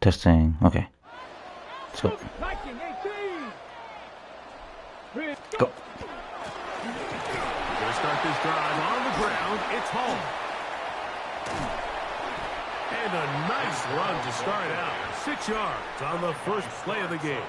Testing. Okay. Let's go. Go. We're going to start this drive on the ground. It's home. And a nice run to start out. 6 yards on the first play of the game.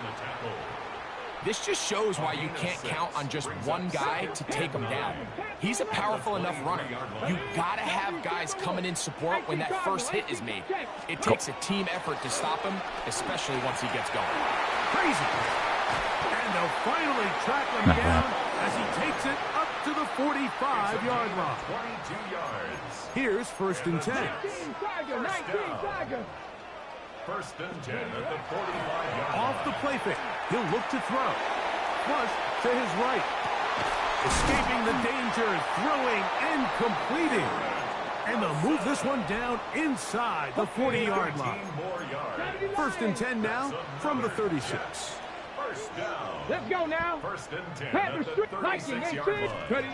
This just shows why you can't count on just one guy to take him down. He's a powerful enough runner. You gotta have guys coming in support when that first hit is made. It takes a team effort to stop him, especially once he gets going. Crazy. And they'll finally track him down as he takes it up to the 45-yard line. 22 yards. Here's 1st and 10. First and 10 at the 45-yard line. Off the play fake. He'll look to throw. Flush to his right. Escaping the danger, throwing and completing. And they'll move this one down inside the 40-yard line. 1st and 10 now from the 36. First down. Let's go now. 1st and 10 at the 36-yard line.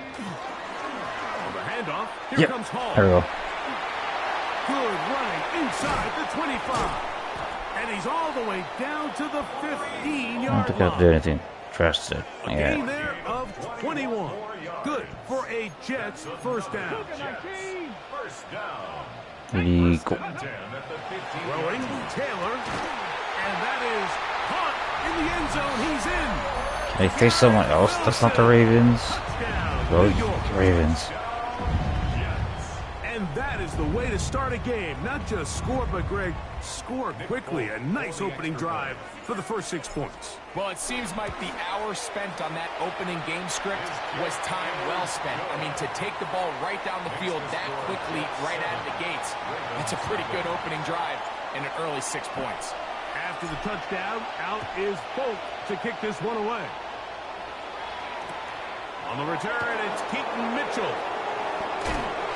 On the handoff, here comes Hall. There we go. Good running inside the 25. And he's all the way down to the 15-yard line. I don't think I have to do anything drastic. A gain there of 21. Good for a Jets first down. First down. Really go. Throwing Taylor. And that is caught in the end zone. He's in. They face someone else. That's not the Ravens. Those Ravens. And that is the way to start a game. Not just score, but Greg, score quickly. A nice opening drive for the first 6 points. Well, it seems like the hour spent on that opening game script was time well spent. I mean, to take the ball right down the field that quickly, right out of the gates, it's a pretty good opening drive and an early 6 points. After the touchdown, out is Folk to kick this one away. On the return, it's Keaton Mitchell.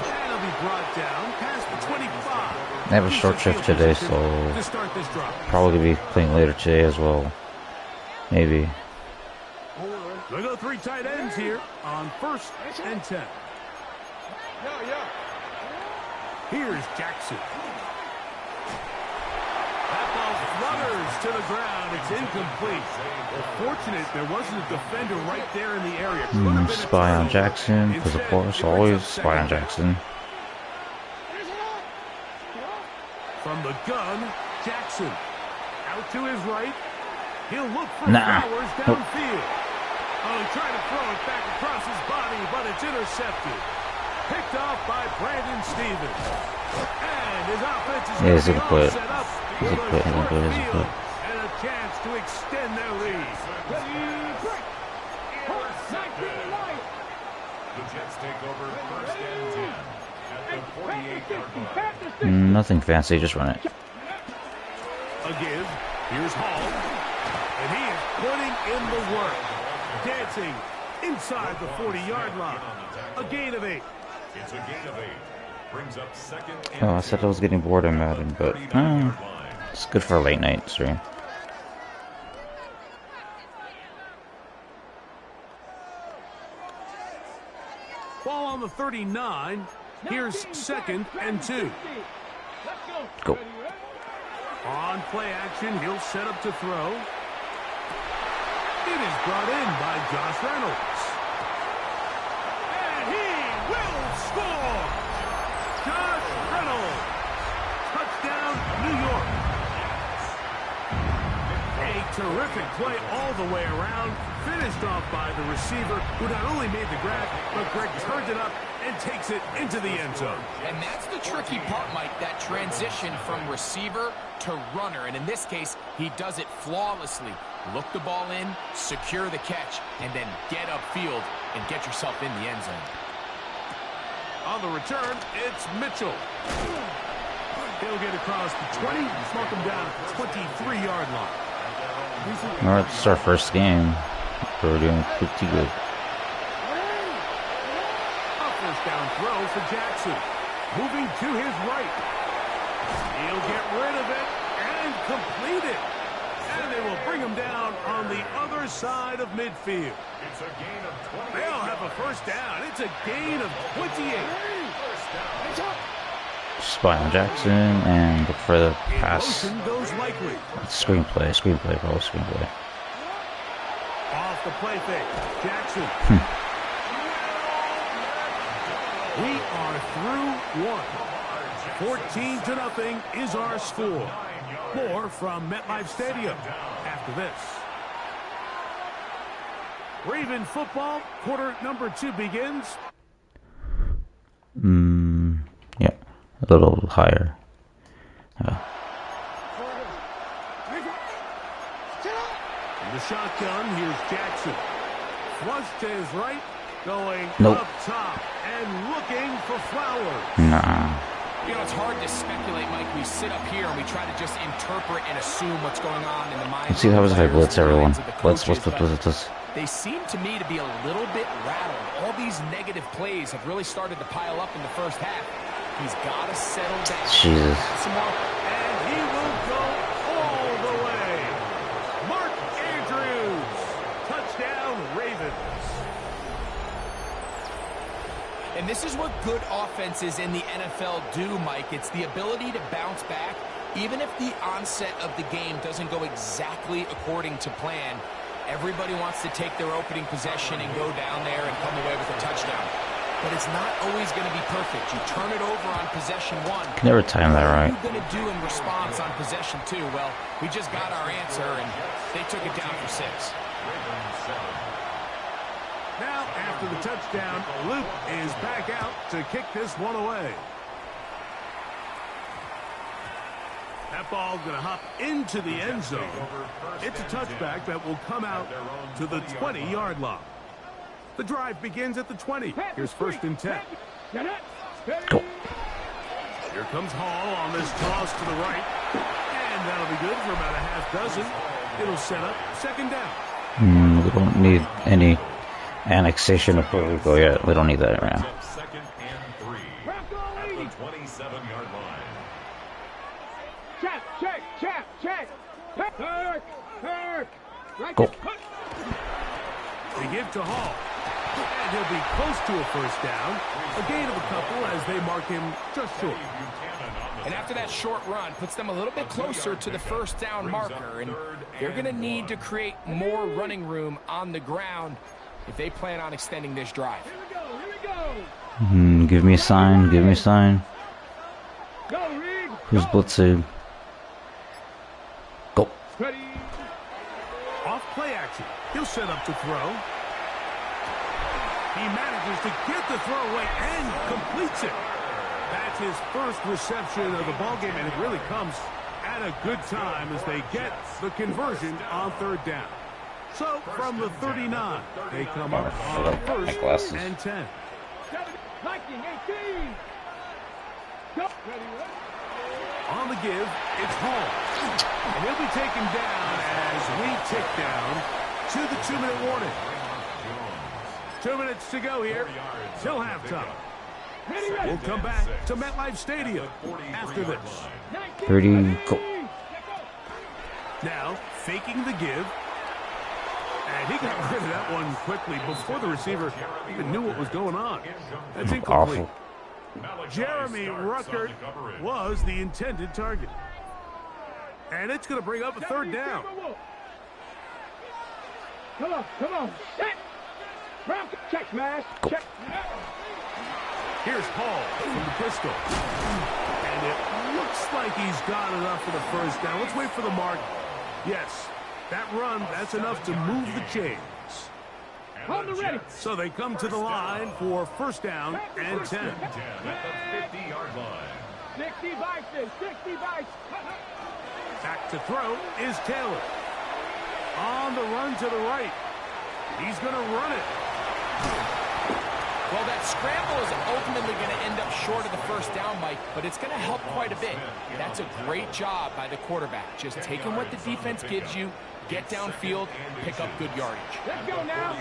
And he'll be brought down past the 25. They have a short shift today, so probably gonna be playing later today as well. Maybe. They go 3 tight ends here on 1st and 10. Here's Jackson. That ball flutters to the ground. It's incomplete. Well, fortunate there wasn't a defender right there in the area. Spy on Jackson, because of course, always spy on Jackson. From the gun, Jackson. Out to his right. He'll look for Flowers downfield. Oh, he tried to throw it back across his body, but it's intercepted. Picked off by Brandon Stevens. And his offense is he's gonna quit. set up. He's gonna quit. And a chance to extend their lead. The Jets take over 1st and 10 at the 48-yard line. Nothing fancy, just run it. A give. Here's Hall. And he is putting in the work. Dancing inside the 40-yard line. A gain of 8. It's a gain of 8. Brings up 2nd. Oh, I said I was getting bored of Madden, but it's good for a late night stream. Ball on the 39. Here's 2nd and 2. Go. On play action, he'll set up to throw. It is brought in by Josh Reynolds. And he will score! Josh Reynolds. Touchdown, New York. A terrific play all the way around. Finished off by the receiver, who not only made the grab, but Greg turned it up and takes it into the end zone. And that's the tricky part, Mike, that transition from receiver to runner. And in this case, he does it flawlessly. Look the ball in, secure the catch, and then get upfield and get yourself in the end zone. On the return, it's Mitchell. He'll get across the 20, smoke him down at the 23-yard line. Alright, it's our first game. We're doing pretty good. A first down throw for Jackson. Moving to his right. He'll get rid of it and complete it. And they will bring him down on the other side of midfield. It's a gain of 20. They'll have a first down. It's a gain of 28. First down. spy on Jackson and look for the pass. Screenplay, bro, screenplay. Off the play fake, Jackson. We are through one. 14-0 is our score. More from MetLife Stadium after this. Raven football, quarter number 2 begins. Yeah, a little higher. In the shotgun, here's Jackson. Flush to his right, going up top and looking for Flowers. Nah. You know, it's hard to speculate, Mike. We sit up here and we try to just interpret and assume what's going on in the mind. Let's see how I blitz everyone. Blitz. They seem to me to be a little bit rattled. All these negative plays have really started to pile up in the first half. He's got to settle down. Jesus. And he will go all the way. Mark Andrews. Touchdown, Ravens. And this is what good offenses in the NFL do, Mike. It's the ability to bounce back, even if the onset of the game doesn't go exactly according to plan. Everybody wants to take their opening possession and go down there and come away with a touchdown. But it's not always going to be perfect. You turn it over on possession 1. Can never time that right. What are you going to do in response on possession 2? Well, we just got our answer, and they took it down for 6. Now, after the touchdown, Luke is back out to kick this one away. That ball going to hop into the end zone. It's a touchback that will come out to the 20-yard line. The drive begins at the 20. Here's 1st and 10. Go. Here comes Hall on this toss to the right. And that'll be good for about a half dozen. It'll set up 2nd down. We don't need any annexation of Puerto Rico yet. We don't need that right now. 2nd and 3 at the 27-yard line. Check. Go. They give to Hall. And he'll be close to a 1st down. A gain of a couple as they mark him just short. And after that short run, puts them a little bit closer to the 1st down marker. And they're going to need to create more running room on the ground if they plan on extending this drive. Here we go. Give me a sign. Go, Reed. Who's blitzing? Go. Ready. Off play action. He'll set up to throw. He manages to get the throw away and completes it. That's his first reception of the ballgame, and it really comes at a good time as they get the conversion on 3rd down. So, from the 39, they come up on 1st and 10. 19-18. Go. Ready. On the give, it's Hall. And he'll be taken down as we tick down to the 2-minute warning. 2 minutes to go here till halftime. We'll come back to MetLife Stadium after this. 30, go. Now, faking the give. And he got rid of that one quickly before the receiver even knew what was going on. That's incomplete. Awful. Jeremy Ruckert was the intended target. And it's going to bring up a 3rd down. Come on. Set. Check, smash. Check. Here's Hall from the pistol. And it looks like he's got enough for the 1st down. Let's wait for the mark. Yes, that run, that's enough to move the chains. On the ready. So they come to the line for 1st down and 10. At the 50-yard line. 60 vices. Back to throw is Taylor. On the run to the right. He's going to run it. Well, that scramble is ultimately going to end up short of the 1st down, Mike, but it's going to help quite a bit. That's a great job by the quarterback. Just taking what the defense gives you, get downfield, pick up good yardage. Let's go now.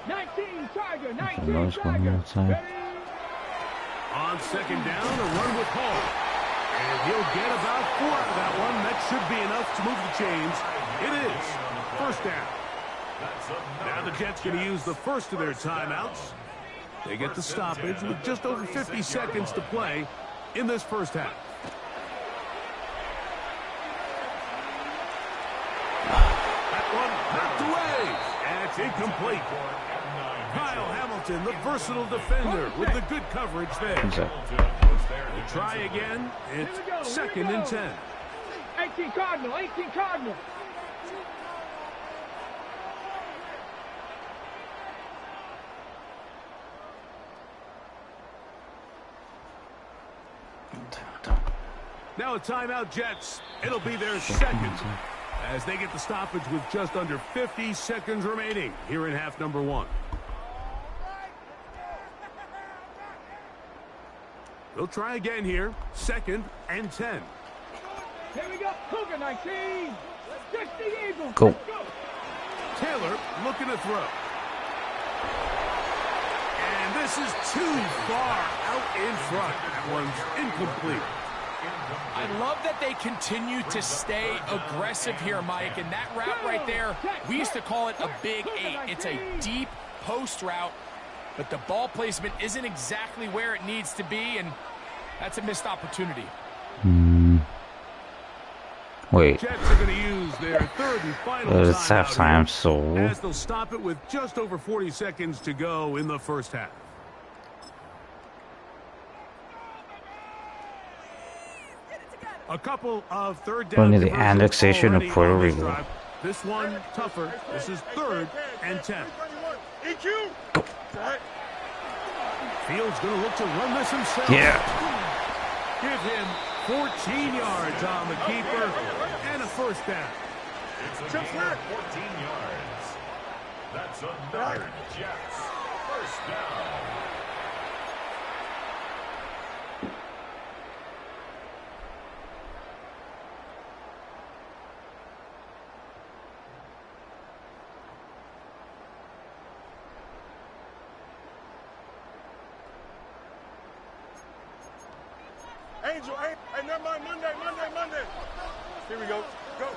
19 Tiger. 19 Those going outside. On 2nd down, a run with Hall. And he'll get about 4 out of that one. That should be enough to move the chains. It is 1st down. Now the Jets going to use the first of their timeouts. They get the stoppage with just over 50 seconds to play. in this first half. That one knocked away, and it's incomplete. Kyle Hamilton, the versatile defender, with the good coverage there. We'll try again. It's 2nd and 10. 18 Cardinal, 18 Cardinal. Now a timeout, Jets. It'll be their 2nd as they get the stoppage with just under 50 seconds remaining here in half number 1. They'll try again here. 2nd and 10. Here we go. Cougar 19. Just the Eagles. Go. Taylor looking to throw. And this is too far out in front. That one's incomplete. I love that they continue to stay aggressive here, Mike. And that route right there, we used to call it a Big 8. It's a deep post route, but the ball placement isn't exactly where it needs to be, and that's a missed opportunity. Wait. Jets are going to use their 3rd and final It's halftime, so as they'll stop it with just over 40 seconds to go in the first half. A couple of third down only the annexation of Puerto Rico. This one tougher. This is 3rd and 10. Go. Fields going to look to run this himself. Yeah. Give him 14 yards on the keeper and a first down. It's a gain of 14 yards. That's another Jets first down. Angel, hey, never mind, Monday. Here we go. Go.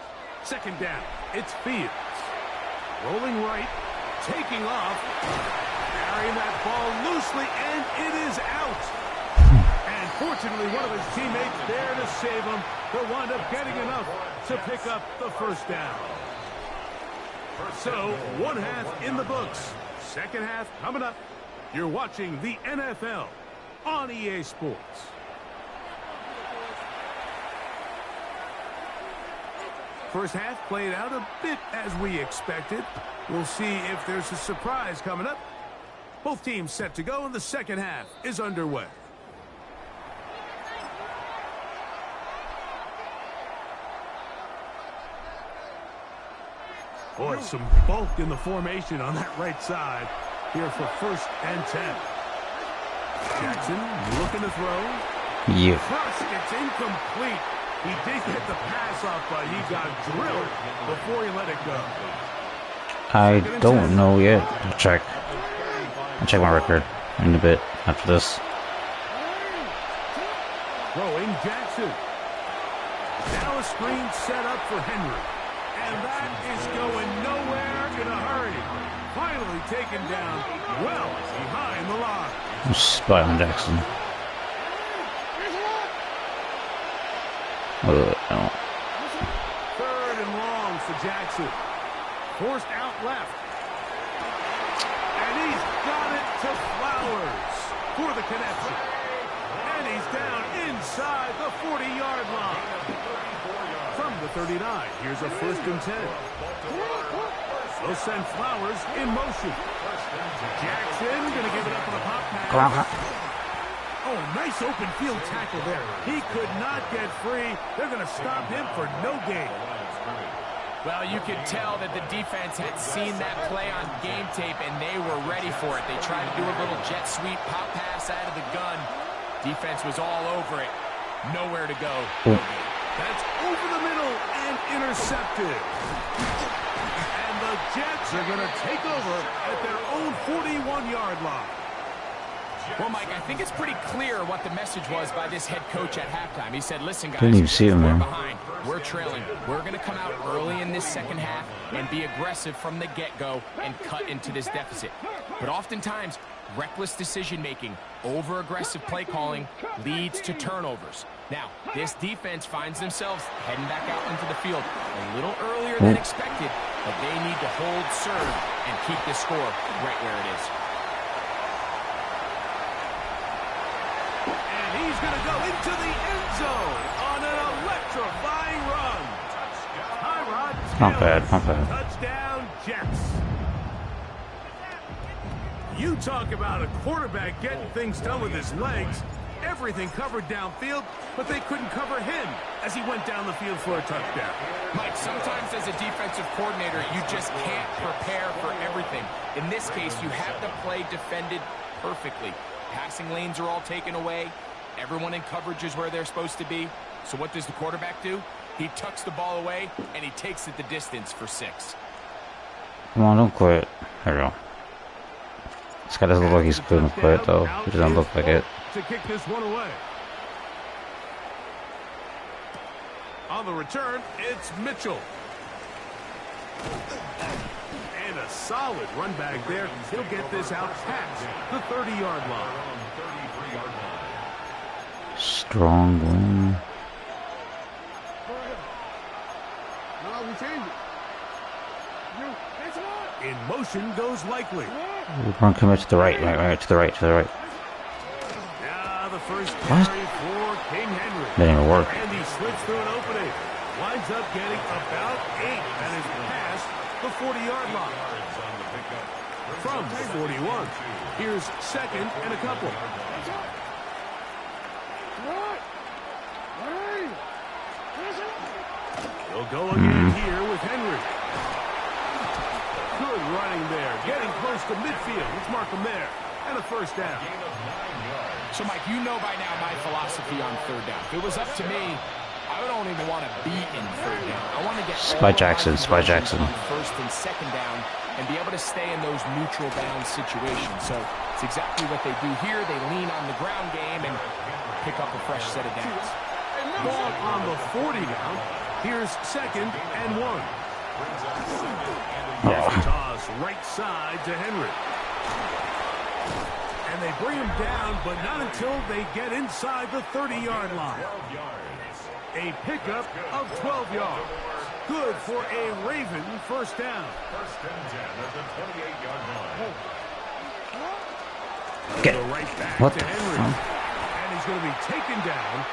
2nd down. It's Fields. Rolling right. Taking off. Carrying that ball loosely, and it is out. And fortunately, one of his teammates there to save him. They'll wind up getting enough to pick up the first down. So, 1 half in the books. 2nd half coming up. You're watching the NFL on EA Sports. First half played out a bit as we expected. We'll see if there's a surprise coming up. Both teams set to go, and the 2nd half is underway. Boy, some bulk in the formation on that right side here for 1st and 10. Jackson looking to throw. Yeah. First, it's incomplete. He did get the pass off, but he got drilled before he let it go. I don't know yet. I'll check my record in a bit after this. Throwing Jackson. Now a screen set up for Henry. And that is going nowhere in a hurry. Finally taken down well behind the line. Spy on Jackson. I don't. 3rd and long for Jackson. Forced out left. And he's got it to Flowers for the connection. And he's down inside the 40-yard line. From the 39, here's a 1st and 10. They'll send Flowers in motion. Jackson going to give it up on the pop pass. Oh, nice open field tackle there. He could not get free. They're going to stop him for no gain. Well, you could tell that the defense had seen that play on game tape, and they were ready for it. They tried to do a little jet sweep, pop pass out of the gun. Defense was all over it. Nowhere to go. That's over the middle and intercepted. And the Jets are going to take over at their own 41-yard line. Well, Mike, I think it's pretty clear what the message was by this head coach at halftime. He said, listen, guys, Didn't even see him, we're man. behind. We're trailing. We're going to come out early in this 2nd half and be aggressive from the get-go and cut into this deficit. But oftentimes, Reckless decision-making, over-aggressive play calling leads to turnovers. Now, this defense finds themselves heading back out into the field a little earlier than expected, but they need to hold serve and keep this score right where it is. And he's going to go into the end zone on an electrifying run. Tyrod Not bad, not bad. Touchdown, Jets. You talk about a quarterback getting things done with his legs. Everything covered downfield, but they couldn't cover him as he went down the field for a touchdown. Mike, sometimes as a defensive coordinator, you just can't prepare for everything. In this case, you have the play defended perfectly. Passing lanes are all taken away. Everyone in coverage is where they're supposed to be. So what does the quarterback do? He tucks the ball away, and he takes it the distance for 6. Come on, don't quit. There we go. This guy doesn't look like he's going to quit, though. He doesn't look like it. To kick this one away. On the return, it's Mitchell. And a solid run back there. He'll get this out past the 30-yard line. Strong win. No, we change it. In motion goes Likely. Run commit to the right, right, to the right, to the right. Now the first What? carry for King Henry. Didn't even work. And he slips through an opening. Winds up getting about 8. That is past the 40-yard line. From 41. Here's second and a couple. We'll go again here with Henry. Good running there. Getting close to midfield. Let's mark him there. And a first down. So, Mike, you know by now my philosophy on third down. If it was up to me, I don't even want to be in third down. I want to get Spy Jackson, Spy Jackson. on first and second down and be able to stay in those neutral down situations. So it's exactly what they do here. They lean on the ground game and pick up a fresh set of downs. Ball on the 40 now. Here's second and 1. Toss right side to Henry. And they bring him down, but not until they get inside the 30-yard line. A pickup of 12 yards. Good for a Raven first down. First and 10 at the 28-yard line. Get. Go right back What to the Henry. fuck? And he's going to be taken down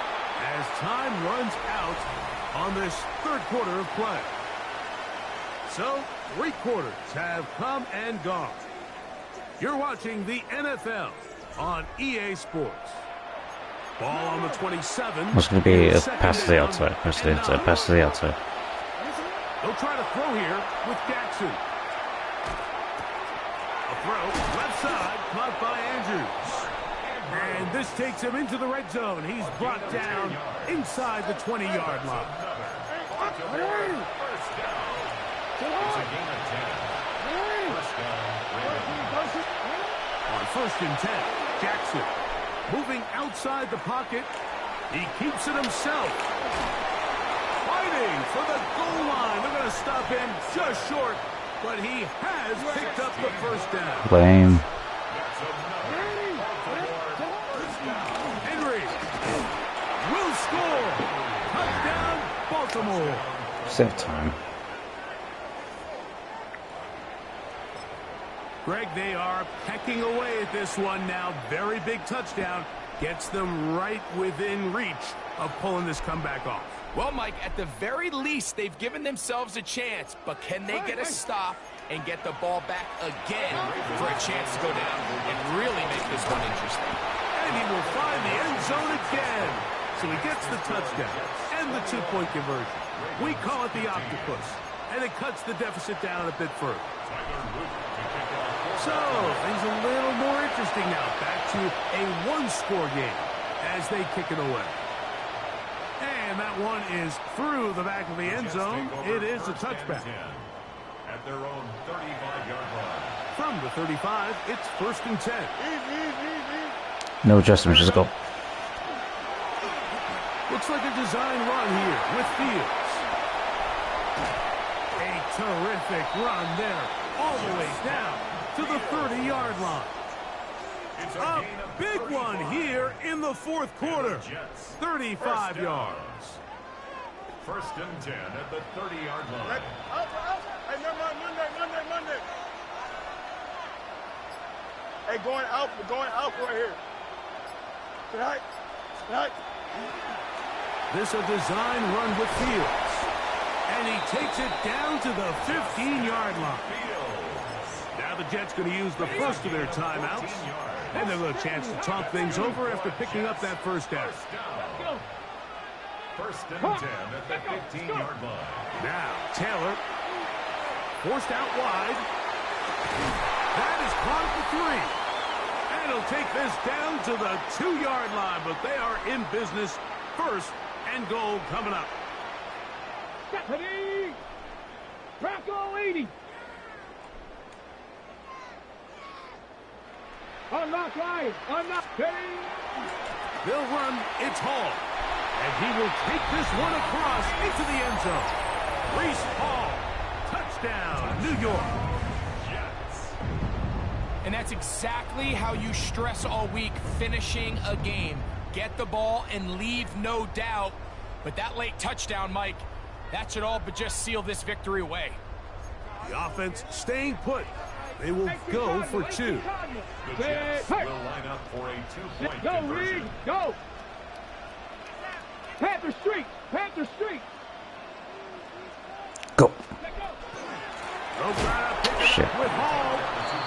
as time runs out on this third quarter of play. So, 3 quarters have come and gone. You're watching the NFL on EA Sports. Ball on the 27. It's going to be a pass to the outside. Pass to the outside. Pass to the outside. They'll try to throw here with Jackson. A throw, left side, caught by Andrews. And this takes him into the red zone. He's brought down inside the 20-yard line. On first and 10, Jackson moving outside the pocket. He keeps it himself. Fighting for the goal line. They're going to stop him just short, but he has picked up the first down. Lame. Henry will score. Touchdown, Baltimore. Save time. Greg, they are pecking away at this one now. Very big touchdown. Gets them right within reach of pulling this comeback off. Well, Mike, at the very least, they've given themselves a chance, but can they get a stop and get the ball back again for a chance to go down and really make this one interesting? And he will find the end zone again. So he gets the touchdown and the 2-point conversion. We call it the octopus, and it cuts the deficit down a bit further. So, things a little more interesting now. Back to a one-score game as they kick it away. And that one is through the back of the end zone. It is a touchback. At their own 35-yard line. From the 35, it's first and 10. No adjustments, just go. Looks like a design run here with Fields. A terrific run there, all the way down to the 30-yard line. A big one here in the fourth quarter. 35 yards. First and 10 at the 30-yard line. Out. Hey, never mind. Monday. Hey, going out right here. Right. This a design run with Fields. And he takes it down to the 15-yard line. Now the Jets going to use the first of their timeouts. And they'll have a chance to talk things over after picking up that first down. First and 10 at the 15-yard line. Now, Taylor forced out wide. That is caught at the 3. And he'll take this down to the 2-yard line, but they are in business. First and goal coming up. Stephanie! Bronco 80! Unlock line! Unlock! They'll run. It's Hall. And he will take this one across into the end zone. Reese Hall. Touchdown, New York. And that's exactly how you stress all week, finishing a game. Get the ball and leave no doubt. But that late touchdown, Mike, that should all but just seal this victory away. The offense staying put. They will go for 2. The Jets will line up for a 2-point Go, conversion. Reed! Go! Panther Street! Go. Shit. With Hall.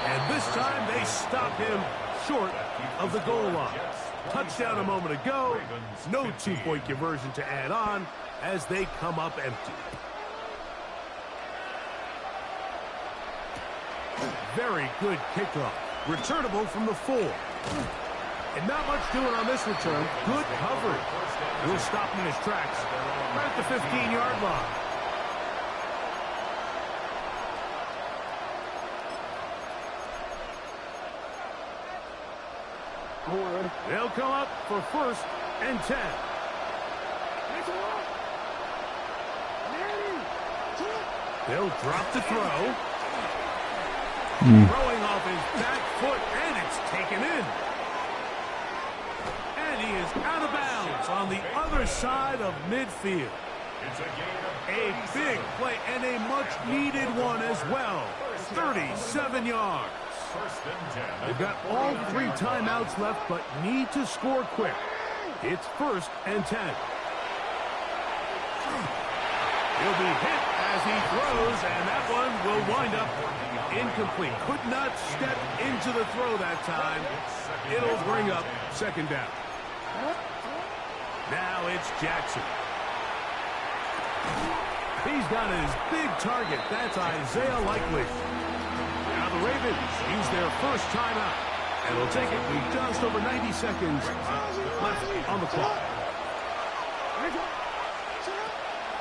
And this time they stop him short of the goal line. Touchdown a moment ago. No 2-point conversion to add on as they come up empty. Very good kickoff. Returnable from the 4. And not much doing on this return. Good coverage. We'll stop him in his tracks right at the 15-yard line. They'll come up for first and 10. They'll drop the throw. Throwing off his back foot, and it's taken in. And he is out of bounds on the other side of midfield. A big play and a much-needed one as well. 37 yards. They've got all 3 timeouts left, but need to score quick. It's first and 10. He'll be hit as he throws, and that one will wind up incomplete. Could not step into the throw that time. It'll bring up second down. Now it's Jackson. He's got his big target. That's Isaiah Likely. Now the Ravens use their first timeout. And they'll take it with just over 90 seconds left on the clock.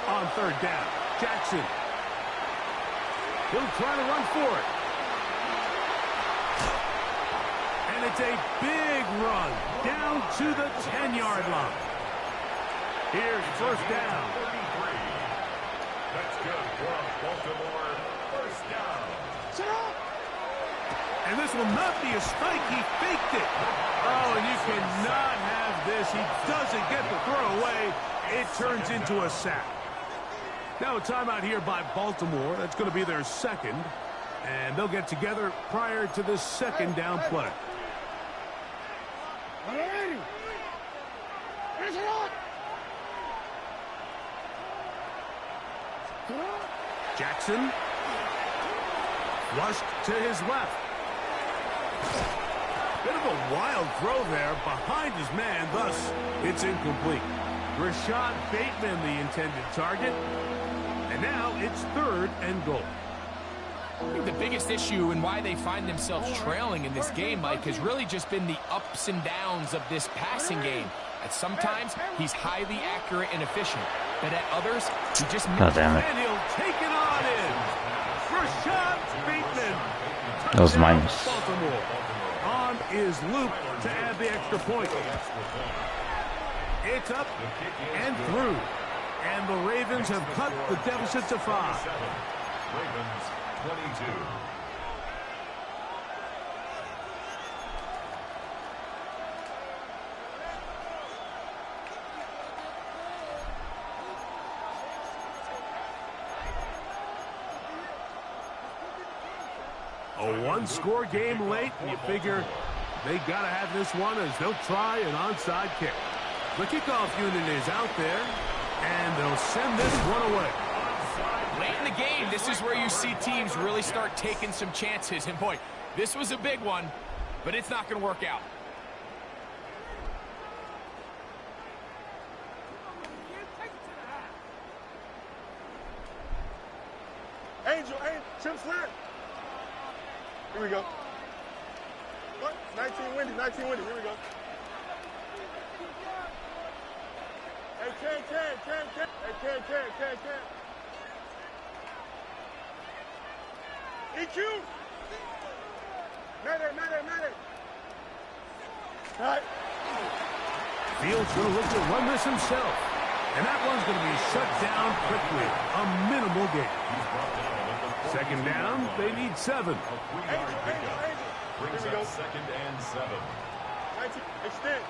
On third down, Jackson. He'll try to run for it. And it's a big run down to the 10-yard line. Here's first down. That's good for Baltimore. First down. And this will not be a spike. He faked it. Oh, and you cannot have this. He doesn't get the throw away. It turns into a sack. Now a timeout here by Baltimore. That's going to be their second. And they'll get together prior to this second down play. Jackson. Flushed to his left. Bit of a wild throw there behind his man. Thus, it's incomplete. Rashad Bateman, the intended target. And now it's third and goal. I think the biggest issue and why they find themselves trailing in this game, Mike, has really just been the ups and downs of this passing game. At sometimes, he's highly accurate and efficient. But at others, he just... God damn it. And he'll take it on in. Rashad Bateman. That was minus. Baltimore on his loop to add the extra point. It's up and through. And the Ravens have cut the deficit to 5. Ravens 22. one-score game late, and you figure they got to have this one as they'll try an onside kick. The kickoff unit is out there, and they'll send this one away. Late in the game, this is where you see teams really start taking some chances. And boy, this was a big one, but it's not going to work out. Angel, Chip Slant. Here we go. What? 19 windy. Here we go. Hey, Ken. Hey, Ken. EQ. Mayday. All right. Fields going to look to run this himself. And that one's going to be shut down quickly. A minimal gain. Second down, they need 7. Angel. Brings up 2nd and 7. 19, extend.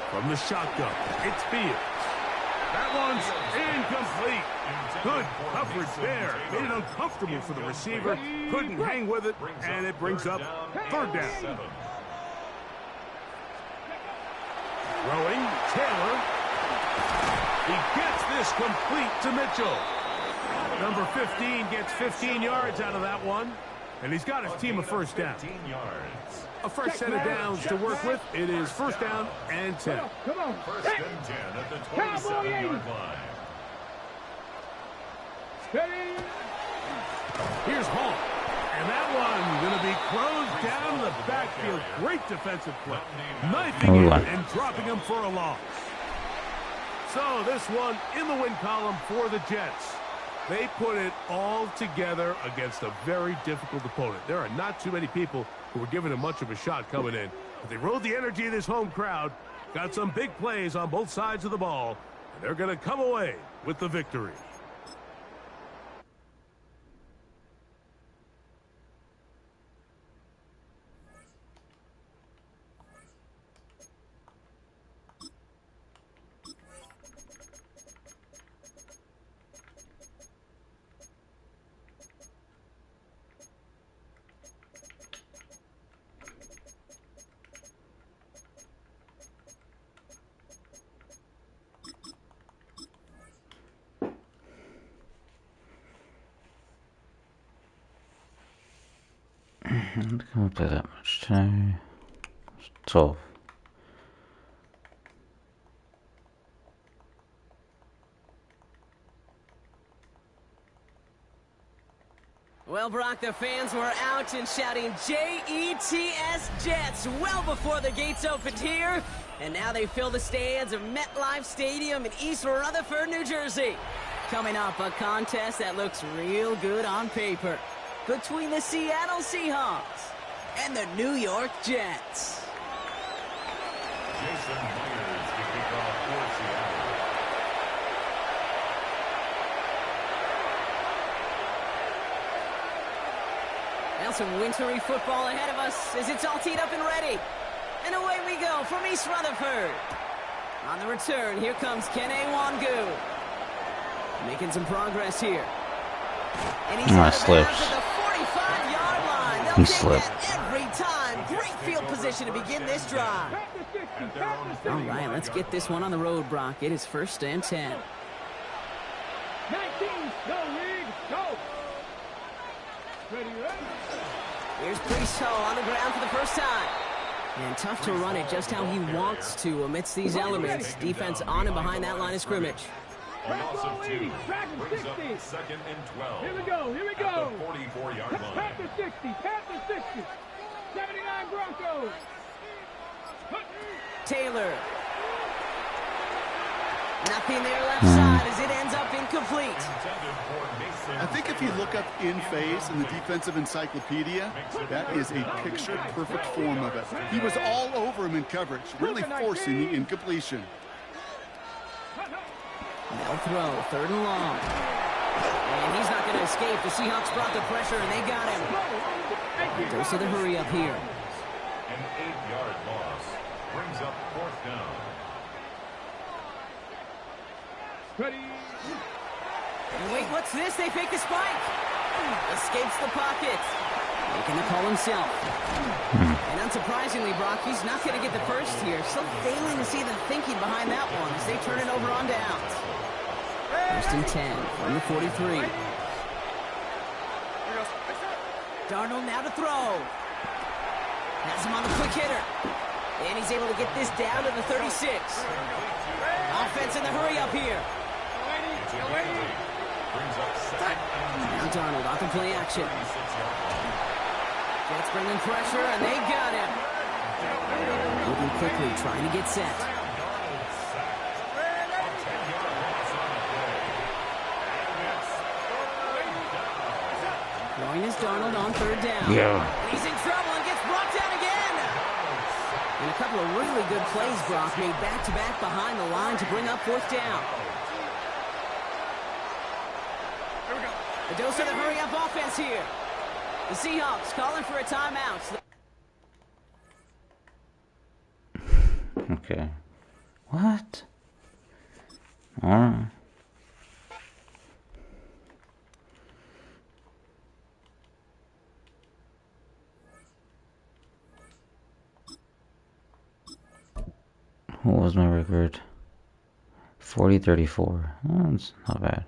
From the shotgun, it's Fields. That one's incomplete. Good coverage there. Made it uncomfortable for the receiver. Couldn't hang with it, and it brings up 3rd down. Throwing, Taylor. He gets this complete to Mitchell. Number 15 gets 15 yards out of that one, and he's got his team a first down. 15 yards. A fresh set of downs to work with. It is 1st down and 10. Come on. 1st and 10 at the 27-yard line. Steady. Here's Hall. And that one going to be closed down in the backfield. Great defensive play. Knifing him and dropping him for a loss. So this one in the win column for the Jets. They put it all together against a very difficult opponent. There are not too many people who were giving him much of a shot coming in. But they rode the energy of this home crowd, got some big plays on both sides of the ball, and they're going to come away with the victory. I don't think I'm going to play that much today. It's 12. Well, Brock, the fans were out and shouting J-E-T-S Jets well before the gates opened here. And now they fill the stands of MetLife Stadium in East Rutherford, New Jersey. Coming up, a contest that looks real good on paper between the Seattle Seahawks and the New York Jets. Jason Myers to kick off for Seattle. Now some wintry football ahead of us as it's all teed up and ready. And away we go from East Rutherford. On the return, here comes Kene Wangu. Making some progress here. And he's out of bounds at the 45-yard line. They'll take that every time. Great field position to begin this drive. All right, let's get this one on the road, Brock. It is 1st and 10. 19, go, Reed, go. Ready. Here's Priest on the ground for the first time. And tough to run it just how he wants to amidst these elements. Defense on and behind that line of scrimmage. A loss of 2 brings up 2nd and 12. Here we go. At the 44-yard line. Panther 60, 79 Broncos. Taylor. Nothing there left side as it ends up incomplete. I think if you look up in phase in the defensive encyclopedia, that is a picture-perfect form of it. He was all over him in coverage, really forcing the incompletion. They'll throw, 3rd and long. And he's not going to escape. The Seahawks brought the pressure, and they got him. Dose of the hurry up here. An 8-yard loss brings up 4th down. Ready. And wait, what's this? They fake the spike. Escapes the pocket. Making the call himself. And unsurprisingly, Brock, he's not going to get the first here. Still failing to see the thinking behind that one as they turn it over on downs. First and 10 from the 43. Darnold now to throw. Has him on the quick hitter. And he's able to get this down to the 36. Offense in the hurry up here. Now Darnold off the play action. Jets bringing pressure, and they got him. Moving quickly, trying to get set. Throwing is Darnold on third down. Yeah. He's in trouble and gets brought down again. And a couple of really good plays, Brock, made back-to-back behind the line to bring up fourth down. A dose of the hurry-up offense here. The Seahawks calling for a timeout. Okay. What? Alright. What was my record? 40-34. That's not bad.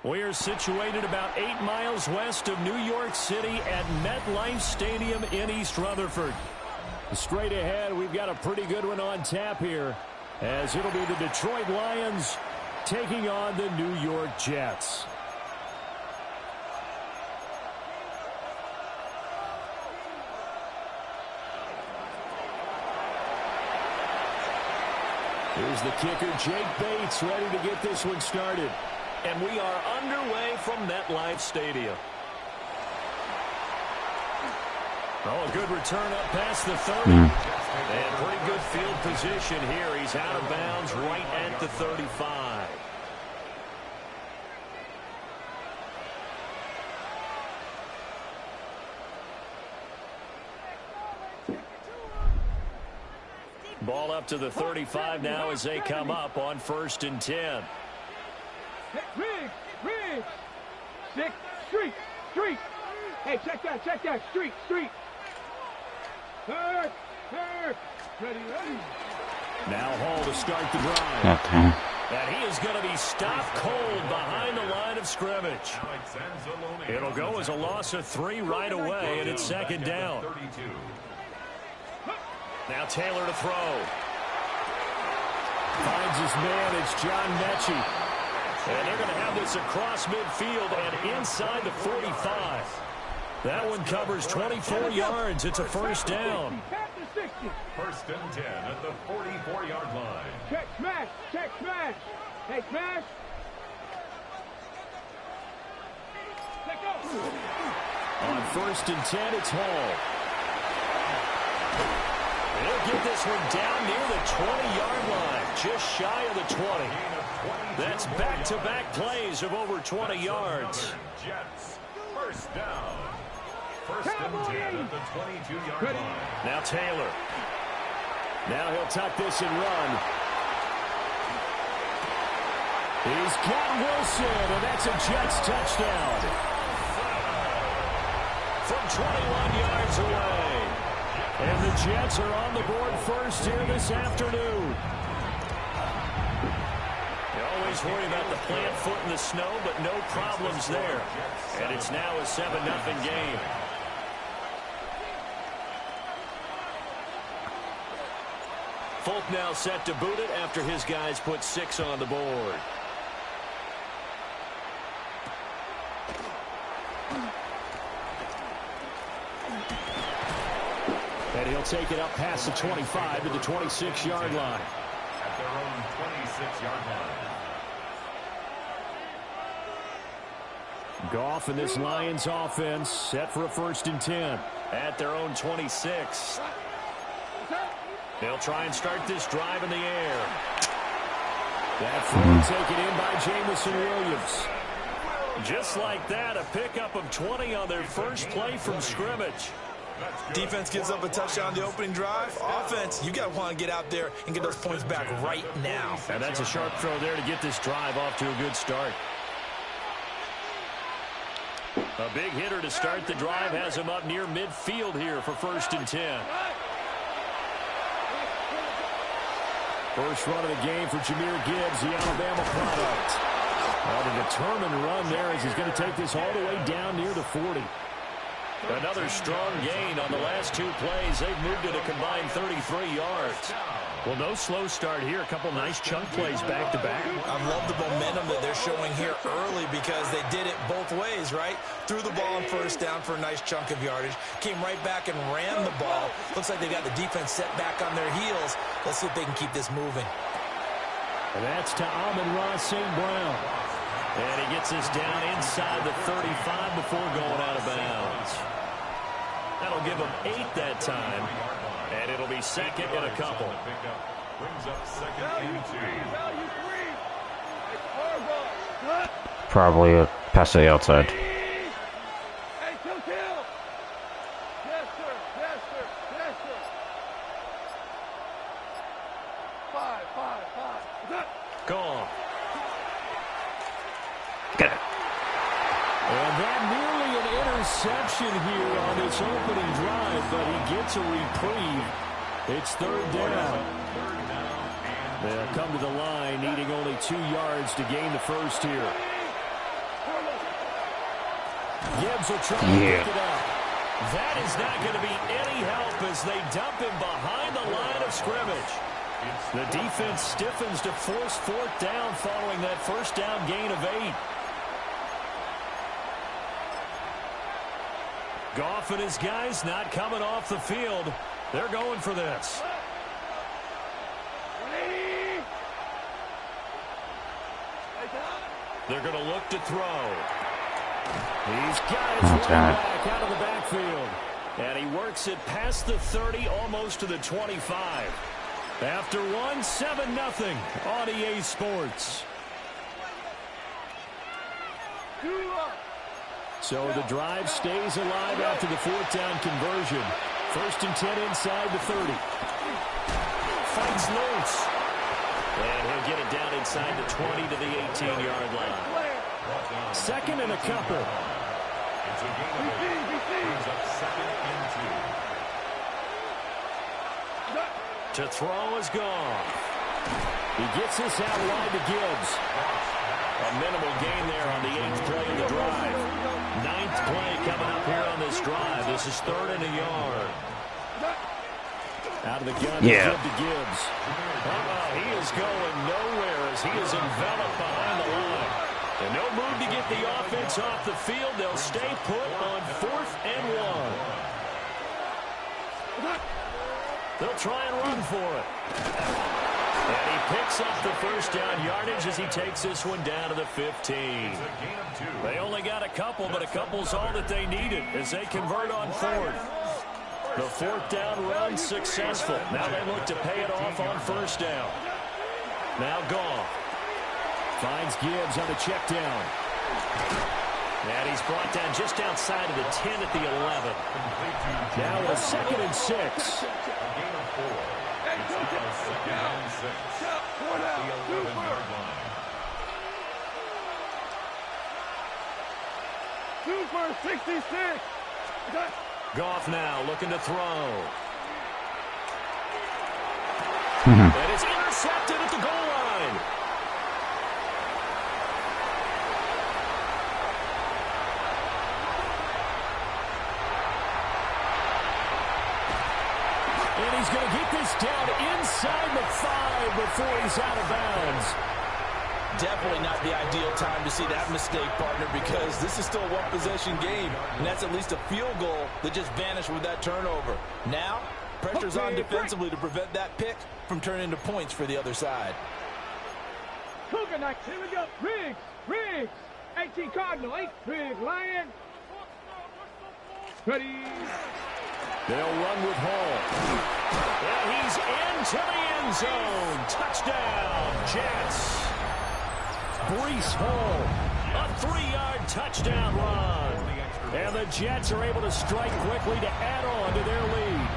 We are situated about 8 miles west of New York City at MetLife Stadium in East Rutherford. Straight ahead, we've got a pretty good one on tap here, as it'll be the Detroit Lions taking on the New York Jets. Here's the kicker, Jake Bates, ready to get this one started. And we are underway from MetLife Stadium. Oh, a good return up past the 30. And pretty good field position here. He's out of bounds right at the 35. Ball up to the 35 now as they come up on 1st and 10. Riggs, six, street. Hey, check that, street. Third, ready. Now Hall to start the drive. Okay. And he is going to be stopped cold behind the line of scrimmage. It'll go as a loss of 3 right away, and it's 2nd down. Now Taylor to throw. Finds his man, it's John Mechie. And they're going to have this across midfield and inside the 45. That one covers 24 yards. It's a 1st down. 1st and 10 at the 44-yard line. Check smash. Hey, smash. Let go. On 1st and 10, it's Hall. They'll get this one down near the 20-yard line, just shy of the 20. That's back-to-back plays of over 20 yards. Jets, 1st down. 1st and 10 at the 22-yard line. Now Taylor. Now he'll tuck this and run. He's got Wilson, and that's a Jets touchdown. From 21 yards away. And the Jets are on the board first here this afternoon. You always worry about the plant foot in the snow, but no problems there. And it's now a 7-0 game. Folk now set to boot it after his guys put 6 on the board. They'll take it up past the 25 to the 26-yard line. At their own 26-yard line. Goff and this Lions offense set for a 1st and 10 at their own 26. They'll try and start this drive in the air. That throw taken in by Jamison Williams. Just like that, a pickup of 20 on their first play from scrimmage. Defense gives up a touchdown the opening drive. Offense, you got to want to get out there and get those points back right now. And that's a sharp throw there to get this drive off to a good start. A big hitter to start the drive has him up near midfield here for 1st and 10. First run of the game for Jahmyr Gibbs, the Alabama product. A determined run there as he's going to take this all the way down near the 40. Another strong gain on the last 2 plays. They've moved it a combined 33 yards. Well, no slow start here. A couple nice chunk plays back-to-back. I love the momentum that they're showing here early because they did it both ways, right? Threw the ball on 1st down for a nice chunk of yardage. Came right back and ran the ball. Looks like they got the defense set back on their heels. Let's see if they can keep this moving. And that's to Amon-Ra St. Brown. And he gets this down inside the 35 before going out of bounds. That'll give him 8 that time. And it'll be 2nd and a couple. Brings up 2nd and 2. Probably a pass to the outside. Hey, kill. Yes, sir. Yes, sir. Yes, sir. 5. Gone. Get it. And that nearly an interception here on this opening drive, but he gets a reprieve. It's 3rd down. They'll come to the line, needing only 2 yards to gain the first here. Gibbs will try to pick it up. That is not going to be any help as they dump him behind the line of scrimmage. The defense stiffens to force 4th down following that 1st down gain of 8. Goff and his guys not coming off the field. They're going for this. They're going to look to throw. He's got it right back out of the backfield. And he works it past the 30, almost to the 25. After 1, 7-0 on EA Sports. So the drive stays alive after the 4th down conversion. 1st and 10 inside the 30. Fights loose. And he'll get it down inside the 20 to the 18-yard line. 2nd and a couple. It's a gain of 8. Brings up 2nd and 2. To throw is gone. He gets this out wide to Gibbs. A minimal gain there on the 8th play of the drive. 9th play coming up here on this drive. This is 3rd and a yard. Out of the gun, to Gibbs. He is going nowhere as he is enveloped behind the line. And no move to get the offense off the field. They'll stay put on 4th and 1. They'll try and run for it. And he picks up the 1st down yardage as he takes this one down to the 15. They only got a couple, but a couple's all that they needed as they convert on 4th. The 4th down run successful. Now they look to pay it off on 1st down. Now Goff finds Gibbs on the check down. And he's brought down just outside of the 10 at the 11. Now a 2nd and 6. A gain of 4. It's now 2nd and 6. At the 11-yard line. 2 for 66. Goff now looking to throw. And it's intercepted at the goal line. And he's going to get this down inside the 5 before he's out of bounds. Definitely not the ideal time to see that mistake, partner, because this is still a one-possession game, and that's at least a field goal that just vanished with that turnover. Now, Pressure's on defensively to prevent that pick from turning into points for the other side. Cougar night. Here we go. Riggs. 18 Cardinal. 8 Riggs. Lion. Ready. They'll run with Hall. And he's into the end zone. Touchdown, Jets. Breece Hall, a 3-yard touchdown run. And the Jets are able to strike quickly to add on to their lead.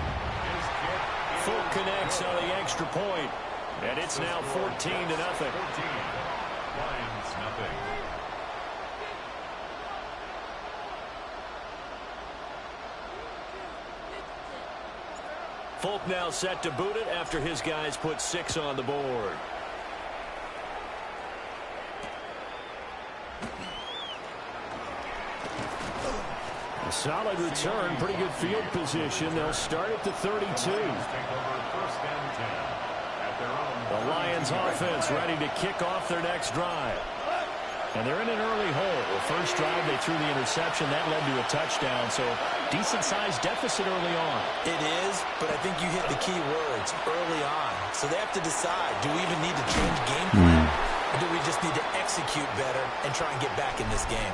Folk connects on the extra point. And it's now 14-0. Lions, nothing. Folk now set to boot it after his guys put 6 on the board. A solid return, pretty good field position. They'll start at the 32. The Lions offense ready to kick off their next drive. And they're in an early hole. The first drive, they threw the interception. That led to a touchdown, so decent-sized deficit early on. It is, but I think you hit the key words, early on. So they have to decide, do we even need to change game plan? Or do we just need to execute better and try and get back in this game?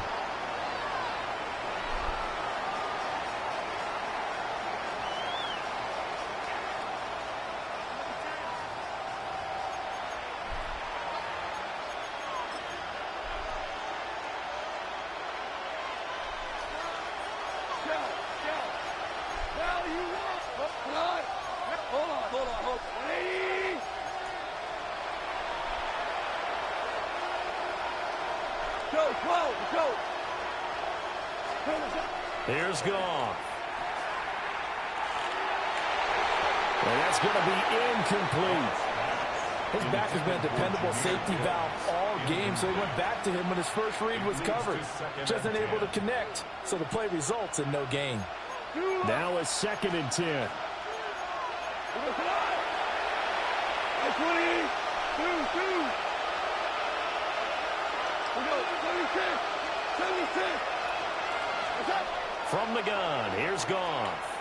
Here's Goff. And that's going to be incomplete. His back has been a dependable safety valve all game, so he went back to him when his first read was covered. Just unable to connect, so the play results in no gain. Now a 2nd and 10. From the gun, here's Goff.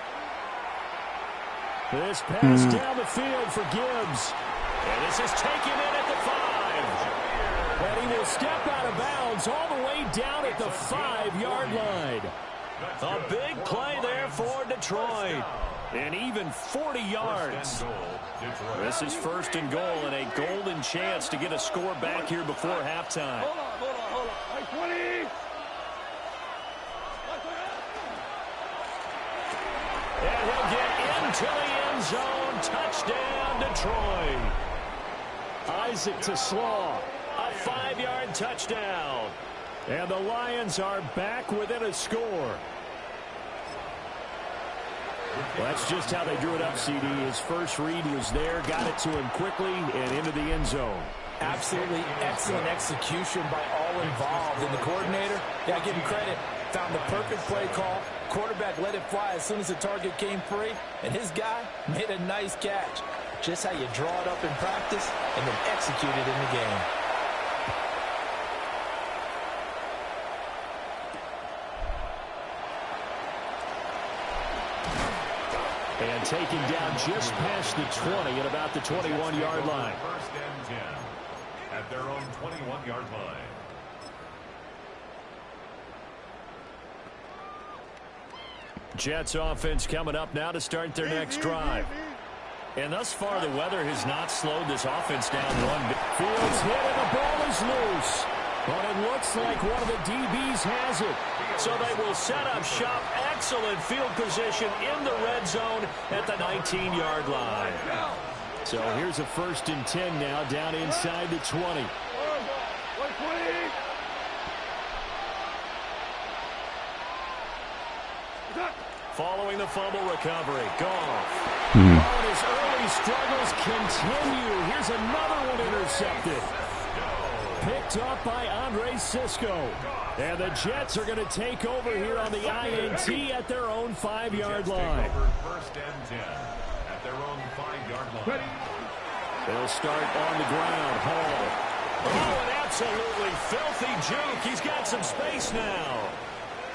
This pass down the field for Gibbs. And this is taken in at the 5. And he will step out of bounds all the way down at the 5-yard line. A big play there for Detroit. And even 40 yards. This is 1st and goal and a golden chance to get a score back here before halftime. Hold on. 20. And he'll get into the end zone. Touchdown, Detroit. Isaac to Slaw. A 5-yard touchdown. And the Lions are back within a score. Well, that's just how they drew it up, CD. His first read was there, got it to him quickly, and into the end zone. Absolutely excellent execution by all involved. And the coordinator, yeah, give him credit, found the perfect play call. Quarterback let it fly as soon as the target came free, and his guy made a nice catch. Just how you draw it up in practice and then execute it in the game. And taken down just past the 20 at about the 21-yard line. 1st and 10 at their own 21-yard line. Jets offense coming up now to start their next drive. And thus far, the weather has not slowed this offense down one bit. Fields hit and the ball is loose. But it looks like one of the DBs has it. So they will set up shop. Excellent field position in the red zone at the 19-yard line. So here's a 1st and 10 now down inside the 20. Following the fumble recovery, Goff. Oh, his early struggles continue. Here's another one intercepted. Picked up by Andre Sisco. And the Jets are going to take over here on the INT at their own 5-yard line. 1st and 10 at their own 5-yard line. They'll start on the ground. Hall. Oh, an absolutely filthy juke. He's got some space now.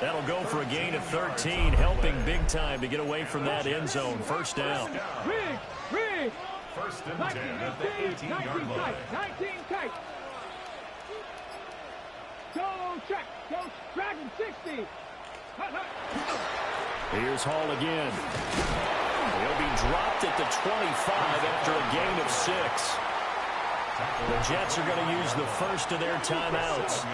That'll go for a gain of 13, helping big time to get away from that end zone. First down. Riggs. First and 10 at the 18-yard line. 19 tight. Go check. Go Dragon 60. Here's Hall again. He'll be dropped at the 25 after a gain of 6. The Jets are going to use the first of their timeouts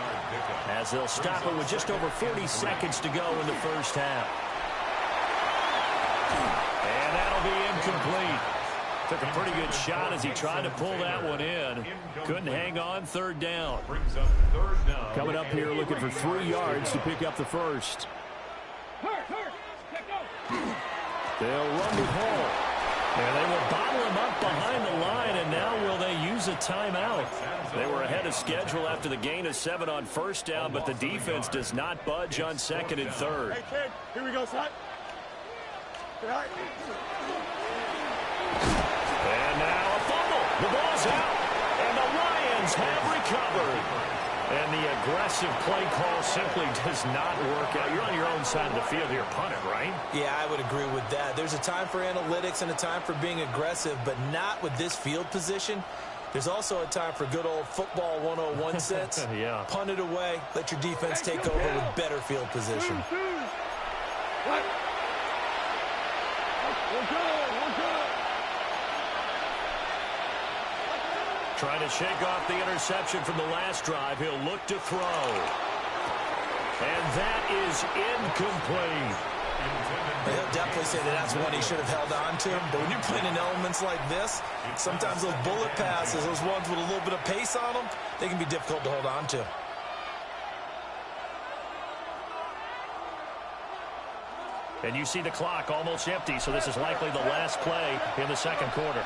as they'll stop it with just over 40 seconds to go in the first half. And that'll be incomplete. Took a pretty good shot as he tried to pull that one in. Couldn't hang on. Third down. Coming up here looking for 3 yards to pick up the first. They'll run with Hall. And they will bottle him up behind the line, and now will they use a timeout? They were ahead of schedule after the gain of 7 on first down, but the defense does not budge on second and third. Hey, kid, here we go, son. And now a fumble. The ball's out, and the Lions have recovered. And the aggressive play call simply does not work out. You're on your own side of the field here, punting, right? Yeah, I would agree with that. There's a time for analytics and a time for being aggressive, but not with this field position. There's also a time for good old football 101 sense. Yeah. Punt it away. Let your defense take over with better field position. What? Trying to shake off the interception from the last drive. He'll look to throw. And that is incomplete. He'll definitely say that that's one he should have held on to. But when you're playing in elements like this, sometimes those bullet passes, those ones with a little bit of pace on them, they can be difficult to hold on to. And you see the clock almost empty, so this is likely the last play in the second quarter.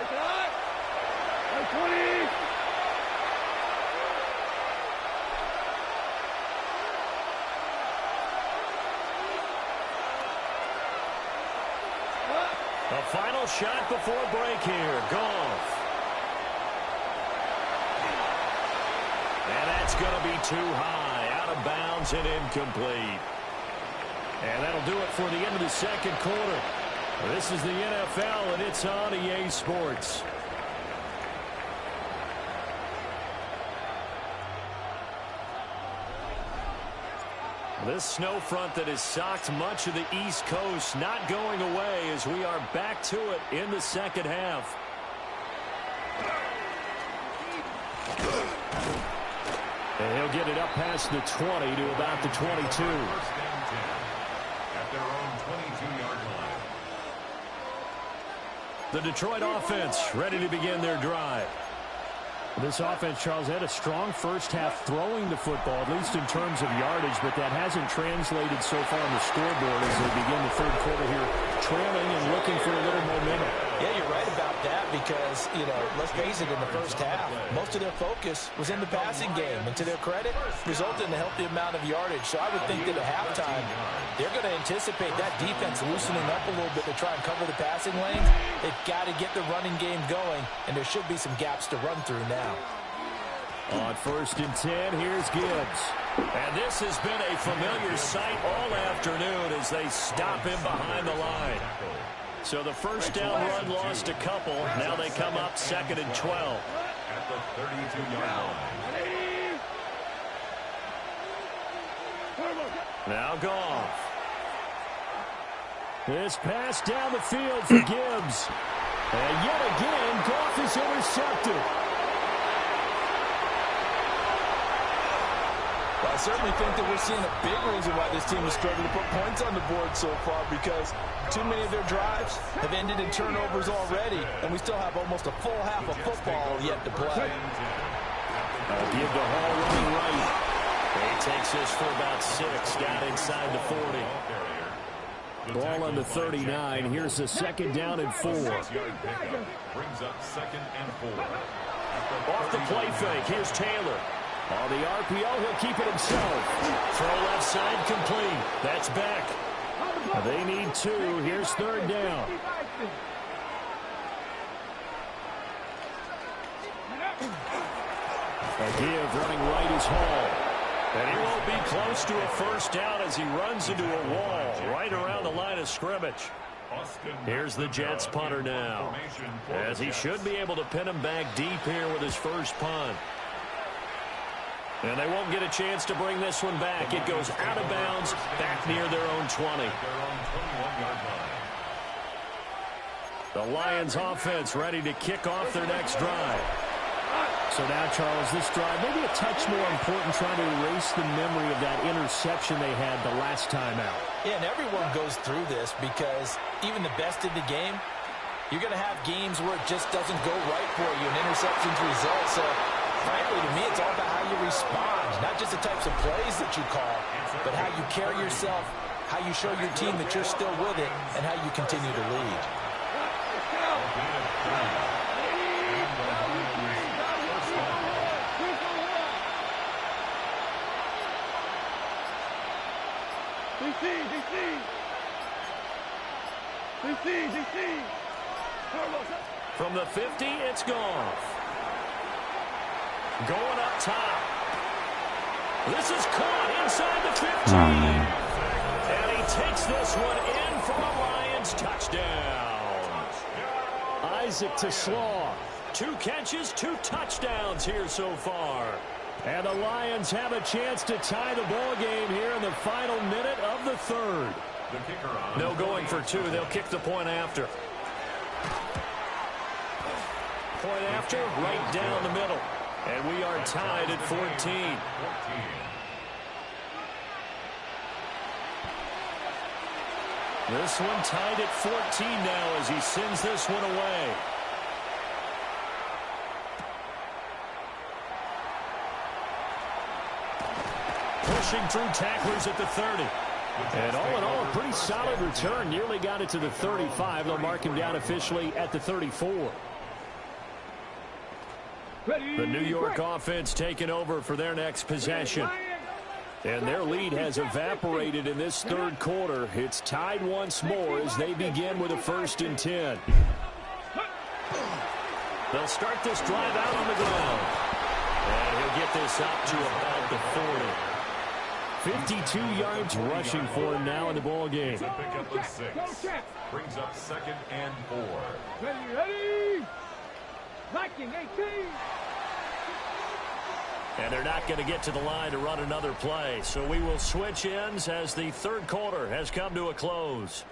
20. A final shot before break here. Goff. And that's going to be too high. Out of bounds and incomplete. And that'll do it for the end of the second quarter. This is the NFL, and it's on EA Sports. This snow front that has socked much of the East Coast not going away as we are back to it in the second half. And he'll get it up past the 20 to about the 22. At their own 22-yard line. The Detroit offense ready to begin their drive. This offense, Charles, had a strong first half throwing the football, at least in terms of yardage, but that hasn't translated so far on the scoreboard as they begin the third quarter here, trailing and looking for a little momentum. Yeah, you're right about that because, you know, let's face it, in the first half, most of their focus was in the passing game. And to their credit, resulted in a healthy amount of yardage. So I would think that at halftime, they're going to anticipate that defense loosening up a little bit to try and cover the passing lanes. They've got to get the running game going, and there should be some gaps to run through now. On first and 10, here's Gibbs. And this has been a familiar sight all afternoon as they stop him behind the line. So the first down run lost a couple. Now they come up second and 12. At the 32-yard line. Now Goff. This pass down the field for Gibbs. And yet again, Goff is intercepted. Well, I certainly think that we're seeing a big reason why this team has struggled to put points on the board so far, because too many of their drives have ended in turnovers already, and we still have almost a full half of football yet to play. Give to Hall running right. He takes this for about 6, down inside the 40. Ball on the 39. Here's the second down and 4. Brings up second and 4. Off the play fake. Here's Taylor. On the RPO, he'll keep it himself. Throw left side complete. That's back. They need 2. Here's third down. A give running right is Hall. And he won't be close to a first down as he runs into a wall right around the line of scrimmage. Here's the Jets punter now, as he should be able to pin him back deep here with his first punt. And they won't get a chance to bring this one back. It goes out of bounds back near their own 20. The Lions offense ready to kick off their next drive. So now, Charles, this drive maybe a touch more important, trying to erase the memory of that interception they had the last time out. Yeah, and everyone goes through this because even the best in the game, you're going to have games where it just doesn't go right for you, and interceptions result. So, frankly, to me, it's all about how you respond, not just the types of plays that you call, but how you carry yourself, how you show your team that you're still with it, and how you continue to lead. From the 50, it's Goff. Going up top. This is caught inside the 15. And he takes this one in for a Lions touchdown. Isaac to Slaw. 2 catches, 2 touchdowns here so far. And the Lions have a chance to tie the ball game here in the final minute of the third. No going for 2. They'll kick the point after. Point after, right down the middle. And we are tied at 14. This one tied at 14 now as he sends this one away. Pushing through tacklers at the 30. And all in all, a pretty solid return. Nearly got it to the 35. They'll mark him down officially at the 34. The New York offense taking over for their next possession. And their lead has evaporated in this third quarter. It's tied once more as they begin with a 1st and 10. They'll start this drive out on the ground. And he'll get this up to about the 40. 52 yards rushing for him now in the ball game. To pick up a 6. Brings up 2nd and 4. Ready. Viking 18. And they're not going to get to the line to run another play. So we will switch ends as the third quarter has come to a close.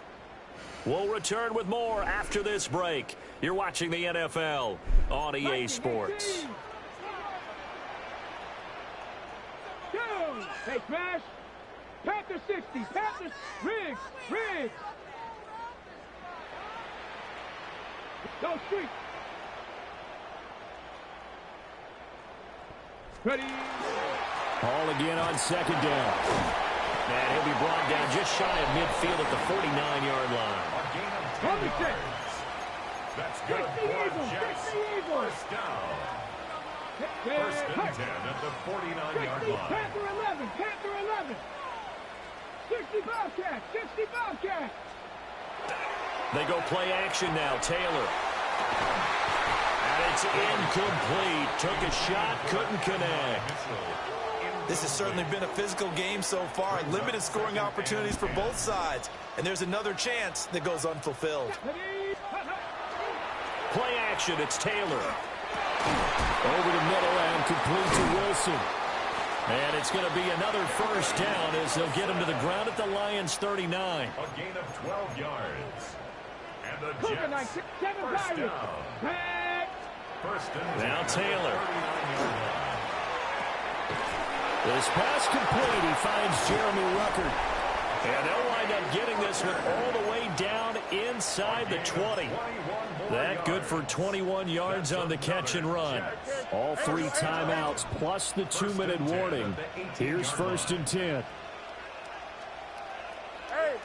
We'll return with more after this break. You're watching the NFL on EA Sports. Hey, Smash. Panther 60. Panther. Riggs. Go street. Ready. Hall again on 2nd down. And he'll be brought down just shy of midfield at the 49-yard line. A gain of 10 yards. That's good for Jets. First down. 1st and 10 at the 49-yard line. Panther 11. 60 Bobcats. They go play action now. Taylor. And it's incomplete. Took a shot, couldn't connect. This has certainly been a physical game so far. Limited scoring opportunities for both sides. And there's another chance that goes unfulfilled. Play action. It's Taylor. Over the middle and complete to Wilson. And it's going to be another first down as they'll get him to the ground at the Lions 39. A gain of 12 yards. And the Jets, first down. First and 10. Now Taylor. This pass complete. He finds Jeremy Ruckert. And they'll wind up getting this one all the way down inside the 20. That good for 21 yards on the catch and run. All 3 timeouts plus the 2-minute warning. Here's 1st and 10. Hey,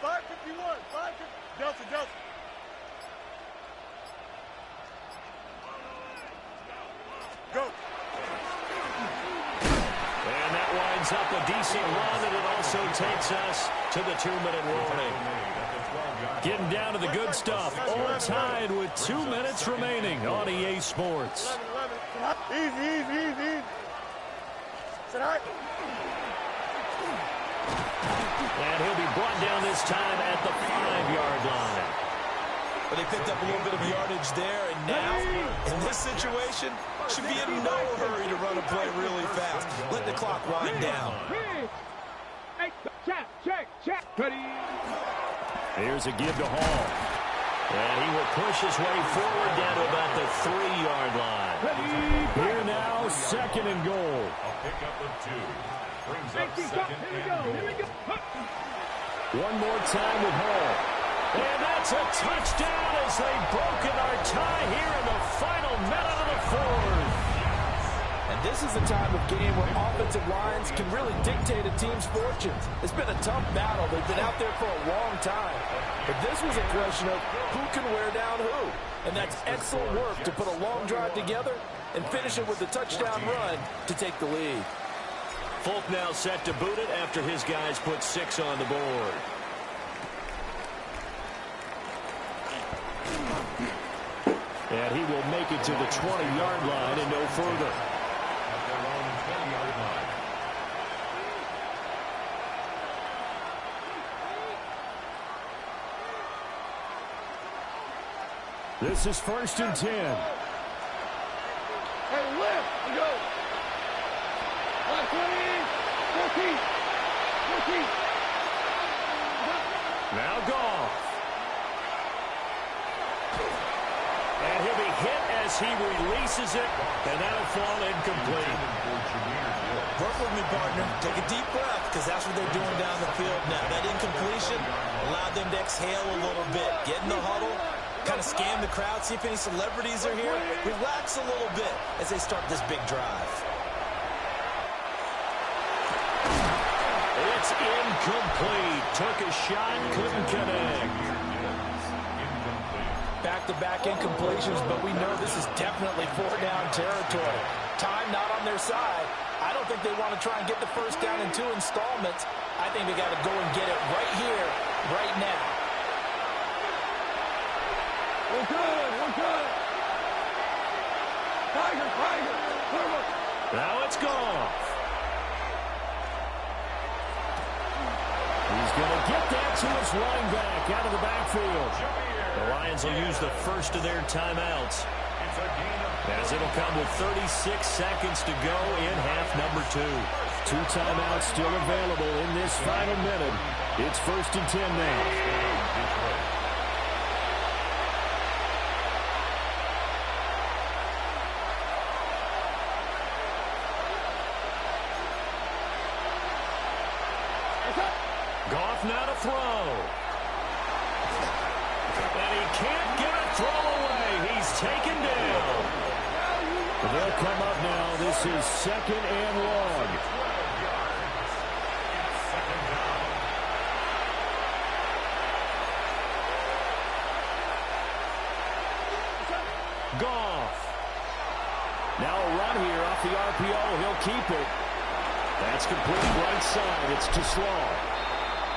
551. Delta. Go. And that winds up a decent run, and it also takes us to the 2-minute warning. Getting down to the good stuff. All tied with 2 minutes remaining on EA Sports. Easy. Sit high. And he'll be brought down this time at the 5-yard line. But they picked up a little bit of yardage there, and now, in this situation, should be in no hurry to run a play really fast. Let the clock wind down. Here's a give to Hall. And he will push his way forward down to about the 3-yard line. Here now, 2nd and goal. A pickup of 2. Brings up 2nd and goal. One more time with Hall. And that's a touchdown as they've broken our tie here in the final minute of the 4th. And this is the time of game where offensive lines can really dictate a team's fortunes. It's been a tough battle. They've been out there for a long time. But this was a question of who can wear down who. And that's excellent work to put a long drive together and finish it with a touchdown run to take the lead. Folk now set to boot it after his guys put 6 on the board. And he will make it to the 20-yard line and no further. This is 1st and 10. Hey, left. Go. 14. Now Goff. And he'll be hit as he releases it, and that'll fall incomplete. Work with me, partner. Take a deep breath, because that's what they're doing down the field now. That incompletion allowed them to exhale a little bit. Get in the huddle, kind of scan the crowd, see if any celebrities are here. Relax a little bit as they start this big drive. It's incomplete. Took a shot, couldn't connect. Back-to-back incompletions, but we know this is definitely 4-down territory. Time not on their side. I don't think they want to try and get the first down in 2 installments. I think they got to go and get it right here, right now. We're good. Tiger. Now it's Goff. He's going to get that to his running back out of the backfield. The Lions will use the first of their timeouts, as it'll come with 36 seconds to go in half number 2. 2 timeouts still available in this final minute. It's 1st and 10 now. Goff now to throw. And he can't get a throw away. He's taken down. They'll come up now. This is 2nd and long. Goff. Now a run here off the RPO. He'll keep it. That's complete right side. It's too slow.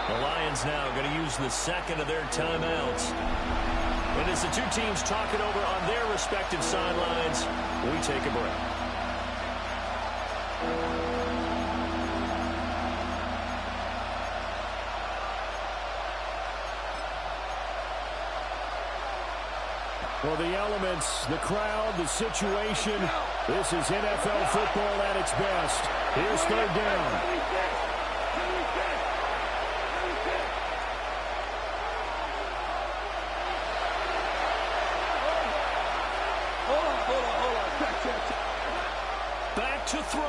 The Lions now going to use the second of their timeouts. And as the two teams talk it over on their respective sidelines, we take a break. For the elements, the crowd, the situation, this is NFL football at its best. Here's 3rd down. Back to throw.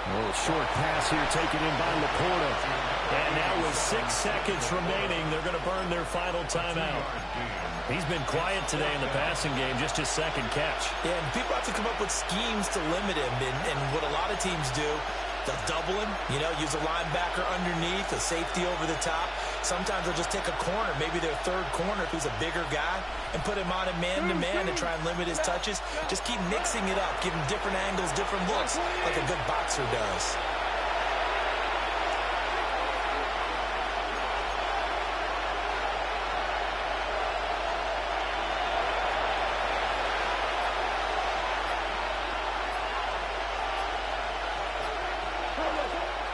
A little short pass here taken in by Laporta. And now with 6 seconds remaining, they're going to burn their final timeout. He's been quiet today in the passing game, just his 2nd catch. Yeah, and people have to come up with schemes to limit him. And what a lot of teams do, they'll double him, use a linebacker underneath, a safety over the top. Sometimes they'll just take a corner, maybe their 3rd corner, who's a bigger guy, and put him on a man-to-man to try and limit his touches. Just keep mixing it up, give him different angles, different looks, like a good boxer does.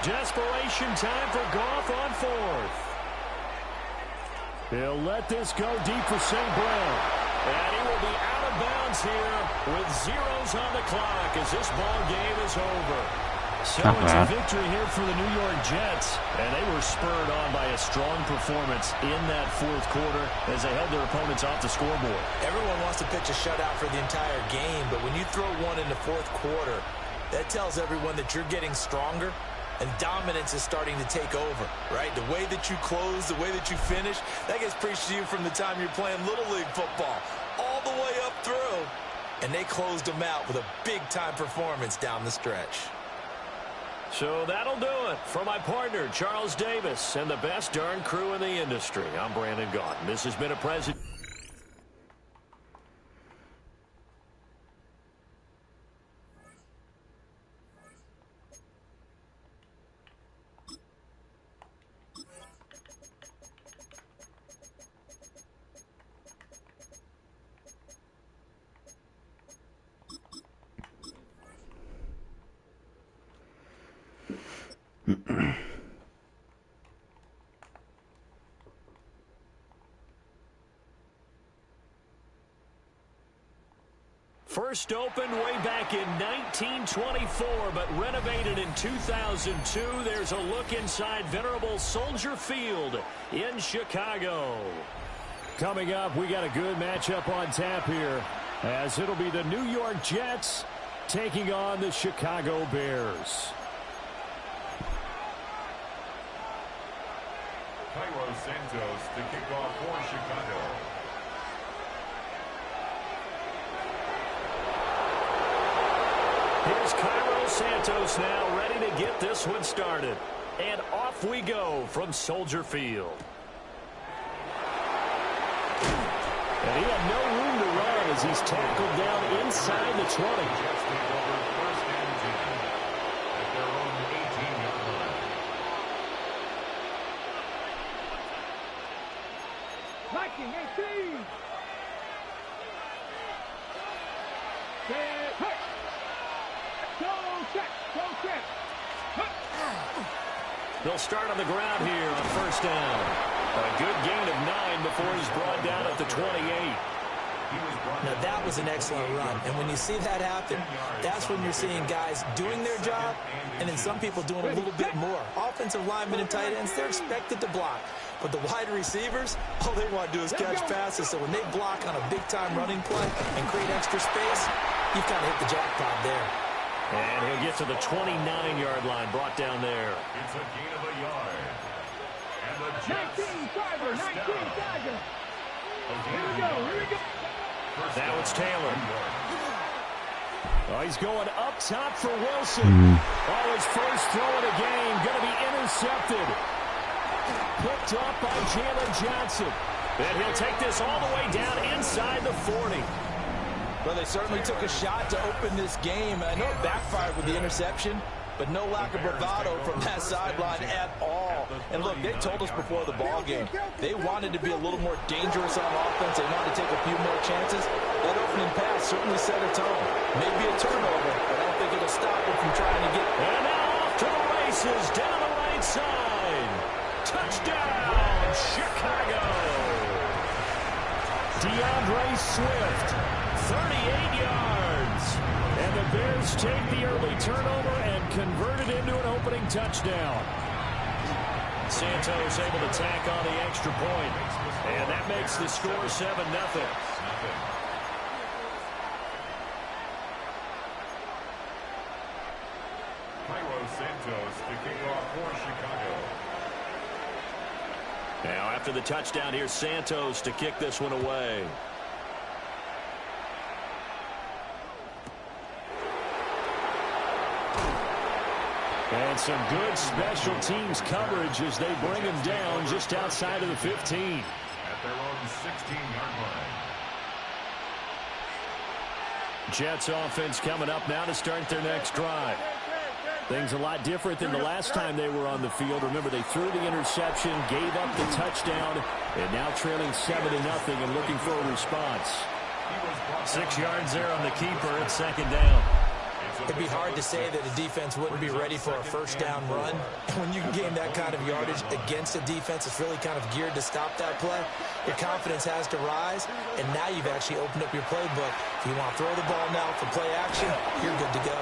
Desperation time for Goff on fourth. He'll let this go deep for St. Brown. And he will be out of bounds here with zeros on the clock as this ball game is over. So it's a victory here for the New York Jets. And they were spurred on by a strong performance in that fourth quarter as they held their opponents off the scoreboard. Everyone wants to pitch a shutout for the entire game, but when you throw one in the fourth quarter, that tells everyone that you're getting stronger and dominance is starting to take over, right? The way that you close, the way that you finish, that gets preached to you from the time you're playing Little League football all the way up through. And they closed them out with a big-time performance down the stretch. So that'll do it for my partner, Charles Davis, and the best darn crew in the industry. I'm Brandon Gaudin. This has been a present. First opened way back in 1924, but renovated in 2002. There's a look inside venerable Soldier Field in Chicago. Coming up, we got a good matchup on tap here, as it'll be the New York Jets taking on the Chicago Bears. Cairo Santos to kick off for Chicago. Here's Cairo Santos now ready to get this one started. And off we go from Soldier Field. And he had no room to run as he's tackled down inside the 20. Viking 18. They'll start on the ground here on first down. A good gain of 9 before he's brought down at the 28. Now, that was an excellent run. And when you see that happen, that's when you're seeing guys doing their job and then some people doing a little bit more. Offensive linemen and tight ends, they're expected to block. But the wide receivers, all they want to do is catch passes. So when they block on a big-time running play and create extra space, you've kind of hit the jackpot there. And he'll get to the 29-yard line, brought down there. It's a gain of a yard. And the Jets 19 Tiger, 19 Tiger. Here we go. Now it's Taylor. Oh, he's going up top for Wilson. Oh, his first throw of the game going to be intercepted. Picked up by Jalen Johnson. And he'll take this all the way down inside the 40. Well, they certainly took a shot to open this game. I know it backfired with the interception, but no lack of bravado from that sideline at all. And look, they told us before the ball game, they wanted to be a little more dangerous on offense. They wanted to take a few more chances. That opening pass certainly set a tone. Maybe a turnover, but I don't think it'll stop them from trying to get. And now off to the races down the right side. Touchdown, Chicago. DeAndre Swift, 38 yards. And the Bears take the early turnover and convert it into an opening touchdown. Santos able to tack on the extra point. And that makes the score 7-0. Cairo Santos to kick off for Chicago. Now after the touchdown, here's Santos to kick this one away. And some good special teams coverage as they bring him down just outside of the 15. At their own 16-yard line. Jets offense coming up now to start their next drive. Things a lot different than the last time they were on the field. Remember, they threw the interception, gave up the touchdown, and now trailing 7-0 and looking for a response. He was 6 yards there on the keeper at second down. It's a It'd be hard to say that a defense wouldn't be ready for a first down run. And when you can gain that kind of yardage against a defense that's really kind of geared to stop that play, your confidence has to rise, and now you've actually opened up your playbook. If you want to throw the ball now for play action, you're good to go.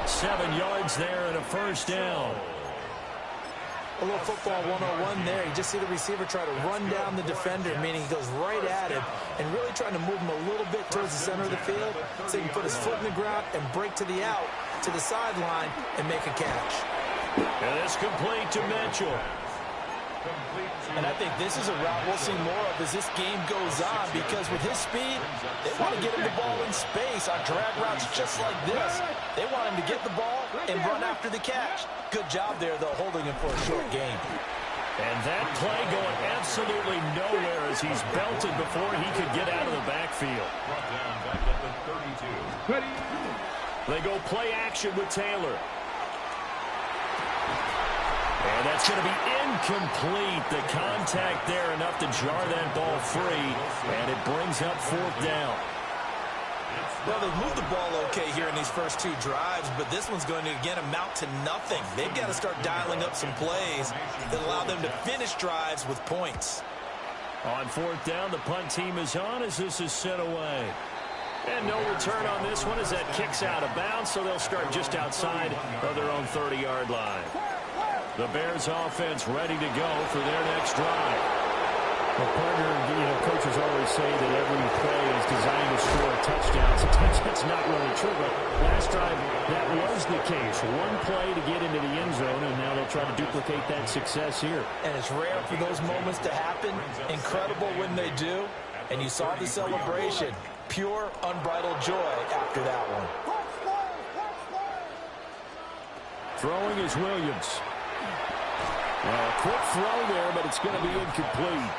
7 yards there and a first down. A little football 101 there. You just see the receiver try to run down the defender, meaning he goes right at him and really trying to move him a little bit towards the center of the field so he can put his foot in the ground and break to the out, to the sideline, and make a catch. And it's complete to Mitchell. And I think this is a route we'll see more of as this game goes on, because with his speed, they want to get him the ball in space on drag routes just like this. They want him to get the ball and run after the catch. Good job there, though, holding him for a short gain. And that play going absolutely nowhere as he's belted before he could get out of the backfield. They go play action with Taylor. And that's going to be incomplete. The contact there enough to jar that ball free, and it brings up 4th down. Well, they've moved the ball okay here in these first 2 drives, but this one's going to, again, amount to nothing. They've got to start dialing up some plays that allow them to finish drives with points. On 4th down, the punt team is on as this is sent away. And no return on this one as that kicks out of bounds, so they'll start just outside of their own 30-yard line. The Bears offense ready to go for their next drive. Well, partner, coaches always say that every play is designed to score a touchdown. Sometimes that's not really true, but last time that was the case. One play to get into the end zone, and now they'll try to duplicate that success here. And it's rare for those moments to happen. Incredible when they do. And you saw the celebration. Pure, unbridled joy after that one. Throwing is Williams. Well, a quick throw there, but it's going to be incomplete.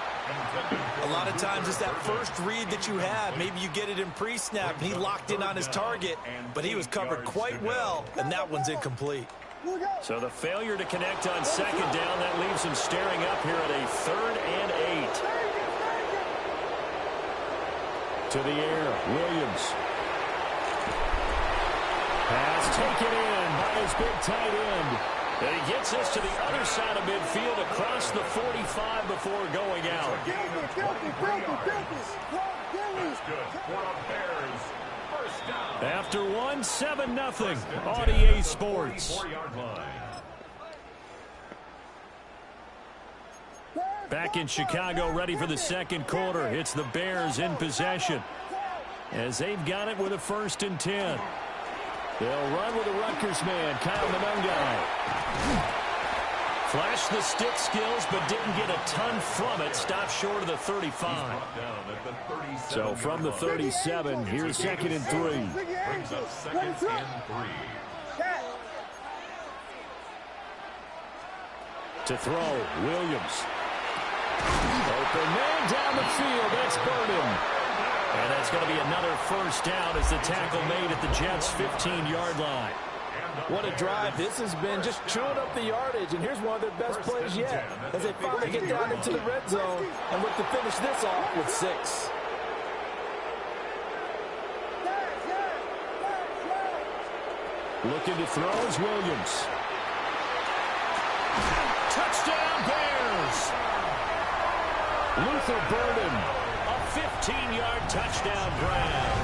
A lot of times it's that first read that you have. Maybe you get it in pre-snap, and he locked in on his target, but he was covered quite well, and that one's incomplete. So the failure to connect on 2nd down, that leaves him staring up here at a 3rd and 8. To the air, Williams. Pass taken in by his big tight end. And he gets us to the other side of midfield across the 45 before going out. After 1, 7-0 on EA Sports. Back in Chicago, ready for the 2nd quarter. It's the Bears in possession as they've got it with a 1st and 10. They'll run with the Rutgers man, Kyle Monungai. Flashed the stick skills, but didn't get a ton from it. Stopped short of the 35. So from the 37, here's 2nd and 3. Brings up 2nd and 3. To throw, Williams. Open man down the field. That's Burden. And that's going to be another 1st down as the tackle made at the Jets' 15-yard line. What a drive this has been, just chewing up the yardage. And here's one of their best plays yet as they finally get down into the red zone and look to finish this off with 6. Looking to throw is Williams. Touchdown, Bears! Luther Burden, a 15-yard touchdown grab.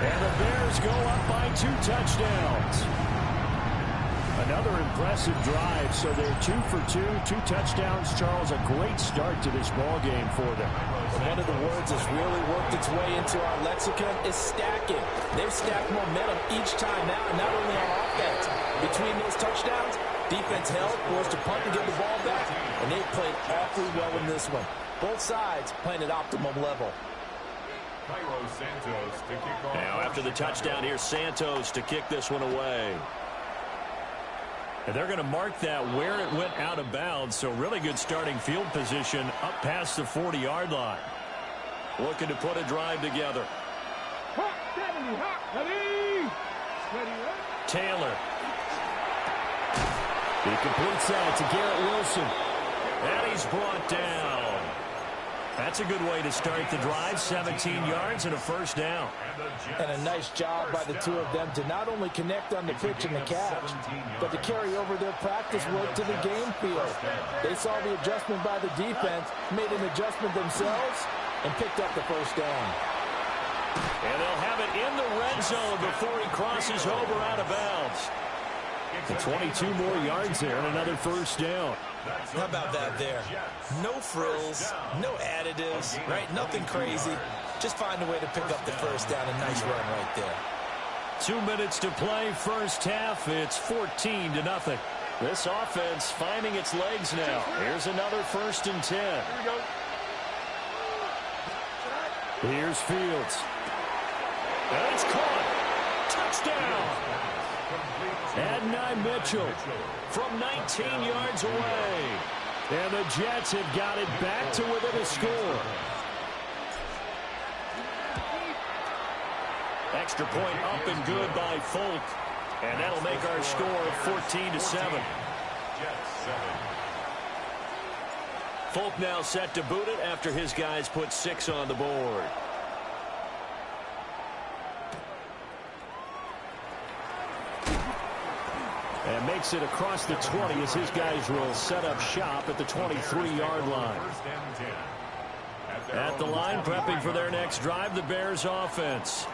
And the Bears go up by 2 touchdowns. Another impressive drive, so they're 2 for 2, 2 touchdowns. Charles, a great start to this ball game for them. One of the words that's really worked its way into our lexicon is stacking. They've stacked momentum each time now, and not only on offense. Between those touchdowns, defense held, forced to punt and get the ball back, and they played awfully well in this one. Both sides playing at optimum level. Now after the touchdown, here's Santos to kick this one away. And they're going to mark that where it went out of bounds, so really good starting field position up past the 40-yard line. Looking to put a drive together. Taylor. He completes that to Garrett Wilson. And he's brought down. That's a good way to start the drive. 17 yards and a first down. And a nice job by the two of them to not only connect on the pitch and the catch, but to carry over their practice work to the game field. They saw the adjustment by the defense, made an adjustment themselves, and picked up the first down. And they'll have it in the red zone before he crosses over out of bounds. And 22 more yards there and another first down. How about that there? No frills, no additives, right? Nothing crazy. Just find a way to pick up the first down. A nice run right there. 2 minutes to play, first half. It's 14-0. This offense finding its legs now. Here's another 1st and 10. Here we go. Here's Fields. And it's caught. Touchdown. Adonai Mitchell from 19 yards away. And the Jets have got it back to within a score. Extra point up and good by Folk. And that'll make our score 14-7. Folk now set to boot it after his guys put 6 on the board. And makes it across the 20 as his guys will set up shop at the 23-yard line. At the line, prepping for their next drive, the Bears offense.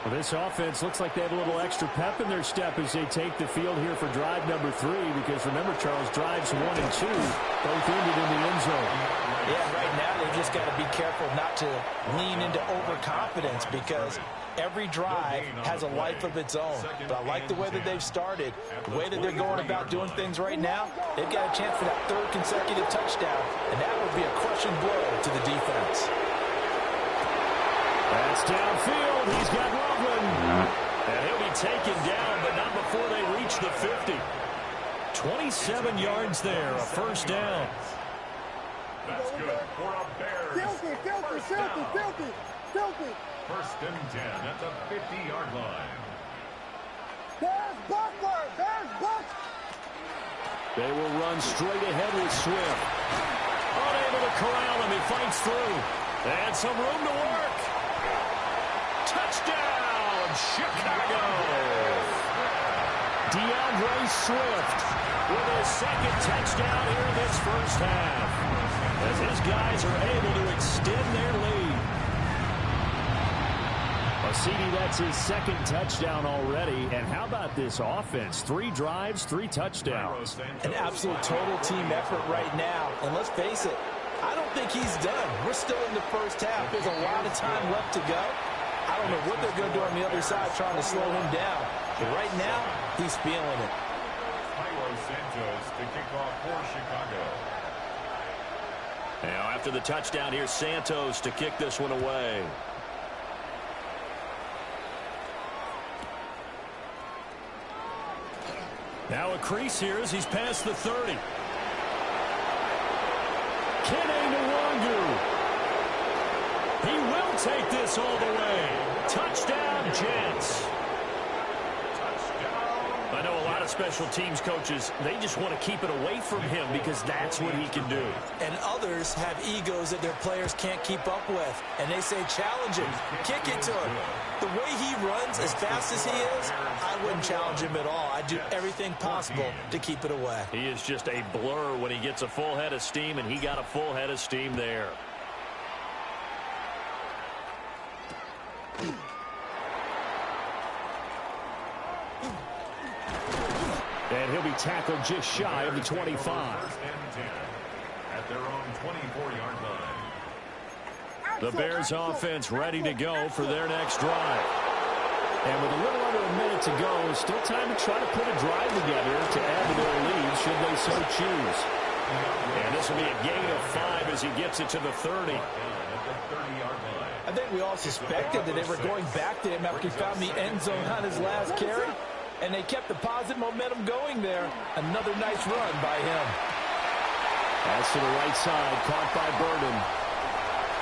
Well, this offense looks like they have a little extra pep in their step as they take the field here for drive number 3, because remember, Charles, drives 1 and 2 both ended in the end zone. Yeah, right now they've just got to be careful not to lean into overconfidence, because every drive has a life of its own. But I like the way that they've started, the way that they're going about doing things right now. They've got a chance for that 3rd consecutive touchdown, and that would be a crushing blow to the defense. That's downfield. He's got Loveland. And he'll be taken down, but not before they reach the 50. 27 yards there, a first down. That's good for a Bears. Filthy. 1st and 10 at the 50-yard line. Bears Buckler. They will run straight ahead with Swift. Unable to corral him. He fights through. And some room to work. Touchdown, Chicago. DeAndre Swift with his 2nd touchdown here in this first half, as his guys are able to extend their lead. CD, that's his 2nd touchdown already. And how about this offense? 3 drives, 3 touchdowns. An absolute total team effort right now. And let's face it, I don't think he's done. We're still in the first half. There's a lot of time left to go. I don't know what they're going to do on the other side trying to slow him down. But right now, he's feeling it. Santos to kick off for Chicago. Now after the touchdown, here's Santos to kick this one away. Now a crease here as he's past the 30. Kene Nwangu. He will take this all the way. Touchdown, Jets. I know a lot of special teams coaches, they just want to keep it away from him because that's what he can do. And others have egos that their players can't keep up with. And they say, challenge him, kick it to him. The way he runs as fast as he is, I wouldn't challenge him at all. I'd do everything possible to keep it away. He is just a blur when he gets a full head of steam, and he got a full head of steam there. And he'll be tackled just shy of the 25. At their own 24-yard line. The Bears offense ready to go for their next drive. And with a little under a minute to go, still time to try to put a drive together to add to their lead should they so choose. And this will be a gain of 5 as he gets it to the 30. I think we all suspected that they were going back to him after he found the end zone on his last carry. And they kept the positive momentum going there. Another nice run by him. Pass to the right side, caught by Burden.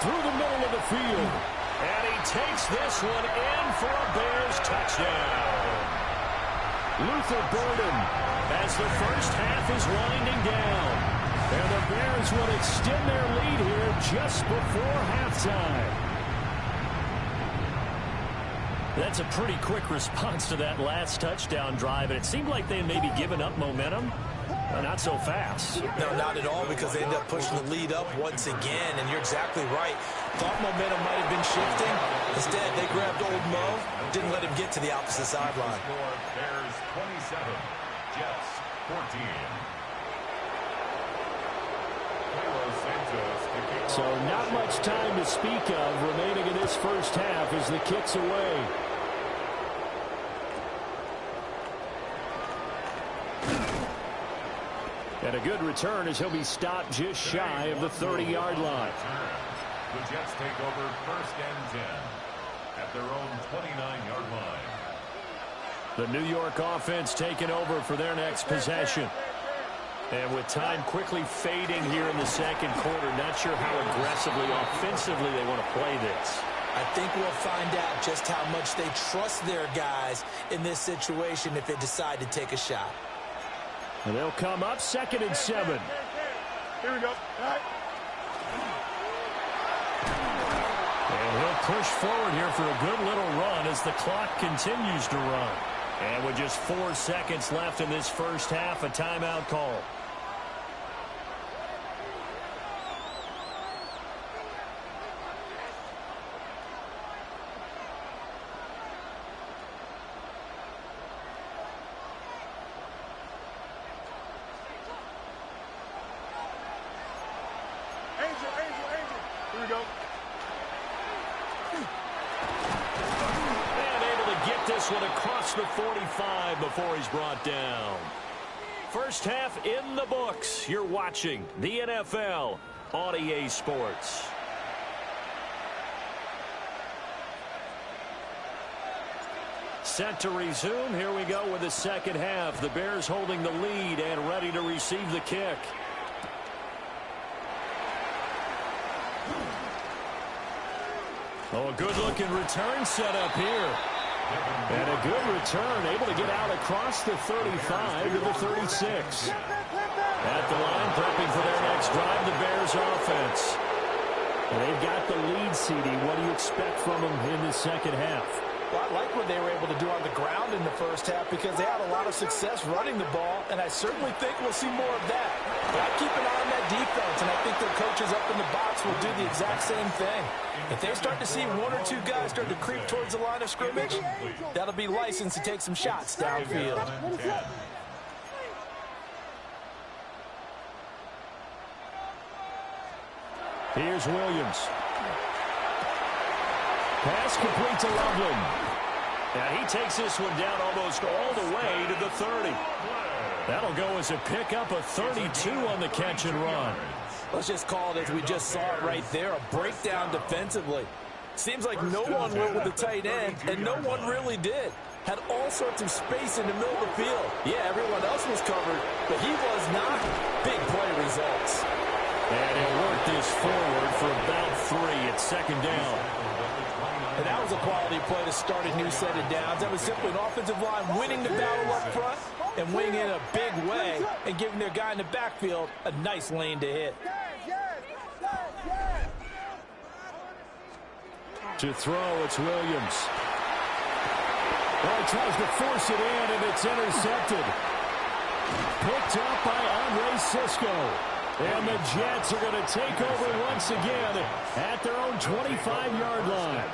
Through the middle of the field. And he takes this one in for a Bears touchdown. Luther Burden, as the first half is winding down. And the Bears will extend their lead here just before halftime. That's a pretty quick response to that last touchdown drive, and it seemed like they had maybe given up momentum. Well, not so fast. No, not at all, because they ended up pushing the lead up once again, and you're exactly right. Thought momentum might have been shifting. Instead, they grabbed old Mo, didn't let him get to the opposite sideline. Bears 27, Jets 14. So not much time to speak of remaining in this first half as the kick's away. And a good return as he'll be stopped just shy of the 30-yard line. The Jets take over 1st and 10 at their own 29-yard line. The New York offense taking over for their next possession. And with time quickly fading here in the second quarter, not sure how aggressively, offensively they want to play this. I think we'll find out just how much they trust their guys in this situation if they decide to take a shot. And they'll come up 2nd and 7. Here we go. And he'll push forward here for a good little run as the clock continues to run. And with just 4 seconds left in this first half, a timeout call. Here we go. And able to get this one across the 45 before he's brought down. First half in the books. You're watching the NFL on EA Sports. Set to resume. Here we go with the second half. The Bears holding the lead and ready to receive the kick. Oh, a good-looking return set up here. And a good return, able to get out across the 35 to the 36. At the line, prepping for their next drive, the Bears offense. And they've got the lead, CD. What do you expect from them in the second half? Well, I like what they were able to do on the ground in the first half because they had a lot of success running the ball, and I certainly think we'll see more of that. But I keep an eye on that defense, and I think their coaches up in the box will do the exact same thing. If they start to see 1 or 2 guys start to creep towards the line of scrimmage, that'll be license to take some shots downfield. Here's Williams. Pass complete to Loveland. And he takes this one down almost all the way to the 30. That'll go as a pickup of 32 on the catch and run. Let's just call it as we just saw it right there, a breakdown defensively. Seems like no one went with the tight end, and no one really did. Had all sorts of space in the middle of the field. Yeah, everyone else was covered, but he was not. Big play results. And he'll work this forward for about 3 at second down. And that was a quality play to start a new set of downs. That was simply an offensive line winning the battle up front and winning in a big way and giving their guy in the backfield a nice lane to hit. To throw, it's Williams. Well, he tries to force it in, and it's intercepted. Picked up by Andre Sisco. And the Jets are going to take over once again at their own 25-yard line.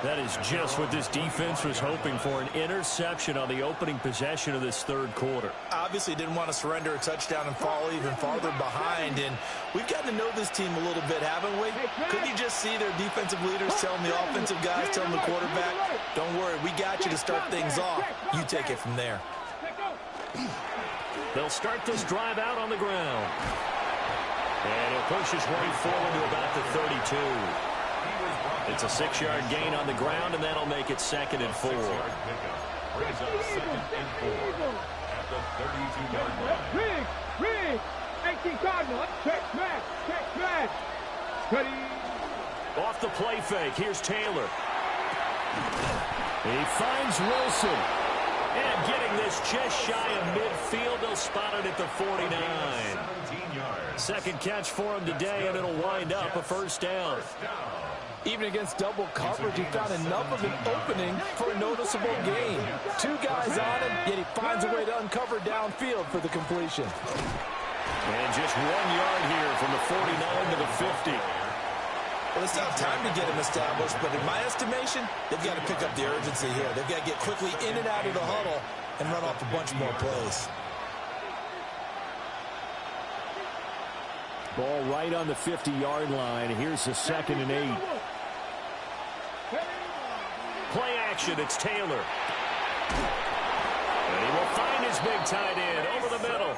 That is just what this defense was hoping for, an interception on the opening possession of this third quarter. Obviously didn't want to surrender a touchdown and fall even farther behind, and we've gotten to know this team a little bit, haven't we? Couldn't you just see their defensive leaders telling the offensive guys, telling the quarterback, don't worry, we got you to start things off. You take it from there. They'll start this drive out on the ground. And he'll push his way forward to about the 32. It's a 6-yard gain on the ground, and that'll make it 2nd and 4. Brings up 2nd and 4 at the 32-yard line. Riggs, 18 Cardinal, check smash. Cuddy. Off the play fake, here's Taylor. He finds Wilson. And getting this just shy of midfield, they'll spot it at the 49. Second catch for him today, and it'll wind up a first down. Even against double coverage, he found enough of an opening for a noticeable gain. Two guys on him, yet he finds a way to uncover downfield for the completion. And just 1 yard here from the 49 to the 50. Well, it's not time to get him established, but in my estimation, they've got to pick up the urgency here. They've got to get quickly in and out of the huddle and run off a bunch more plays. Ball right on the 50-yard line. Here's the 2nd and 8. Play action, it's Taylor. And he will find his big tight end over the middle.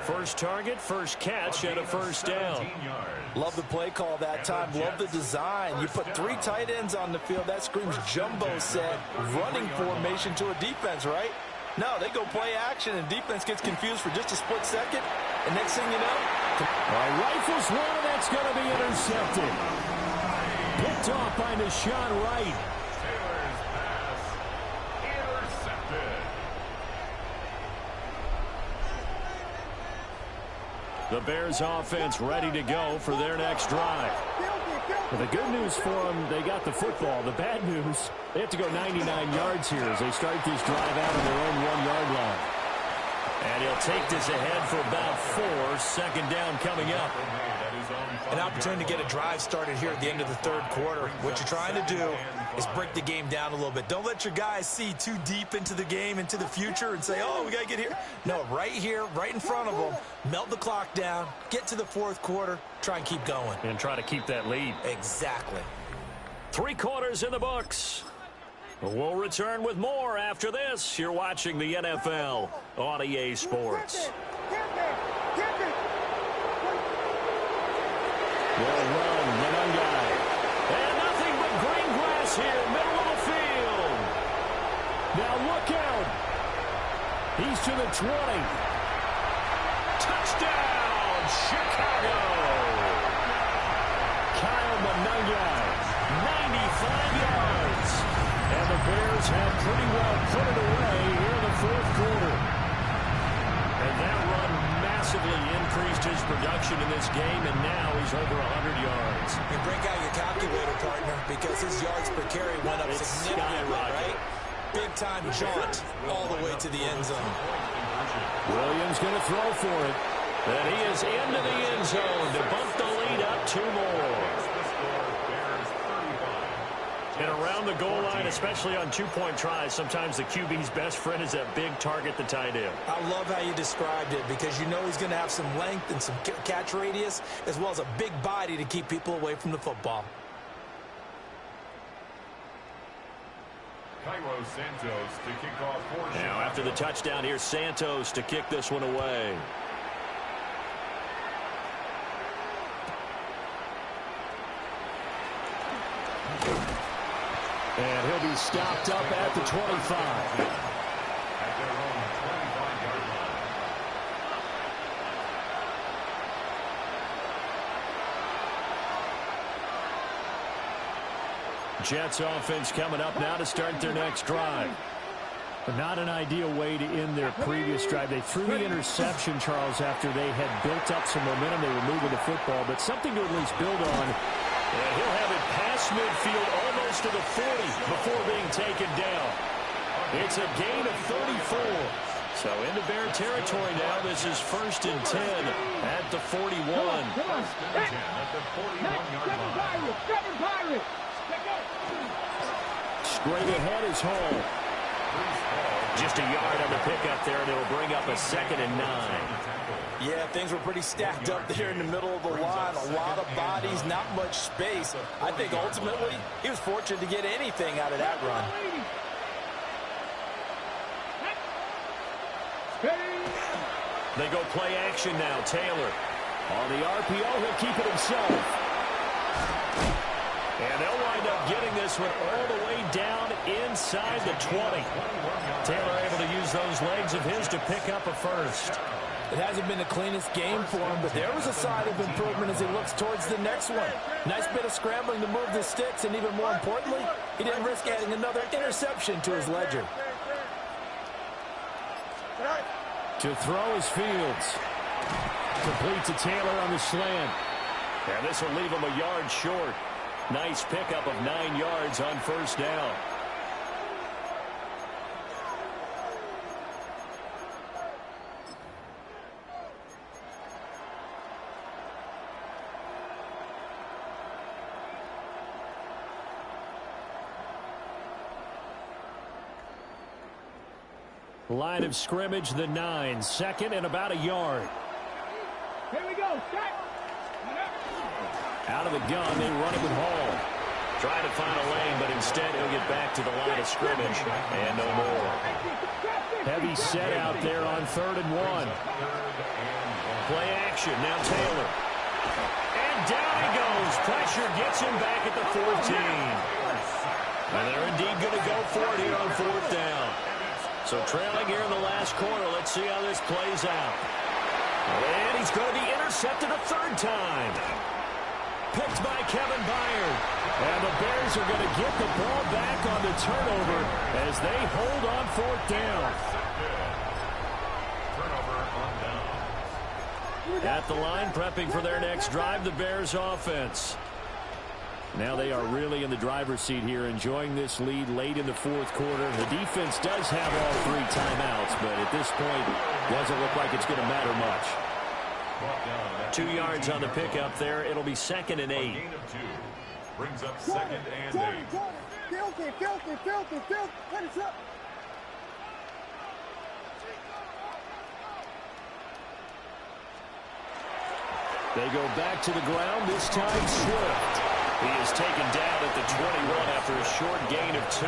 First target, first catch, and a first down. Love the play call that time. Love the design. You put 3 tight ends on the field. That screams jumbo set, running formation to a defense, right? No, they go play action, and defense gets confused for just a split second. And next thing you know, rifles one, and that's going to be intercepted. Picked off by Deshaun Wright. Taylor's pass intercepted. The Bears offense ready to go for their next drive. Well, the good news for them, they got the football. The bad news, they have to go 99 yards here as they start this drive out on their own 1-yard line. And he'll take this ahead for about 4. Second down coming up. An opportunity to get a drive started here at the end of the third quarter. What you're trying to do is break the game down a little bit. Don't let your guys see too deep into the game, into the future, and say, oh, we got to get here. No, right here, right in front of them, melt the clock down, get to the fourth quarter, try and keep going. And try to keep that lead. Exactly. 3 quarters in the books. We'll return with more after this. You're watching the NFL on EA Sports. Well run, Manungai. And nothing but green grass here, middle of the field. Now look out. He's to the 20. Touchdown, Chicago. Kyle Manungai, 95 yards. And the Bears have pretty well put it away here in the fourth quarter. And that run massively increased his production in this game, and now he's over 100 yards. You break out your calculator, partner, because his yards per carry went up significantly, right? Big-time jaunt all the way to the end zone. Williams going to throw for it. And he is into the end zone to bump the lead up 2 more. And around the goal line, especially on 2-point tries, sometimes the QB's best friend is that big target, the tight end. I love how you described it because you know he's going to have some length and some catch radius as well as a big body to keep people away from the football. Cairo Santos to kick off for Chicago. Now after the touchdown, here's Santos to kick this one away. And he'll be stopped up at the 25. At their own 25-yard line. Jets offense coming up now to start their next drive. But not an ideal way to end their previous drive. They threw the interception, Charles, after they had built up some momentum. They were moving the football, but something to at least build on. And he'll have it past midfield almost to the 40 before being taken down. It's a gain of 34. So into Bear territory now. This is 1st and 10 at the 41. Come on. At the 41-yard line. Straight ahead is Hall. Just a yard on the pickup there, and it'll bring up a 2nd and 9. Yeah, things were pretty stacked up there in the middle of the line. A lot of bodies, not much space. I think ultimately he was fortunate to get anything out of that run. They go play action now. Taylor on the RPO. He'll keep it himself. And they'll wind up getting this one all the way down inside the 20. Taylor able to use those legs of his to pick up a first. It hasn't been the cleanest game for him, but there was a sign of improvement as he looks towards the next one. Nice bit of scrambling to move the sticks, and even more importantly, he didn't risk adding another interception to his ledger. To throw is Fields. Complete to Taylor on the slant. And this will leave him a yard short. Nice pickup of 9 yards on first down. Line of scrimmage, the 9. Second and about a yard. Here we go. Set. Out of the gun, they run it with Hall. Trying to find a lane, but instead he'll get back to the line of scrimmage. And no more. Heavy set out there on 3rd and 1. Play action. Now Taylor. And down he goes. Pressure gets him back at the 14. And they're indeed going to go for it here on 4th down. So trailing here in the last quarter. Let's see how this plays out. And he's going to be intercepted a 3rd time. Picked by Kevin Byard. And the Bears are going to get the ball back on the turnover as they hold on 4th down. At the line, prepping for their next drive, the Bears offense. Now they are really in the driver's seat here, enjoying this lead late in the 4th quarter. The defense does have all 3 timeouts, but at this point, doesn't look like it's going to matter much. 2 yards on the pickup there. It'll be 2nd and 8. Brings up 2nd and 8. Let it up. They go back to the ground, this time Swift. He is taken down at the 21 after a short gain of 2.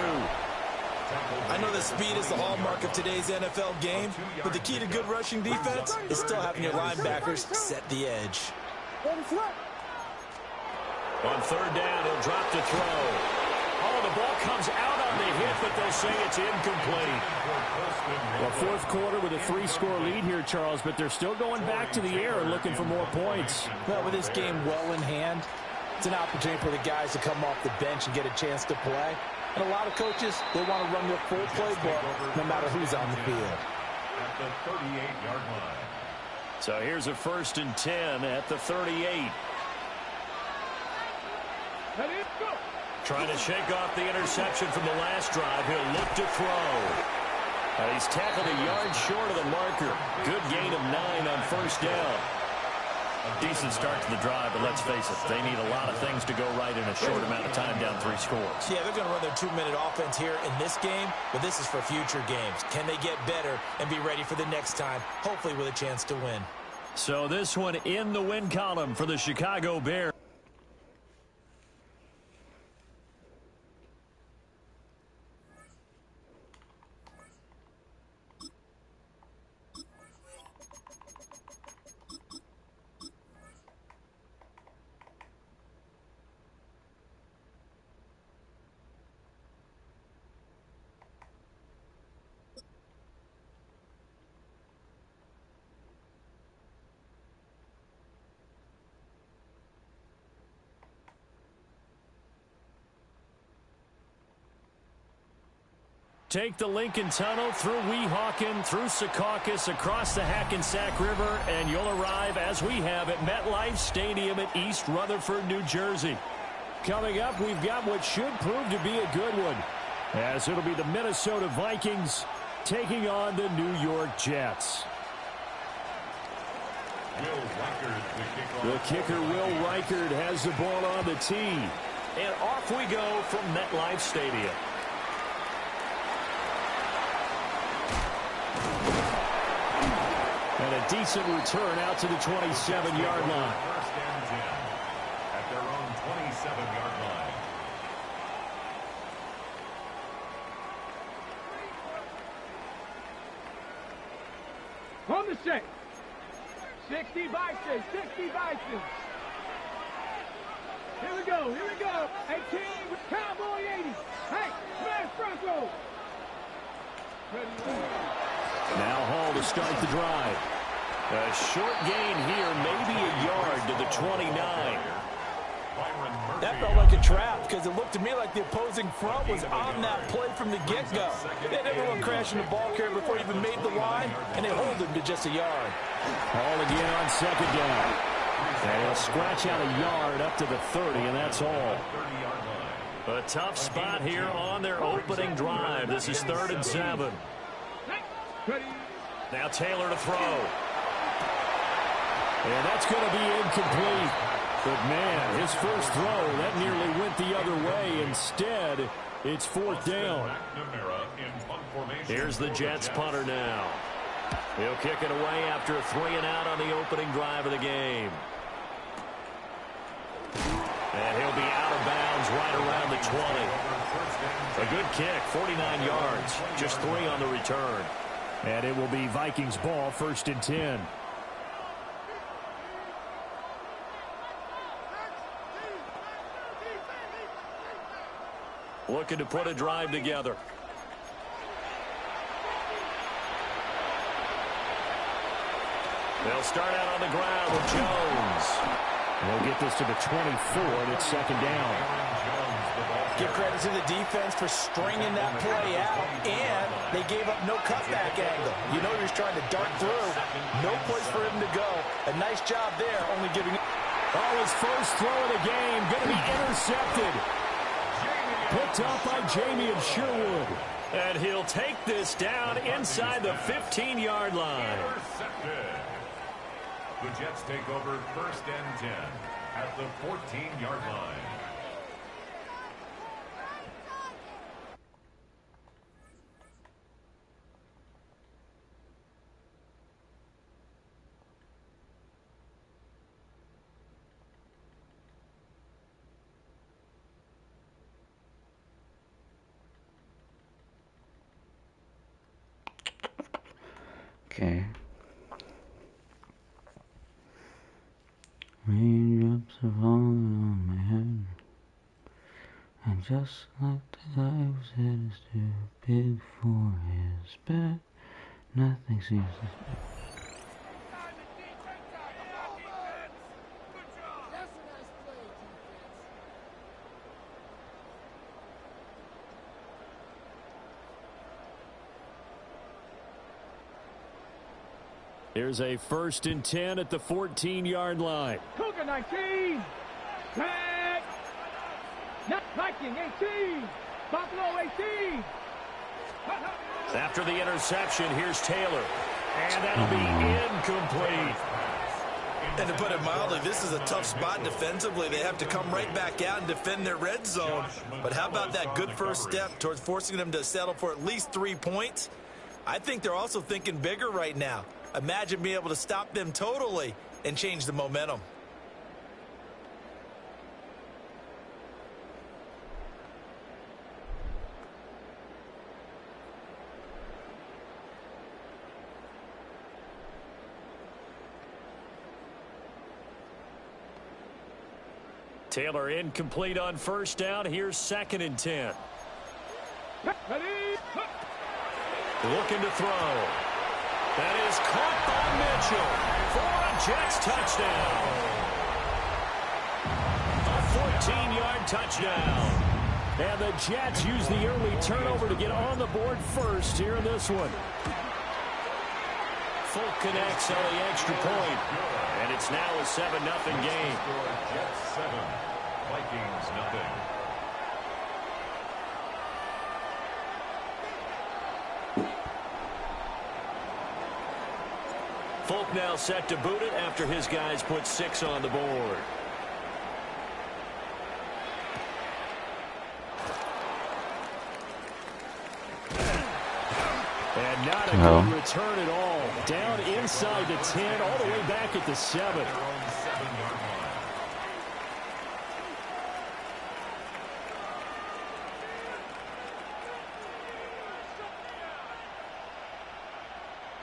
I know that speed is the hallmark of today's NFL game, but the key to good rushing defense is still having your linebackers set the edge. On 3rd down, he'll drop to throw. Oh, the ball comes out on the hit, but they'll say it's incomplete. Well, 4th quarter with a 3-score lead here, Charles, but they're still going back to the air and looking for more points. Well, with this game well in hand, it's an opportunity for the guys to come off the bench and get a chance to play. And a lot of coaches, they want to run their full playbook no matter who's on the field. At the 38-yard line. So here's a 1st and 10 at the 38. Trying to shake off the interception from the last drive. He'll look to throw. He's tackled a yard short of the marker. Good gain of 9 on 1st down. Decent start to the drive, but let's face it, they need a lot of things to go right in a short amount of time, down 3 scores. Yeah, they're going to run their 2-minute offense here in this game, but this is for future games. Can they get better and be ready for the next time, hopefully with a chance to win? So this one in the win column for the Chicago Bears. Take the Lincoln Tunnel through Weehawken, through Secaucus, across the Hackensack River, and you'll arrive, as we have, at MetLife Stadium at East Rutherford, New Jersey. Coming up, we've got what should prove to be a good one, as it'll be the Minnesota Vikings taking on the New York Jets. The kicker, Will Reichard, has the ball on the tee. And off we go from MetLife Stadium. And a decent return out to the 27-yard line. First and 10 at their own 27-yard line. On the set. 60 Vikings, 60 Vikings. Here we go, 18 with Cowboy 80. Hey, smash front row. Now Hall to start the drive. A short gain here, maybe a yard to the 29. That felt like a trap because it looked to me like the opposing front was on that play from the get-go. They had everyone crashing the ball carrier before he even made the line, and they hold him to just a yard. All again on second down. And he'll scratch out a yard up to the 30, and that's all. A tough spot here on their opening drive. This is 3rd and 7. Now Taylor to throw. And that's going to be incomplete. But, man, his first throw, that nearly went the other way. Instead, it's 4th down. Here's the Jets punter now. He'll kick it away after a 3-and-out on the opening drive of the game. And he'll be out of bounds right around the 20. A good kick, 49 yards. Just 3 on the return. And it will be Vikings ball, 1st and 10. Looking to put a drive together. They'll start out on the ground with Jones. They'll get this to the 24, and it's 2nd down. Give credit to the defense for stringing that play out, and they gave up no cutback angle. You know he's trying to dart through. No place for him to go. A nice job there, only giving... Oh, his first throw of the game, going to be intercepted. Picked up by Jamie and Sherwood. And he'll take this down inside the 15-yard line. The Jets take over 1st and 10 at the 14-yard line. Okay. Raindrops are falling on my head, and just like the guy who said it's too big for his bed, nothing seems to... Here's a 1st and 10 at the 14-yard line. Cougar 19. Back. Viking 18. Buffalo 18. After the interception, here's Taylor. And that'll be incomplete. And to put it mildly, this is a tough spot defensively. They have to come right back out and defend their red zone. But how about that good first step towards forcing them to settle for at least 3 points? I think they're also thinking bigger right now. Imagine being able to stop them totally and change the momentum. Taylor incomplete on 1st down. Here's 2nd and 10. Looking to throw. That is caught by Mitchell for a Jets touchdown. A 14-yard touchdown. And the Jets use the early turnover to get on the board first here in this one. Folk connects on the extra point. And it's now a 7-0 game. Jets 7, Vikings nothing. Folk now set to boot it after his guys put 6 on the board. And not a good return at all. Down inside the 10, all the way back at the 7.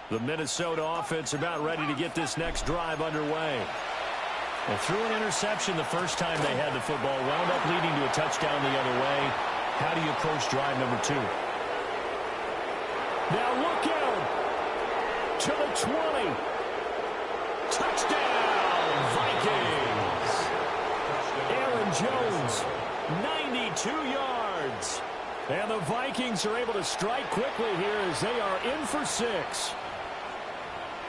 The Minnesota offense about ready to get this next drive underway. They threw an interception the first time they had the football, wound up leading to a touchdown the other way. How do you approach drive number 2? Now look out to the 20. Touchdown, Vikings. Aaron Jones, 92 yards. And the Vikings are able to strike quickly here as they are in for 6.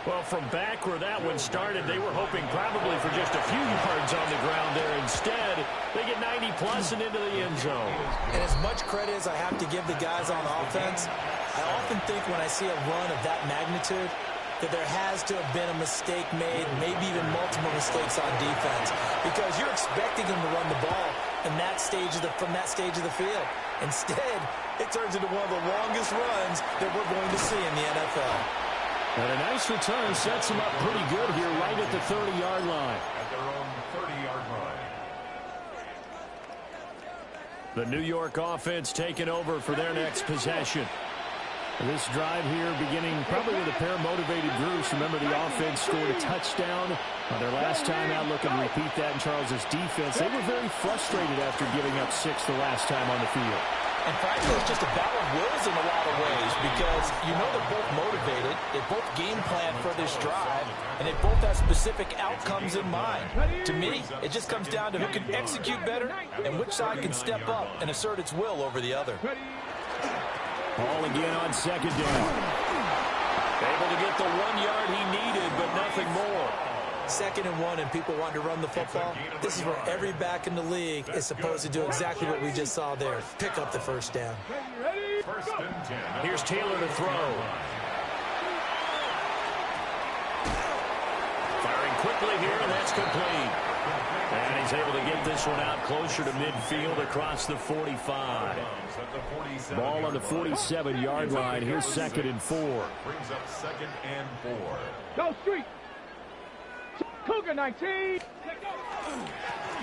Well, from back where that one started, they were hoping probably for just a few yards on the ground there. Instead, they get 90-plus and into the end zone. And as much credit as I have to give the guys on offense, I often think when I see a run of that magnitude that there has to have been a mistake made, maybe even multiple mistakes on defense, because you're expecting them to run the ball from that stage of the field. Instead, it turns into one of the longest runs that we're going to see in the NFL. And a nice return sets them up pretty good here right at the 30-yard line. At their own 30-yard line. The New York offense taking over for their next possession. This drive here beginning probably with a pair of motivated groups. Remember, the offense scored a touchdown on their last time out. Looking to repeat that in Charles's defense. They were very frustrated after giving up 6 the last time on the field. And frankly, it's just a battle of wills in a lot of ways because you know they're both motivated, they both game plan for this drive, and they both have specific outcomes in mind. To me, it just comes down to who can execute better and which side can step up and assert its will over the other. Ball again on second down. Able to get the 1 yard he needed, but nothing more. 2nd and 1 and people want to run the football. This is where every back in the league is supposed to do exactly what we just saw there. Pick up the first down. Here's Taylor to throw. Firing quickly here, and that's complete. And he's able to get this one out closer to midfield across the 45. Ball on the 47-yard line. Here's 2nd and 4. Brings up 2nd and 4. Go street. Cougar 19. A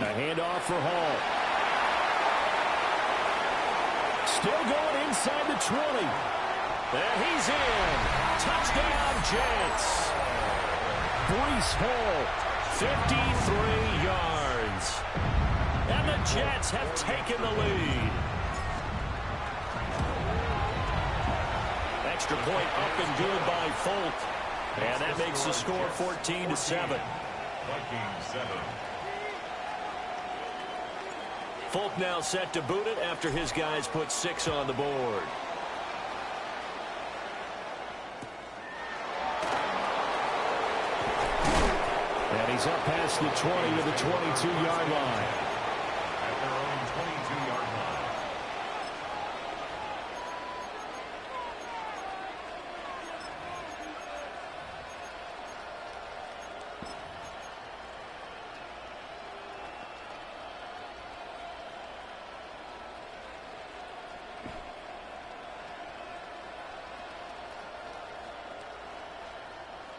handoff for Hall. Still going inside the 20. And he's in. Touchdown, Jets. Breece Hall, 53 yards. And the Jets have taken the lead. Extra point up and good by Folk. And that makes the score 14-7. Vikings 7. Folk now set to boot it after his guys put 6 on the board. And he's up past the 20 to the 22-yard line. At their own 22-yard line.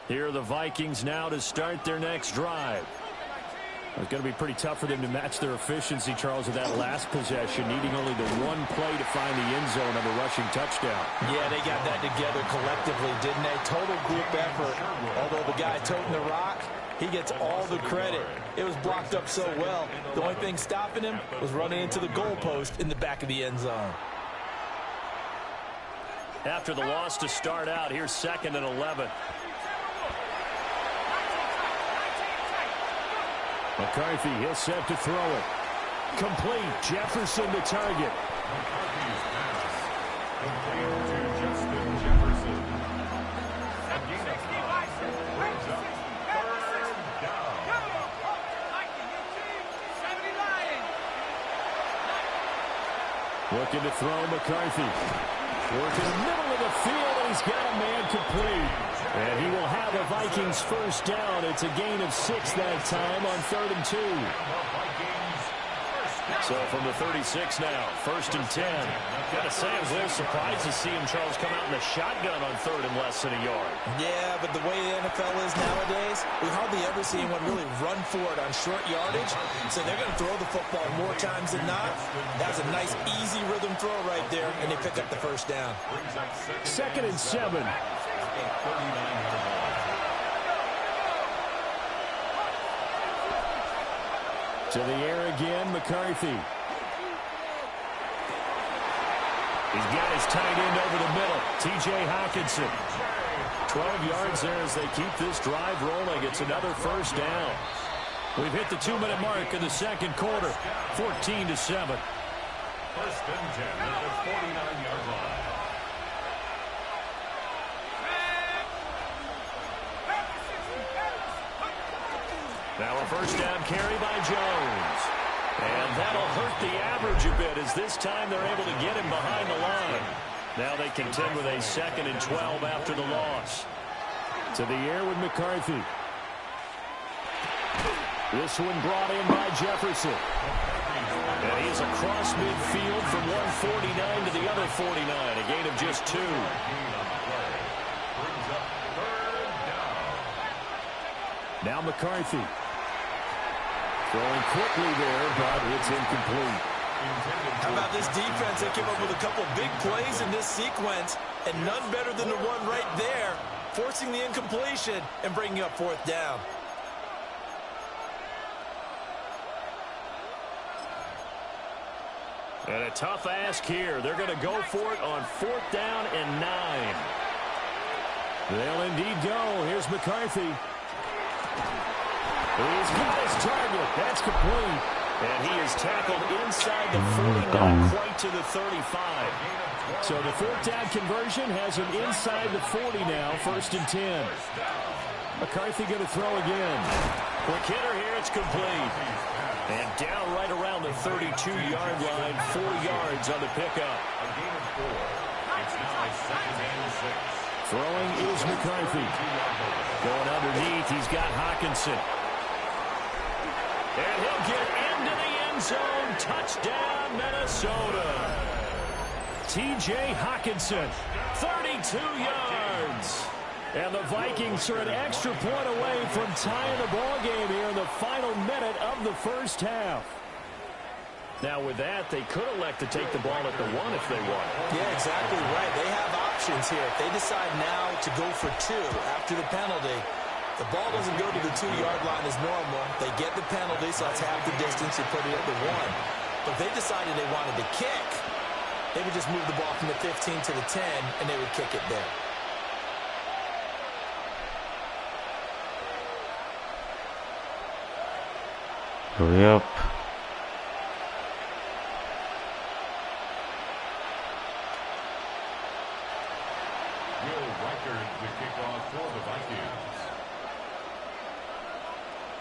Here are the Vikings now to start their next drive. It's going to be pretty tough for them to match their efficiency, Charles, with that last possession, needing only the one play to find the end zone on the rushing touchdown. Yeah, they got that together collectively, didn't they? Total group effort. Although the guy toting the rock, he gets all the credit. It was blocked up so well. The only thing stopping him was running into the goalpost in the back of the end zone. After the loss to start out, here's 2nd and 11. McCarthy, he'll set to throw it. Complete. Jefferson to target. McCarthy's pass. Complete to Justin Jefferson. A gain of 5. Brings up 3rd down. Looking to throw McCarthy. Working the middle of the field, and he's got a man complete. And he will have a Vikings first down. It's a gain of 6 that time on 3rd and 2. So from the 36 now, 1st and 10. Gotta say, I was a little surprised to see him, Charles, come out in the shotgun on 3rd and less than a yard. Yeah, but the way the NFL is nowadays, we hardly ever see anyone really run for it on short yardage. So they're going to throw the football more times than not. That's a nice, easy rhythm throw right there, and they pick up the first down. 2nd and 7. To the air again, McCarthy. He's got his tight end over the middle, T.J. Hockenson. 12 yards there as they keep this drive rolling. It's another first down. We've hit the 2-minute mark in the second quarter. 14-7. First and 10 at the 49-yard line. Now a first down carry by Jones. And that'll hurt the average a bit as this time they're able to get him behind the line. Now they contend with a 2nd and 12 after the loss. To the air with McCarthy. This one brought in by Jefferson. And he's across midfield from 149 to the other 49. A gain of just 2. Now McCarthy. Throwing quickly there, but it's incomplete. How about this defense? They came up with a couple big plays in this sequence, and none better than the one right there, forcing the incompletion and bringing up 4th down. And a tough ask here. They're going to go for it on 4th down and 9. They'll indeed go. Here's McCarthy. He's got his target. That's complete. And he is tackled inside the 40, not quite to the 35. So the 4th down conversion has him inside the 40 now, 1st and 10. McCarthy going to throw again. Quick hitter here, it's complete. And down right around the 32-yard line, 4 yards on the pickup. Throwing is McCarthy. Going underneath, he's got Hockenson. And he'll get into the end zone. Touchdown, Minnesota. T.J. Hockenson, 32 yards. And the Vikings are an extra point away from tying the ball game here in the final minute of the first half. Now with that, they could elect to take the ball at the 1 if they want. Yeah, exactly right. They have options here. If they decide now to go for 2 after the penalty, the ball doesn't go to the 2-yard line as normal. They get the penalty, so that's half the distance. They put it at the 1. But if they decided they wanted to kick, they would just move the ball from the 15 to the 10, and they would kick it there. Hurry up. Will Reichard the kickoff for the Vikings.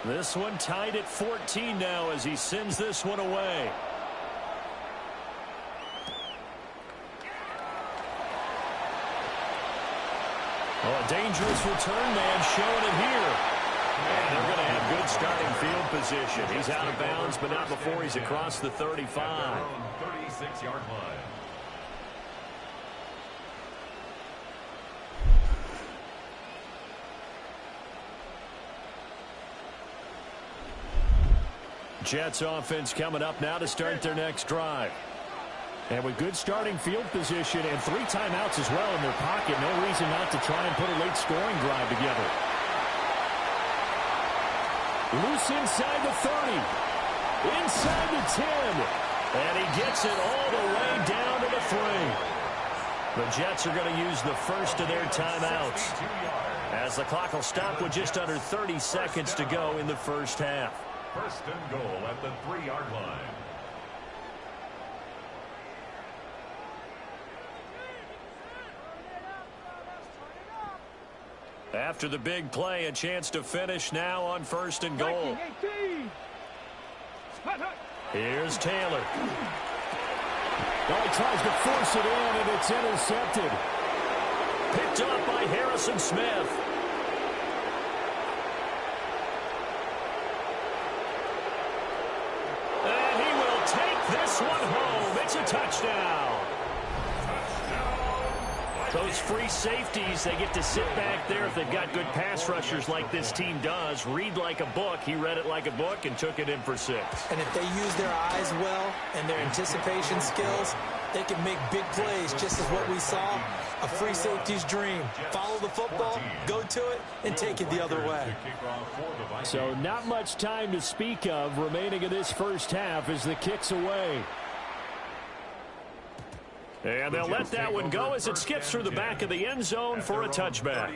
This one tied at 14 now as he sends this one away. Oh, a dangerous return man showing it here. And they're going to have good starting field position. He's out of bounds, but not before he's across the 35. 36-yard line. Jets offense coming up now to start their next drive. And with good starting field position and 3 timeouts as well in their pocket, no reason not to try and put a late scoring drive together. Loose inside the 30. Inside the 10. And he gets it all the way down to the 3. The Jets are going to use the first of their timeouts, as the clock will stop with just under 30 seconds to go in the first half. First and goal at the 3-yard line. After the big play, a chance to finish now on first and goal. Here's Taylor. He tries to force it in, and it's intercepted. Picked up by Harrison Smith. And he will take this one home. It's a touchdown. Those free safeties, they get to sit back there if they've got good pass rushers like this team does. Read like a book. He read it like a book and took it in for 6. And if they use their eyes well and their anticipation skills, they can make big plays, just as what we saw. A free safety's dream. Follow the football, go to it, and take it the other way. So not much time to speak of remaining in this first half as the kick's away. And they'll let that one go as it skips through the back of the end zone for a touchback.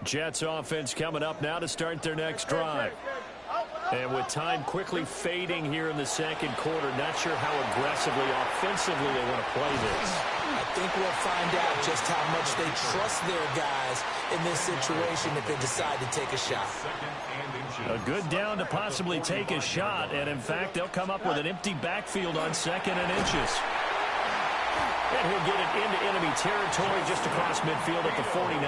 Jets offense coming up now to start their next drive. And with time quickly fading here in the second quarter, not sure how aggressively, offensively they want to play this. I think we'll find out just how much they trust their guys in this situation if they decide to take a shot. A good down to possibly take a shot, and in fact, they'll come up with an empty backfield on 2nd and inches. And he'll get it into enemy territory just across midfield at the 49.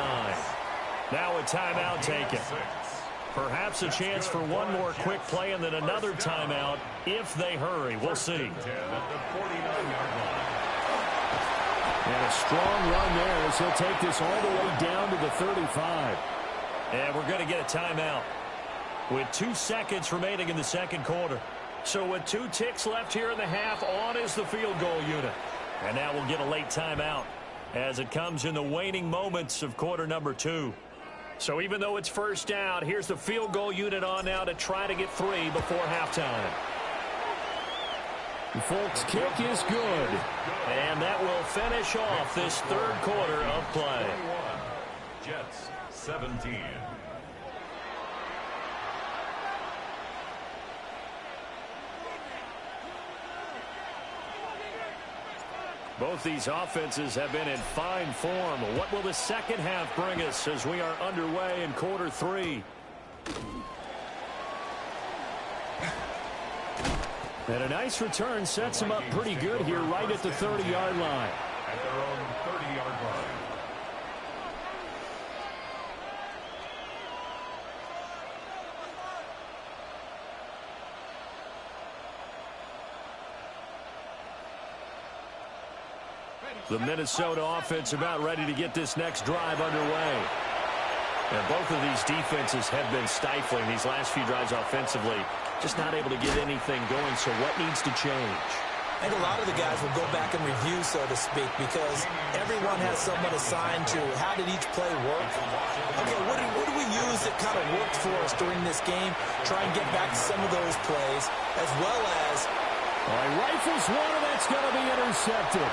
Now a timeout taken. Perhaps a chance for one more quick play and then another timeout if they hurry. We'll see. And a strong run there as he'll take this all the way down to the 35. And we're going to get a timeout with 2 seconds remaining in the second quarter. So with 2 ticks left here in the half, on is the field goal unit. And now we'll get a late timeout as it comes in the waning moments of quarter number 2. So even though it's first down, here's the field goal unit on now to try to get 3 before halftime. The Folks' kick is good. And that will finish off this third quarter of play. Jets 17. Both these offenses have been in fine form. What will the second half bring us as we are underway in quarter 3? And a nice return sets them up pretty good here right at the 30-yard line. At their own 30-yard line. The Minnesota offense about ready to get this next drive underway. And both of these defenses have been stifling these last few drives offensively. Just not able to get anything going, so what needs to change? I think a lot of the guys will go back and review, so to speak, because everyone has someone assigned to how did each play work. Okay, what do we use that kind of worked for us during this game? Try and get back to some of those plays, as well as... He rifles one, and that's going to be intercepted.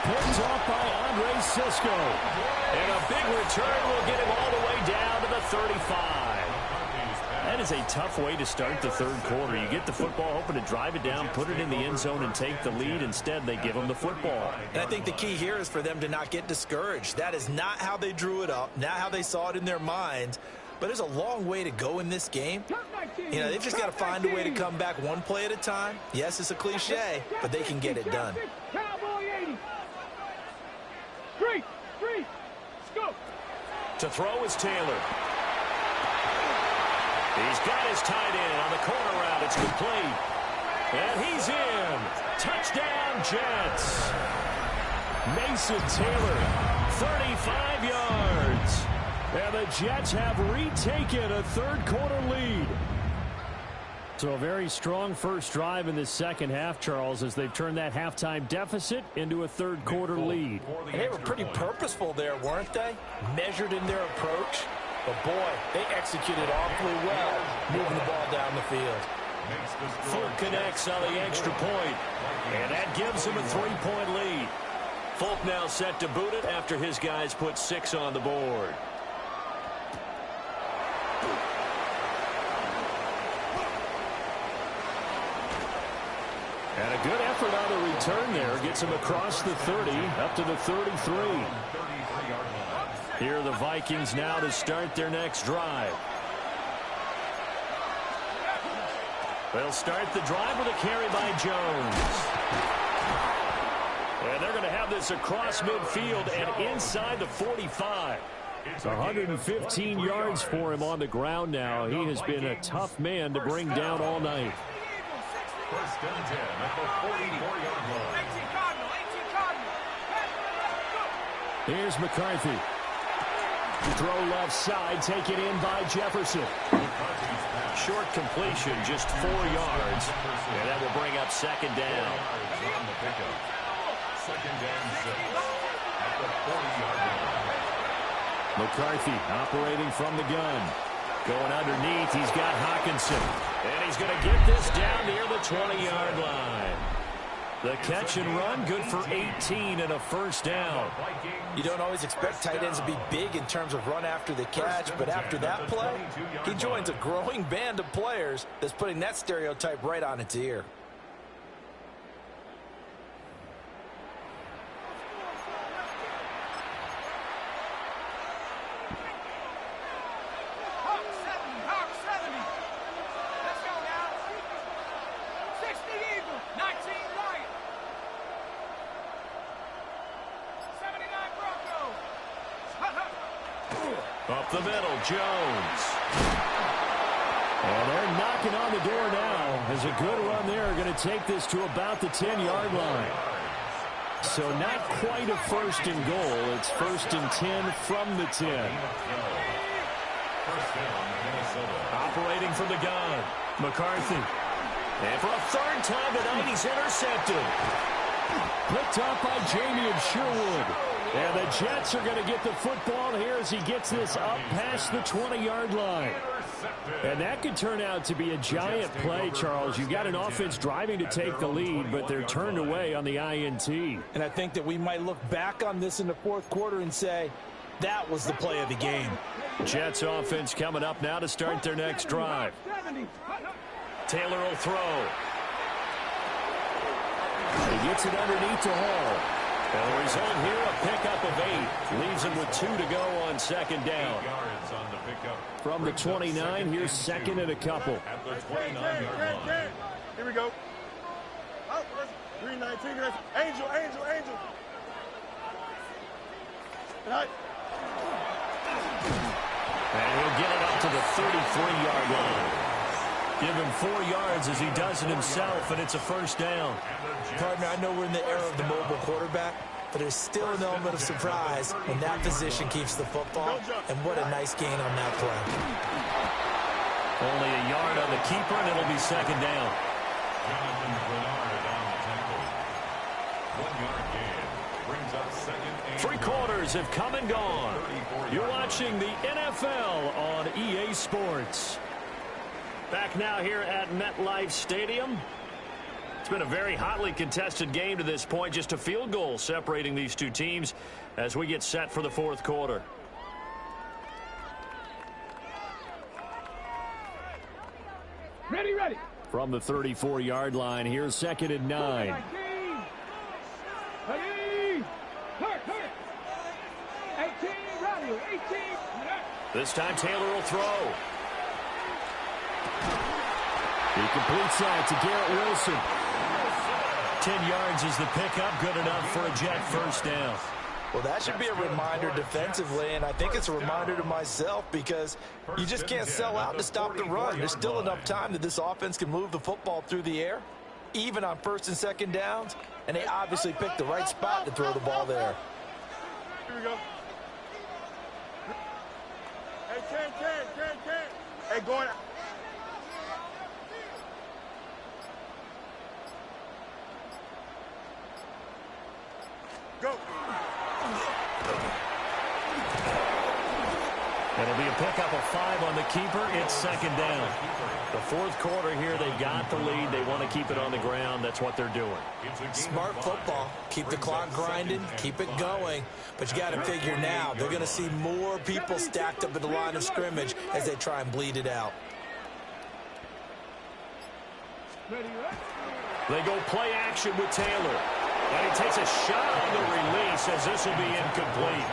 Picked off by Andre Sisco. And a big return will get him all the way down to the 35. That is a tough way to start the third quarter. You get the football, hoping to drive it down, put it in the end zone, and take the lead. Instead, they give them the football. And I think the key here is for them to not get discouraged. That is not how they drew it up, not how they saw it in their minds. But there's a long way to go in this game. You know, they've just got to find a way to come back one play at a time. Yes, it's a cliche, but they can get it done. To throw is Taylor. He's got his tight end on the corner route. It's complete. And he's in. Touchdown, Jets. Mason Taylor, 35 yards. And the Jets have retaken a third quarter lead. So a very strong first drive in the second half, Charles, as they've turned that halftime deficit into a third quarter lead. And they were pretty purposeful there, weren't they? Measured in their approach. But, boy, they executed awfully well, moving the ball down the field. Folk connects on the extra point, and that gives him a 3-point lead. Folk now set to boot it after his guys put 6 on the board. And a good effort on the return there. Gets him across the 30, up to the 33. Here are the Vikings now to start their next drive. They'll start the drive with a carry by Jones. And they're going to have this across midfield and inside the 45. It's 115 yards for him on the ground now. He has been a tough man to bring down all night. First and 10 at the 44-yard line. Here's McCarthy. Throw left side, taken in by Jefferson. Short completion, just 4 yards. And that will bring up second down. Second and 6 at the 40-yard line. McCarthy operating from the gun. Going underneath, he's got Hawkinson. And he's going to get this down near the 20-yard line. The catch and run, good for 18 and a first down. You don't always expect tight ends to be big in terms of run after the catch, but after that play, he joins a growing band of players that's putting that stereotype right on its ear. Up the middle, Jones. And they're knocking on the door now. As a good run there, going to take this to about the 10-yard line. So not quite a first and goal. It's first and 10 from the 10. Operating from the gun, McCarthy. And for a third time tonight, he's intercepted. Picked up by Jamie and Sherwood. And the Jets are going to get the football here as he gets this up past the 20-yard line. And that could turn out to be a giant play, Charles. You've got an offense driving to take the lead, but they're turned away on the INT. And I think that we might look back on this in the fourth quarter and say, that was the play of the game. Jets offense coming up now to start their next drive. Taylor will throw. He gets it underneath to Hall. And the result here, a pickup of 8. Leaves him with 2 to go on second down. From the 29, here's second and a couple. At the 29-yard line. Here we go. 319. Angel. And he'll get it up to the 33-yard line. Give him 4 yards as he does it himself, and it's a first down. Partner, I know we're in the era of the mobile quarterback, but there's still an element of surprise when that position keeps the football, and what a nice gain on that play. Only a yard on the keeper, and it'll be second down. Jonathan Bernard on the tackle. 1-yard gain brings up second and 3 quarters have come and gone. You're watching the NFL on EA Sports. Back now here at MetLife Stadium. It's been a very hotly contested game to this point. Just a field goal separating these two teams as we get set for the fourth quarter. Ready. From the 34-yard line, here's second and 9. Ready. Hurt. 18, radio, 18. This time Taylor will throw. He completes that to Garrett Wilson. 10 yards is the pickup, good enough for a Jet first down. Well, that should be a reminder defensively, and I think it's a reminder to myself because you just can't sell out to stop the run. There's still enough time that this offense can move the football through the air, even on first and second downs, and they obviously picked the right spot to throw the ball there. Here we go. Hey, Ken. Hey, going. Go. It'll be a pickup of 5 on the keeper. It's second down. The fourth quarter here, they've got the lead. They want to keep it on the ground. That's what they're doing. Smart football. Keep the clock grinding. Keep it going. But you got to figure now, they're going to see more people stacked up at the line of scrimmage as they try and bleed it out. They go play action with Taylor. And he takes a shot on the release as this will be incomplete.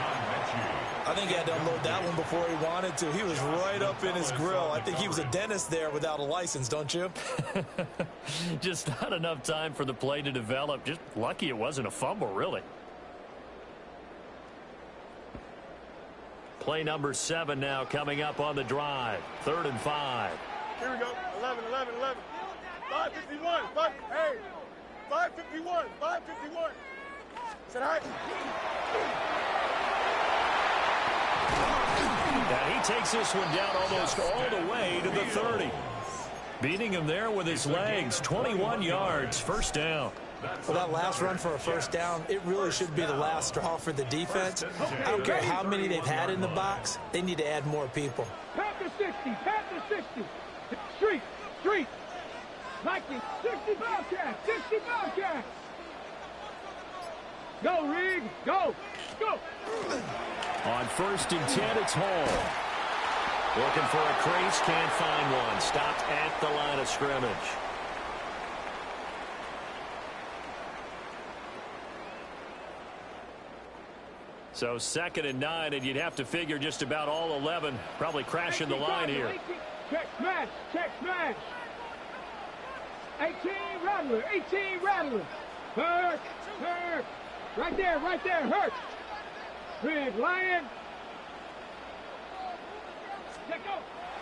I think he had to unload that one before he wanted to. He was right up in his grill. I think he was a dentist there without a license, don't you? Just not enough time for the play to develop. Just lucky it wasn't a fumble, really. Play number 7 now coming up on the drive. 3rd and 5. Here we go. 11. 551. 551. Said hi. And he takes this one down almost all the way to the 30. Beating him there with his legs. 21 yards. First down. For that last run for a first down, it really should be the last straw for the defense. I don't care how many they've had in the box. They need to add more people. Panther 60. Street. 60 Bobcats. Go, Riggs. Go. Go. On 1st and 10, it's Hall. Looking for a crease, can't find one. Stopped at the line of scrimmage. So 2nd and 9, and you'd have to figure just about all 11 probably crashing the line here. Check smash. Check smash. 18 Rattler. 18 Rattler. Hurt. Hurt. Right there. Right there. Hurt. Big Lion.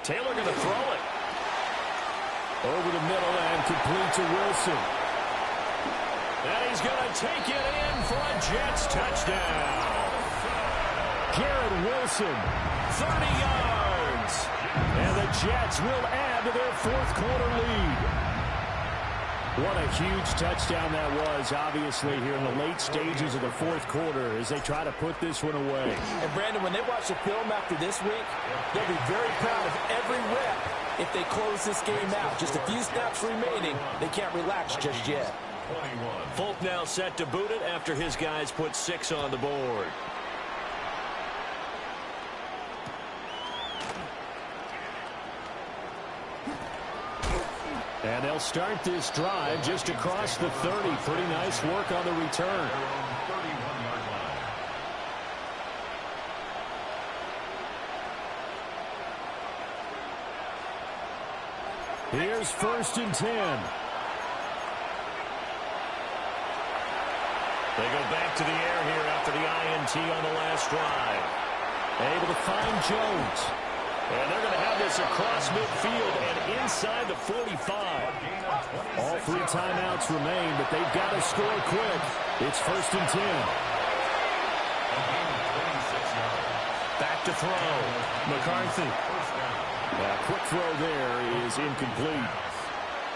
Taylor going to throw it. Over the middle and complete to Wilson. And he's going to take it in for a Jets touchdown. Garrett Wilson, 30 yards. And the Jets will add to their 4th quarter lead. What a huge touchdown that was, obviously, here in the late stages of the 4th quarter as they try to put this one away. And, Brandon, when they watch the film after this week, they'll be very proud of every rep if they close this game out. Just a few snaps remaining. They can't relax just yet. Folk now set to boot it after his guys put 6 on the board. And they'll start this drive just across the 30. Pretty nice work on the return. Here's 1st and 10. They go back to the air here after the INT on the last drive. Able to find Jones. And they're going to have this across midfield and inside the 45. All 3 timeouts remain, but they've got to score quick. It's 1st and 10. Back to throw. McCarthy. Quick throw there is incomplete.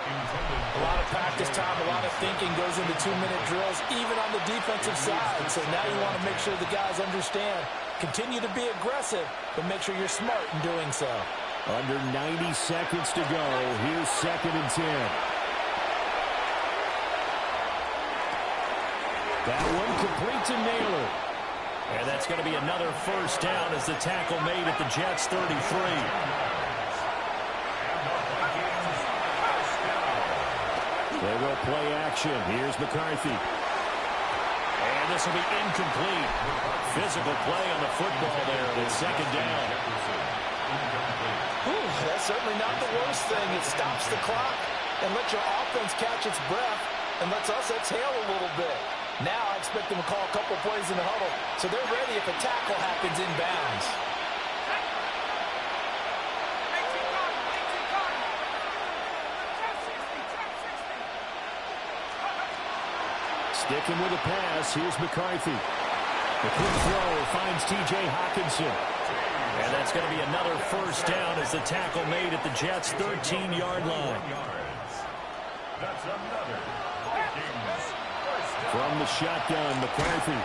A lot of practice time, a lot of thinking goes into 2-minute drills, even on the defensive side. So now you want to make sure the guys understand. Continue to be aggressive, but make sure you're smart in doing so. Under 90 seconds to go. Here's 2nd and 10. That one complete to Naylor. And that's going to be another 1st down as the tackle made at the Jets' 33. They will play action. Here's McCarthy. And this will be incomplete. Physical play on the football there. It's 2nd down. That's certainly not the worst thing. It stops the clock and lets your offense catch its breath and lets us exhale a little bit. Now I expect them to call a couple plays in the huddle so they're ready if a tackle happens inbounds. Sticking with the pass, here's McCarthy. The quick throw finds T.J. Hawkinson. And that's going to be another 1st down as the tackle made at the Jets' 13-yard line. That's another Vikings. From the shotgun, McCarthy.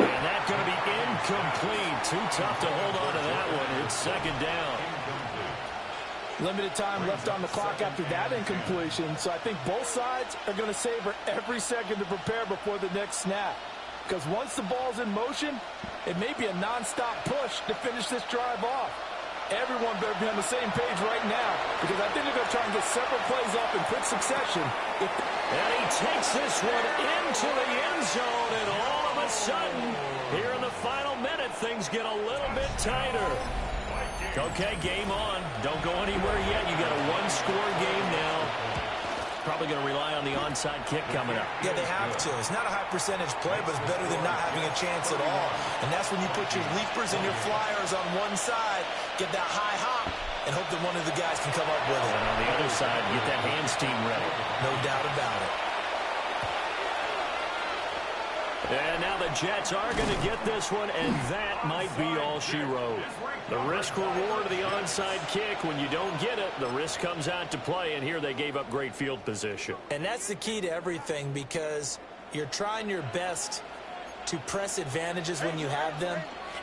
And that's going to be incomplete. Too tough to hold on to that one. It's 2nd down. Limited time left on the clock after that incompletion, so I think both sides are going to savor every second to prepare before the next snap. Because once the ball's in motion, it may be a non-stop push to finish this drive off. Everyone better be on the same page right now, because I think they're going to try and get several plays off in quick succession. And he takes this one into the end zone, and all of a sudden, here in the final minute, things get a little bit tighter. Okay, game on. Don't go anywhere yet. You got a 1-score game now. Probably going to rely on the onside kick coming up. Yeah, they have to. It's not a high percentage play, but it's better than not having a chance at all. And that's when you put your leapers and your flyers on one side, get that high hop, and hope that one of the guys can come up with it. And on the other side, get that hands team ready. No doubt about it. And now the Jets are going to get this one, and that might be all she wrote. The risk-reward of the onside kick, when you don't get it, the risk comes out to play, and here they gave up great field position. And that's the key to everything, because you're trying your best to press advantages when you have them,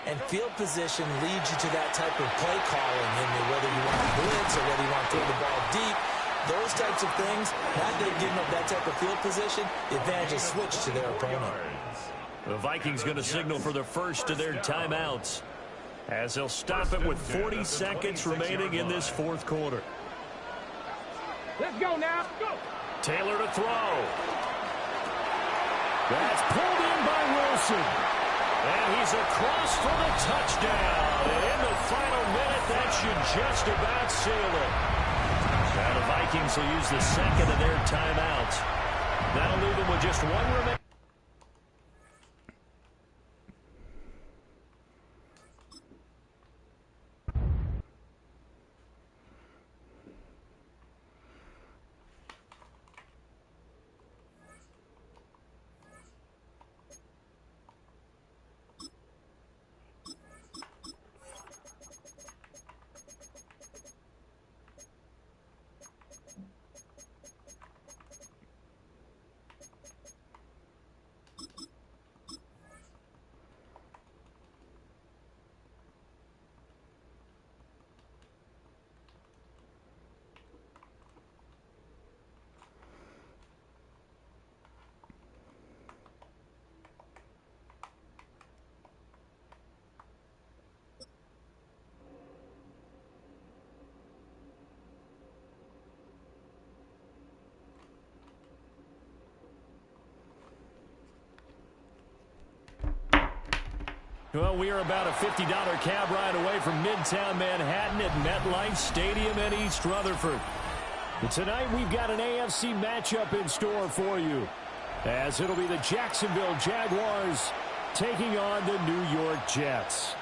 and field position leads you to that type of play calling, whether you want to blitz or whether you want to throw the ball deep. Those types of things, now they've given up that type of field position, the advantage is switched to their opponent. The Vikings going to signal for the first of their timeouts, as they'll stop it with 40 seconds remaining in this fourth quarter. Let's go now. Go. Taylor to throw. That's pulled in by Wilson. And he's across for the touchdown. And in the final minute, that should just about seal it. Now the Vikings will use the second of their timeouts. That'll leave them with just one remaining. Well, we are about a $50 cab ride away from Midtown Manhattan at MetLife Stadium in East Rutherford. And tonight we've got an AFC matchup in store for you, as it'll be the Jacksonville Jaguars taking on the New York Jets.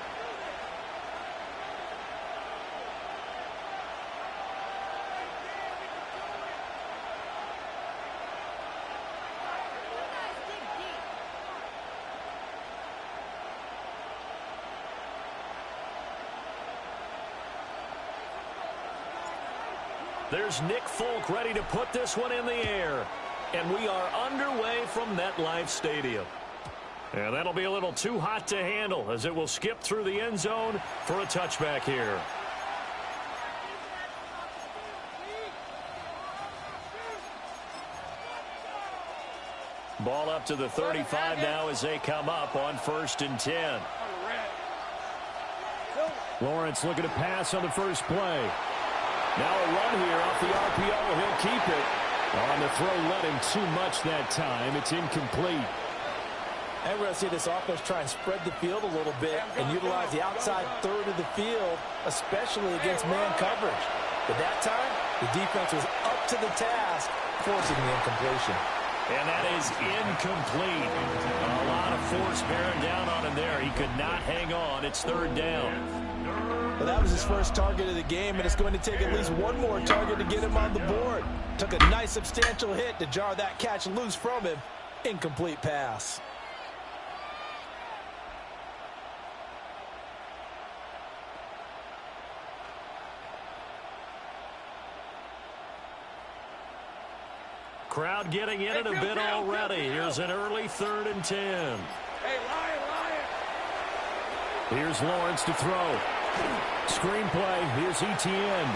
There's Nick Folk ready to put this one in the air. And we are underway from MetLife Stadium. And that'll be a little too hot to handle, as it will skip through the end zone for a touchback here. Ball up to the 35 now as they come up on 1st and 10. Lawrence looking to pass on the first play. Now a run here off the RPO. He'll keep it. On the throw, let him too much that time. It's incomplete. And we're going to see this offense try and spread the field a little bit and utilize the outside third of the field, especially against man coverage. But that time, the defense was up to the task, forcing the incompletion. And that is incomplete. A lot of force bearing down on him there. He could not hang on. It's 3rd down. Well, that was his first target of the game, and it's going to take at least one more target to get him on the board. Took a nice substantial hit to jar that catch loose from him. Incomplete pass. Crowd getting in it a bit already. Here's an early 3rd and 10. Hey, Lion. Here's Lawrence to throw. Screenplay. Here's Etienne.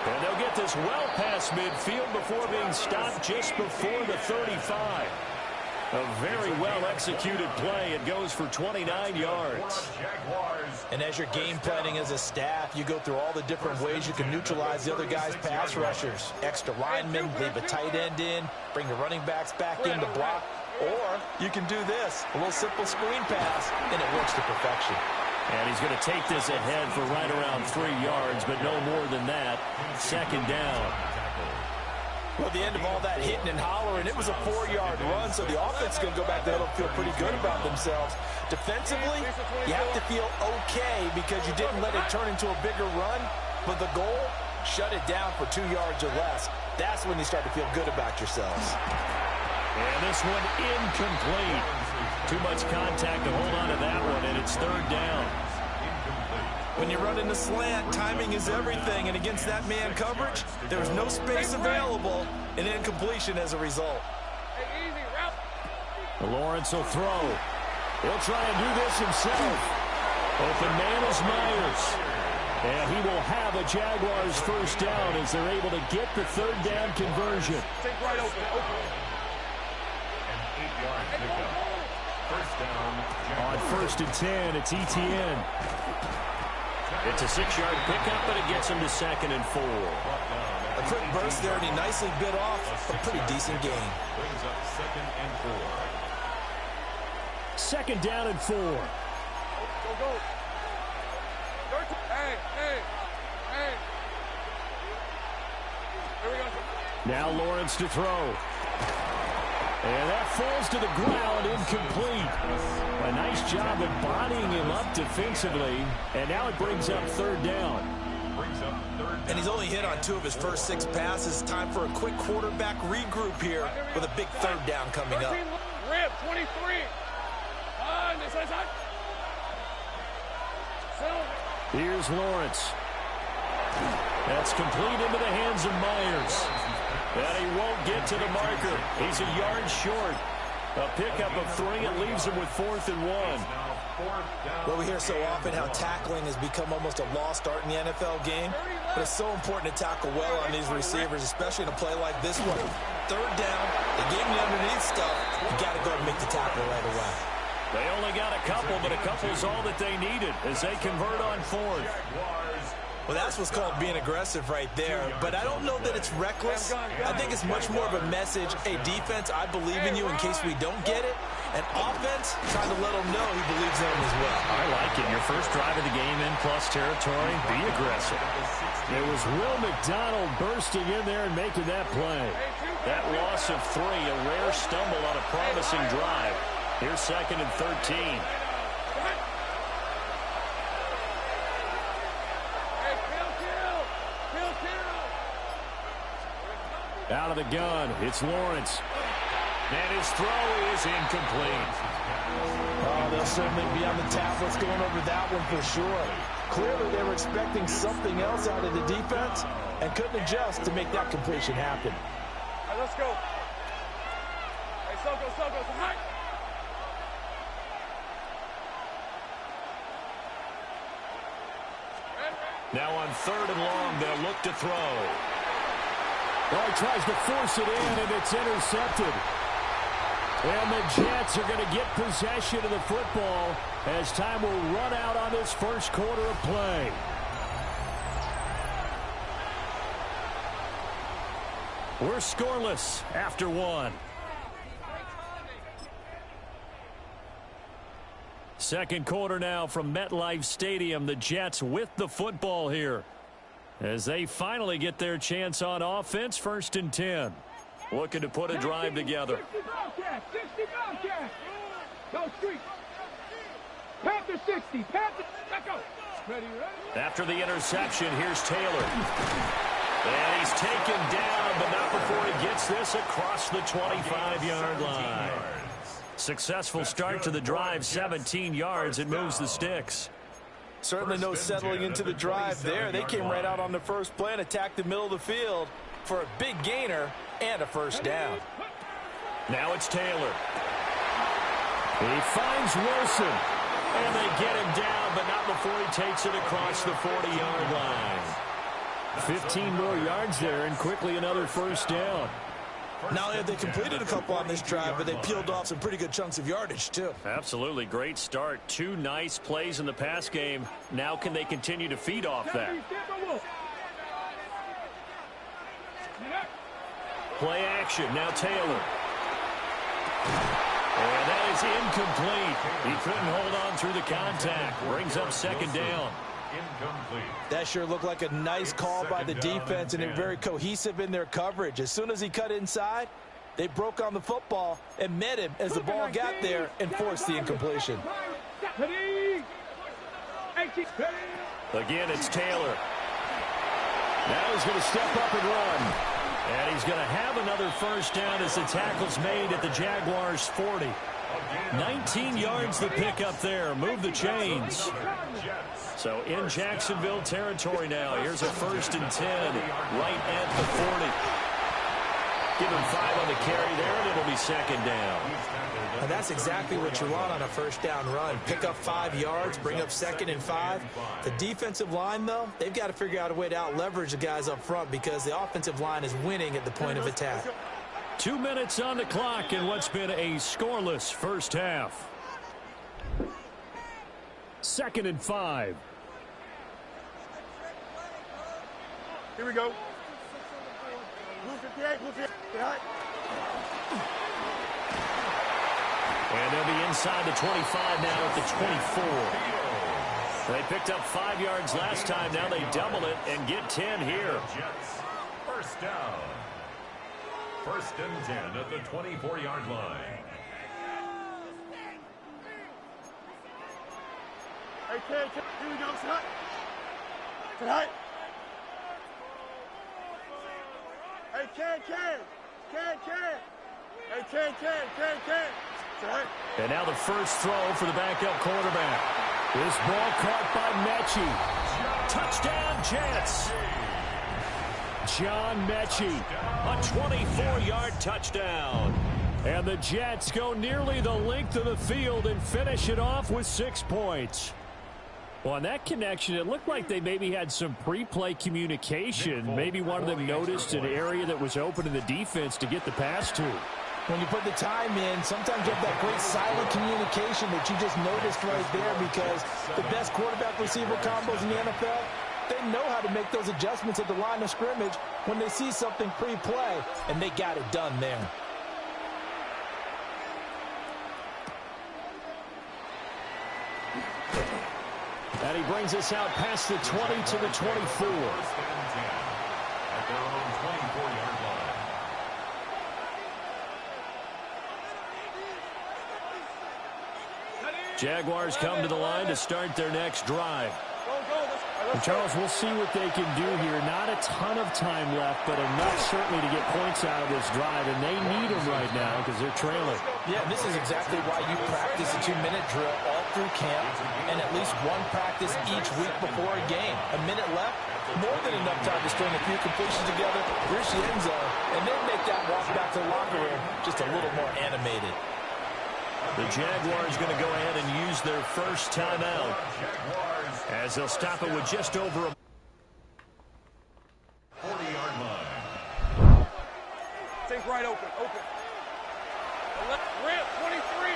And they'll get this well past midfield before being stopped just before the 35. A very well-executed play. It goes for 29 yards. And as you're game planning as a staff, you go through all the different ways you can neutralize the other guy's pass rushers. Extra linemen, leave a tight end in, bring the running backs back in to block. Or you can do this, a little simple screen pass, and it works to perfection. And he's going to take this ahead for right around 3 yards, but no more than that. 2nd down. Well, at the end of all that hitting and hollering, it was a 4-yard run, so the offense is going to go back there and feel pretty good about themselves. Defensively, you have to feel okay because you didn't let it turn into a bigger run, but the goal, shut it down for 2 yards or less. That's when you start to feel good about yourselves. And this one incomplete. Too much contact to hold on to that one, and it's 3rd down. When you run in the slant, timing is everything, and against that man coverage, there's no space available, and incompletion as a result. Lawrence will throw. He'll try and do this himself. Open man is Myers. And he will have a Jaguars first down as they're able to get the third down conversion. Take right open. An 8-yard pickup. First down, On first and 10, it's ETN. It's a 6-yard pickup, but it gets him to 2nd and 4. A quick burst there, and he nicely bit off a pretty decent gain. Brings up 2nd and 4. 2nd down and 4. Go. Hey. Here we go. Now Lawrence to throw. And that falls to the ground, incomplete. A nice job of bodying him up defensively. And now it brings up third down. And he's only hit on 2 of his first 6 passes. Time for a quick quarterback regroup here with a big third down coming up. Rip, 23. Here's Lawrence. That's complete into the hands of Myers. And he won't get to the marker. He's a yard short. A pickup of 3. It leaves him with 4th and 1. Well, we hear so often how tackling has become almost a lost art in the NFL game. But it's so important to tackle well on these receivers, especially in a play like this one. Third down, they gave me underneath stuff. You got to go and make the tackle right away. They only got a couple, but a couple is all that they needed as they convert on 4th. Well, that's what's called being aggressive right there. But I don't know that it's reckless. I think it's much more of a message. Hey, defense, I believe in you in case we don't get it. And offense, trying to let them know he believes in them as well. I like it. Your first drive of the game in plus territory, be aggressive. It was Will McDonald bursting in there and making that play. That loss of 3, a rare stumble on a promising drive. Here's 2nd and 13. Out of the gun, it's Lawrence. And his throw is incomplete. Oh, they'll certainly be on the tablets going over that one for sure. Clearly, they were expecting something else out of the defense and couldn't adjust to make that completion happen. All right, let's go. Hey, Soko. Tonight. Now on 3rd and long, they'll look to throw. Well, he tries to force it in, and it's intercepted. And the Jets are going to get possession of the football as time will run out on this first quarter of play. We're scoreless after 1. Second quarter now from MetLife Stadium. The Jets with the football here as they finally get their chance on offense. 1st and 10. Looking to put a drive together. 60 Bobcats. Go street. Panther 60. Panther. Let's go. Ready. After the interception, here's Taylor. And he's taken down, but not before he gets this across the 25-yard line. Successful start to the drive, 17 yards. It moves the sticks. Certainly no settling into the drive there. They came right out on the first play and attacked the middle of the field for a big gainer and a first down. Now it's Taylor. He finds Wilson. And they get him down, but not before he takes it across the 40-yard line. 15 more yards there, and quickly another first down. Not only have they completed a couple on this drive, but they peeled off some pretty good chunks of yardage, too. Absolutely. Great start. 2 nice plays in the pass game. Now can they continue to feed off that? Play action. Now Taylor. And that is incomplete. He couldn't hold on through the contact. Brings up 2nd down. That sure looked like a nice call by the defense, and they're very cohesive in their coverage. As soon as he cut inside, they broke on the football and met him as the ball got there and forced the incompletion. Again, it's Taylor. Now he's going to step up and run. And he's going to have another first down as the tackle's made at the Jaguars' 40. 19 yards the pick up there. Move the chains. So in Jacksonville territory now. Here's a 1st and 10 right at the Give him 5 on the carry there, and it'll be second down. And that's exactly what you want on a first down run. Pick up 5 yards, bring up 2nd and 5. The defensive line, though, they've got to figure out a way to out-leverage the guys up front because the offensive line is winning at the point of attack. 2 minutes on the clock in what's been a scoreless first half. 2nd and 5. Here we go. Blue 58, blue 58. And they'll be inside the 25 now at the 24. They picked up 5 yards last time. Now they double it and get 10 here. First down. 1st and 10 at the 24-yard line. Hey, Ken, here we go, Scott. Tonight. Hey, Ken. Hey, Ken. Tonight. And now the first throw for the backup quarterback. This ball caught by Mechie. Touchdown, Jets. John Mechie, a 24-yard touchdown. And the Jets go nearly the length of the field and finish it off with 6 points. Well, on that connection, it looked like they maybe had some pre-play communication. Maybe one of them noticed an area that was open in the defense to get the pass to. When you put the time in, sometimes you have that great silent communication that you just noticed right there because the best quarterback-receiver combos in the NFL, they know how to make those adjustments at the line of scrimmage when they see something pre-play, and they got it done there. And he brings us out past the 20 to the 24. At their own 24-yard line. Jaguars come to the line to start their next drive. And Charles, we'll see what they can do here. Not a ton of time left, but enough certainly to get points out of this drive, and they need them right now because they're trailing. Yeah, this is exactly why you practice a 2-minute drill all through camp and at least one practice each week before a game. A minute left, more than enough time to string a few completions together, reach the end zone, and then make that walk back to the locker room just a little more animated. The Jaguars going to go ahead and use their first timeout as they'll stop it with just over a 40-yard line. Take right open. Rip, 23.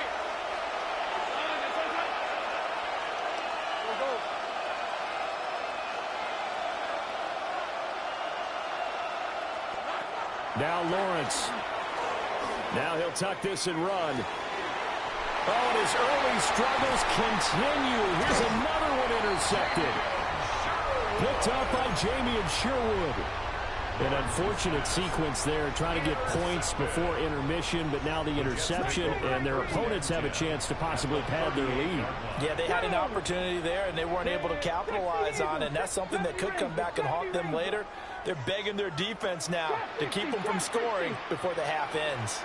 Go. Now Lawrence. Now he'll tuck this and run. Oh, and his early struggles continue. Here's another one intercepted. Picked up by Jamie and Sherwood. An unfortunate sequence there, trying to get points before intermission, but now the interception, and their opponents have a chance to possibly pad their lead. Yeah, they had an opportunity there, and they weren't able to capitalize on it, and that's something that could come back and haunt them later. They're begging their defense now to keep them from scoring before the half ends.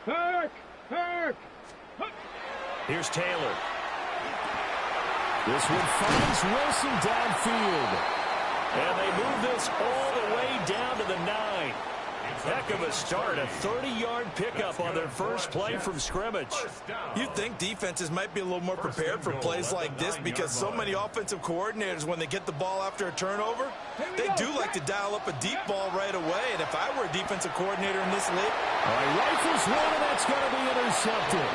Herc! Here's Taylor. This one finds Wilson downfield. And they move this all the way down to the 9. Heck of a start. A 30-yard pickup on their first play from scrimmage. You'd think defenses might be a little more prepared for plays like this because so many offensive coordinators, when they get the ball after a turnover, they do like to dial up a deep ball right away. And if I were a defensive coordinator in this league... All right, rifles one, and that's going to be intercepted.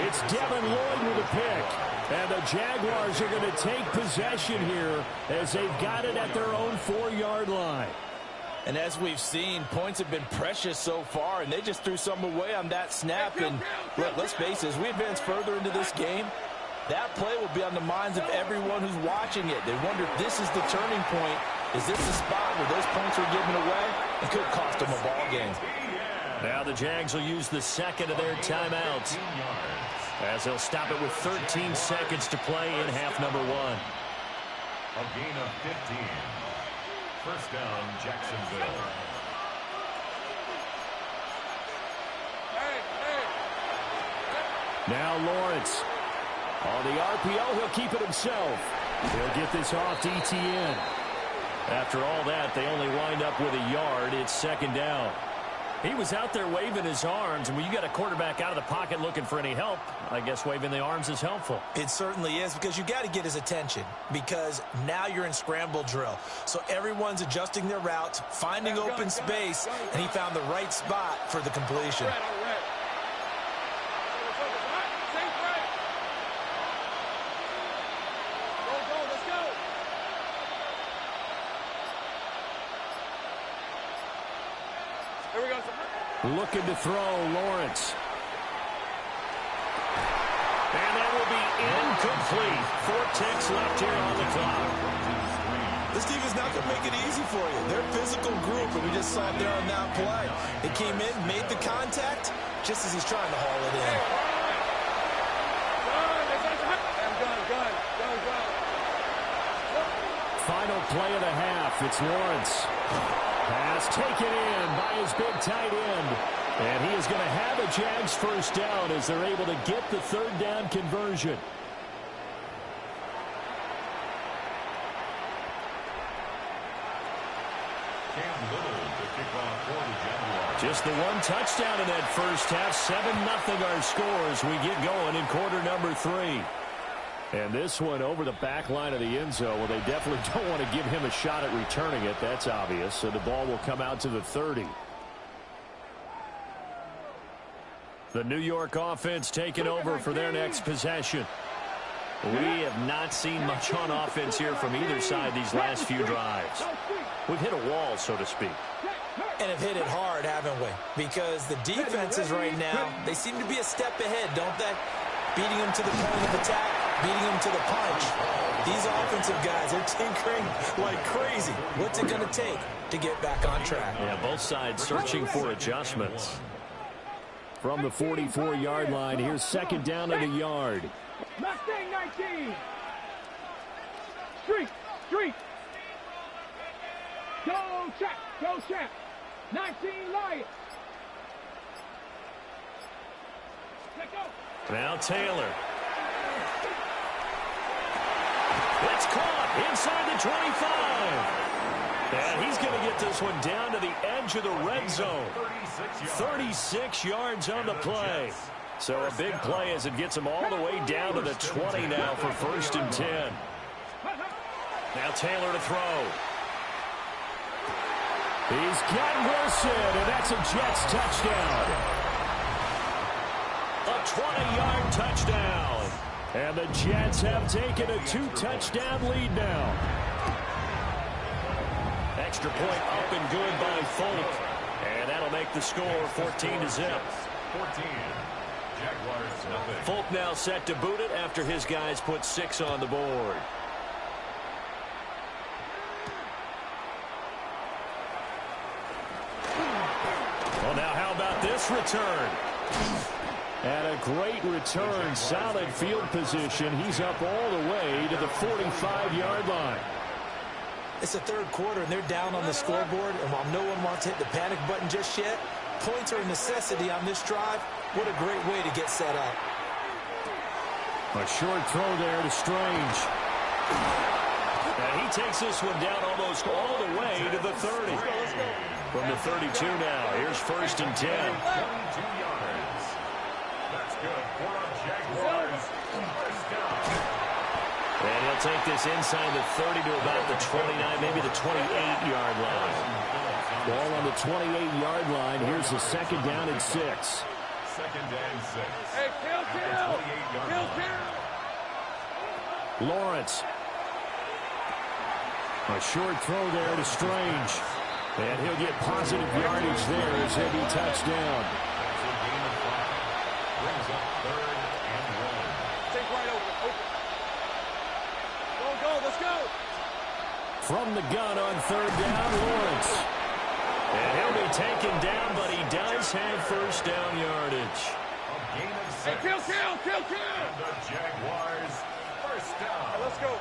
It's Devin Lloyd with a pick. And the Jaguars are going to take possession here as they've got it at their own 4-yard line. And as we've seen, points have been precious so far, and they just threw some away on that snap. And look, let's face it, as we advance further into this game, that play will be on the minds of everyone who's watching it. They wonder if this is the turning point. Is this the spot where those points are given away? It could cost them a ball game. Now the Jags will use the second of their timeouts as they'll stop it with 13 seconds to play in half number 1. A gain of 15. First down, Jacksonville. Now Lawrence. On the RPO, he'll keep it himself. He'll get this off to ETN. After all that, they only wind up with a yard. It's second down. He was out there waving his arms, and when you got a quarterback out of the pocket looking for any help, I guess waving the arms is helpful. It certainly is, because you got to get his attention, because now you're in scramble drill. So everyone's adjusting their routes, finding open space, and he found the right spot for the completion. Looking to throw, Lawrence. And that will be incomplete. 4 ticks left here on the clock. This defense not going to make it easy for you. They're a physical group, and we just saw it there on that play. It came in, made the contact, just as he's trying to haul it in. Final play of the half. It's Lawrence. Pass taken in by his big tight end. And he is going to have a Jags first down as they're able to get the third down conversion. Just the one touchdown in that first half. 7-0 our scores. We get going in quarter number 3. And this one over the back line of the end zone. Well, they definitely don't want to give him a shot at returning it. That's obvious. So the ball will come out to the 30. The New York offense taking over for their next possession. We have not seen much on offense here from either side these last few drives. We've hit a wall, so to speak. And have hit it hard, haven't we? Because the defenses right now, they seem to be a step ahead, don't they? Beating them to the point of attack, beating them to the punch. These offensive guys, they're tinkering like crazy. What's it going to take to get back on track? Yeah, both sides searching for adjustments. From the 44-yard line, here's second down and a yard. Mustang 19. Street. Go check. 19 Lions. Let's go. Now Taylor. It's caught inside the 25. And he's going to get this one down to the edge of the red zone. 36 yards on the play. So a big play as it gets him all the way down to the 20 now for 1st and 10. Now Taylor to throw. He's got Wilson, and that's a Jets touchdown. A 20-yard touchdown. And the Jets have taken a 2-touchdown lead now. Extra point up and good by Folk. And that'll make the score 14-0. 14. Jaguars nothing. Folk now set to boot it after his guys put 6 on the board. Well, now how about this return? And a great return, solid field position. He's up all the way to the 45-yard line. It's the third quarter, and they're down on the scoreboard. And while no one wants to hit the panic button just yet, points are a necessity on this drive. What a great way to get set up. A short throw there to Strange. And he takes this one down almost all the way to the 30. From the 32 now, here's 1st and 10. 22 yards. That's good for our Jaguars. First down. And he'll take this inside the 30 to about the 29, maybe the 28-yard line. Ball on the 28-yard line. Here's the second down and 6. 2nd and 6. Hey, kill. Lawrence. A short throw there to Strange. And he'll get positive yardage there as he'll be touchdown. That's a gain of 5. Brings up 3rd and 1. Take right over. Go, let's go. From the gun on 3rd down, Lawrence. And he'll be taken down, but he does have first down yardage. A gain of 6. Hey, kill. And the Jaguars first down. Let's go.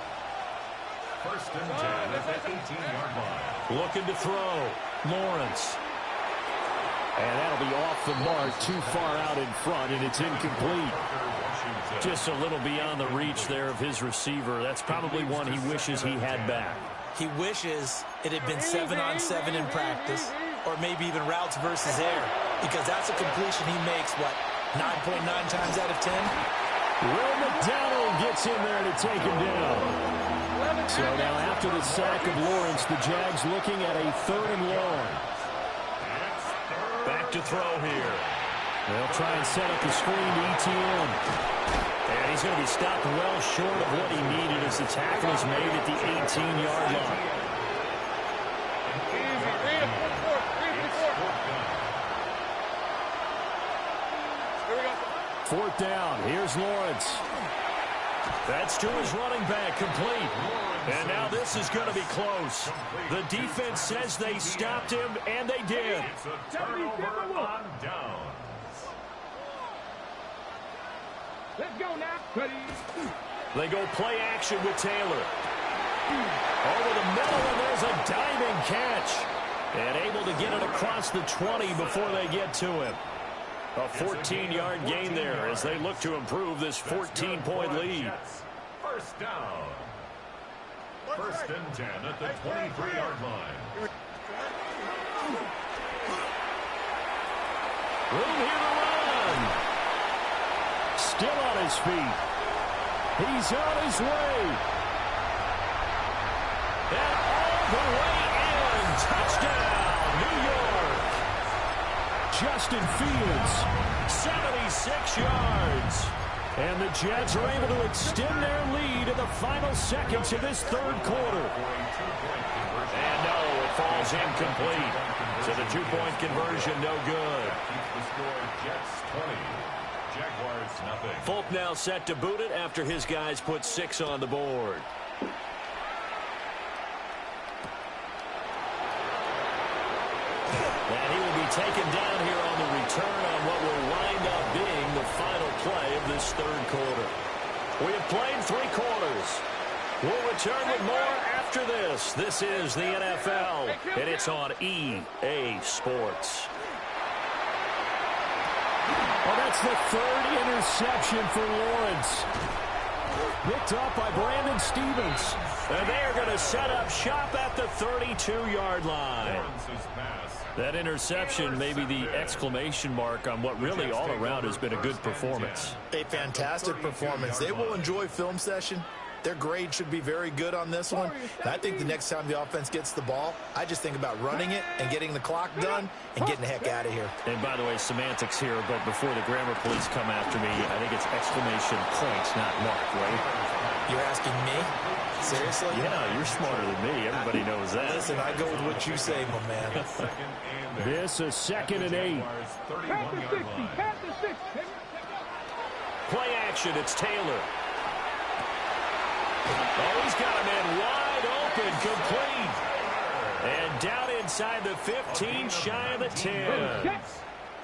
1st and 10 at the 18-yard line. Looking to throw. Lawrence. And that'll be off the mark, too far out in front, and it's incomplete. Just a little beyond the reach there of his receiver. That's probably one he wishes he had back. he wishes it had been 7-on-7 in practice, or maybe even routes versus air, because that's a completion he makes, what, 9.9 times out of 10? Will McDonald gets in there to take him down. So now after the sack of Lawrence, the Jags looking at a 3rd and long. Back to throw here. They'll try and set up the screen to ETN. And he's going to be stopped well short of what he needed as the tackle is made at the 18-yard line. Fourth down. Here's Lawrence. That's to his running back, complete. And now this is going to be close. The defense says they stopped him, and they did. It's a turnover on downs. Let's go now, Cuddy. They go play action with Taylor. Over the middle, and there's a diving catch. And able to get it across the 20 before they get to him. A 14-yard gain there as they look to improve this 14-point lead. First down. 1st and 10 at the 23-yard line. Room here to run. Still on his feet. He's on his way. And all the way in. Touchdown, New York. Justin Fields, 76 yards. And the Jets are able to extend their lead in the final seconds of this 3rd quarter. And no, it falls incomplete. So the 2-point conversion, no good. Keeps the score Jets 20. Jaguars nothing. Folk now set to boot it after his guys put 6 on the board. And he will be taken down here on the return on what will wind up being the final play of this 3rd quarter. We have played 3 quarters. We'll return with more after this. This is the NFL, and it's on EA Sports. Well, that's the 3rd interception for Lawrence. Picked up by Brandon Stevens. And they are going to set up shop at the 32-yard line. That interception may be the exclamation mark on what really all around has been a good performance. A fantastic performance. They will enjoy film session. Their grade should be very good on this one. And I think the next time the offense gets the ball, I just think about running it and getting the clock done and getting the heck out of here. And by the way, semantics here, but before the grammar police come after me, I think it's exclamation points, not mark, right? You're asking me? Seriously? Yeah, you're smarter than me. Everybody knows that. Listen, I go with what you say, my man. This is 2nd and 8. Pat the 60. Pat the 60. Play action. It's Taylor. Oh, he's got a man wide open, complete. And down inside the 15, shy of the 10.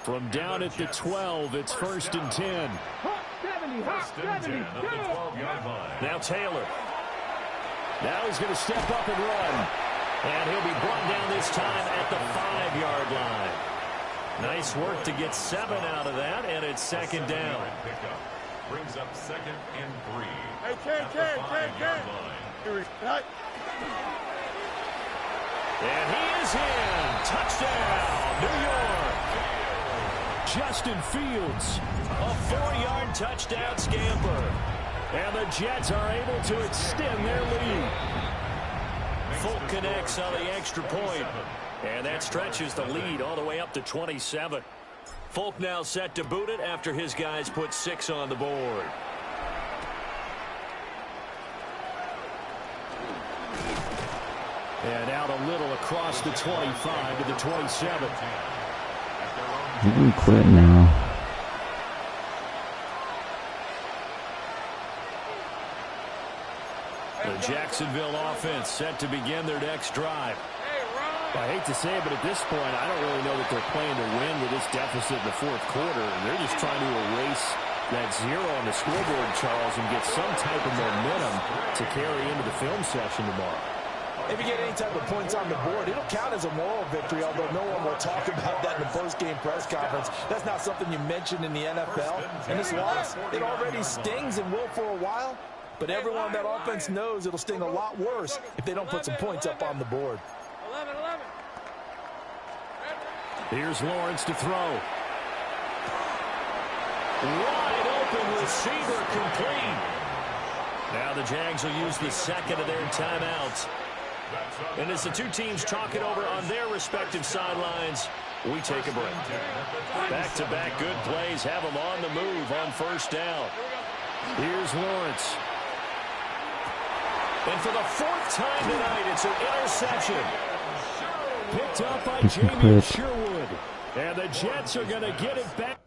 From down at the 12, it's 1st and 10. Now Taylor. Now he's going to step up and run. And he'll be brought down this time at the 5-yard line. Nice work to get 7 out of that, and it's 2nd down. Brings up 2nd and 3. Hey, Ken. And he is in. Touchdown, New York. Justin Fields, a 4-yard touchdown scamper. And the Jets are able to extend their lead. Folk connects on the extra point. And that stretches the lead all the way up to 27. Folk now set to boot it after his guys put 6 on the board. And out a little across the 25 to the 27. You can quit now. The Jacksonville offense set to begin their next drive. I hate to say it, but at this point, I don't really know that they're playing to win with this deficit in the 4th quarter. They're just trying to erase that 0 on the scoreboard, Charles, and get some type of momentum to carry into the film session tomorrow. If you get any type of points on the board, it'll count as a moral victory, although no one will talk about that in the post-game press conference. That's not something you mentioned in the NFL. And this loss, it already stings and will for a while. but everyone on that offense knows it'll sting a lot worse if they don't put some points up on the board. 11. Here's Lawrence to throw. Wide open receiver complete. Now the Jags will use the second of their timeouts. And as the two teams talk it over on their respective sidelines, we take a break. Back-to-back good plays have them on the move on first down. Here's Lawrence. And for the fourth time tonight, it's an interception. Picked up by Jamie Sherwood. And the Jets are going to get it back.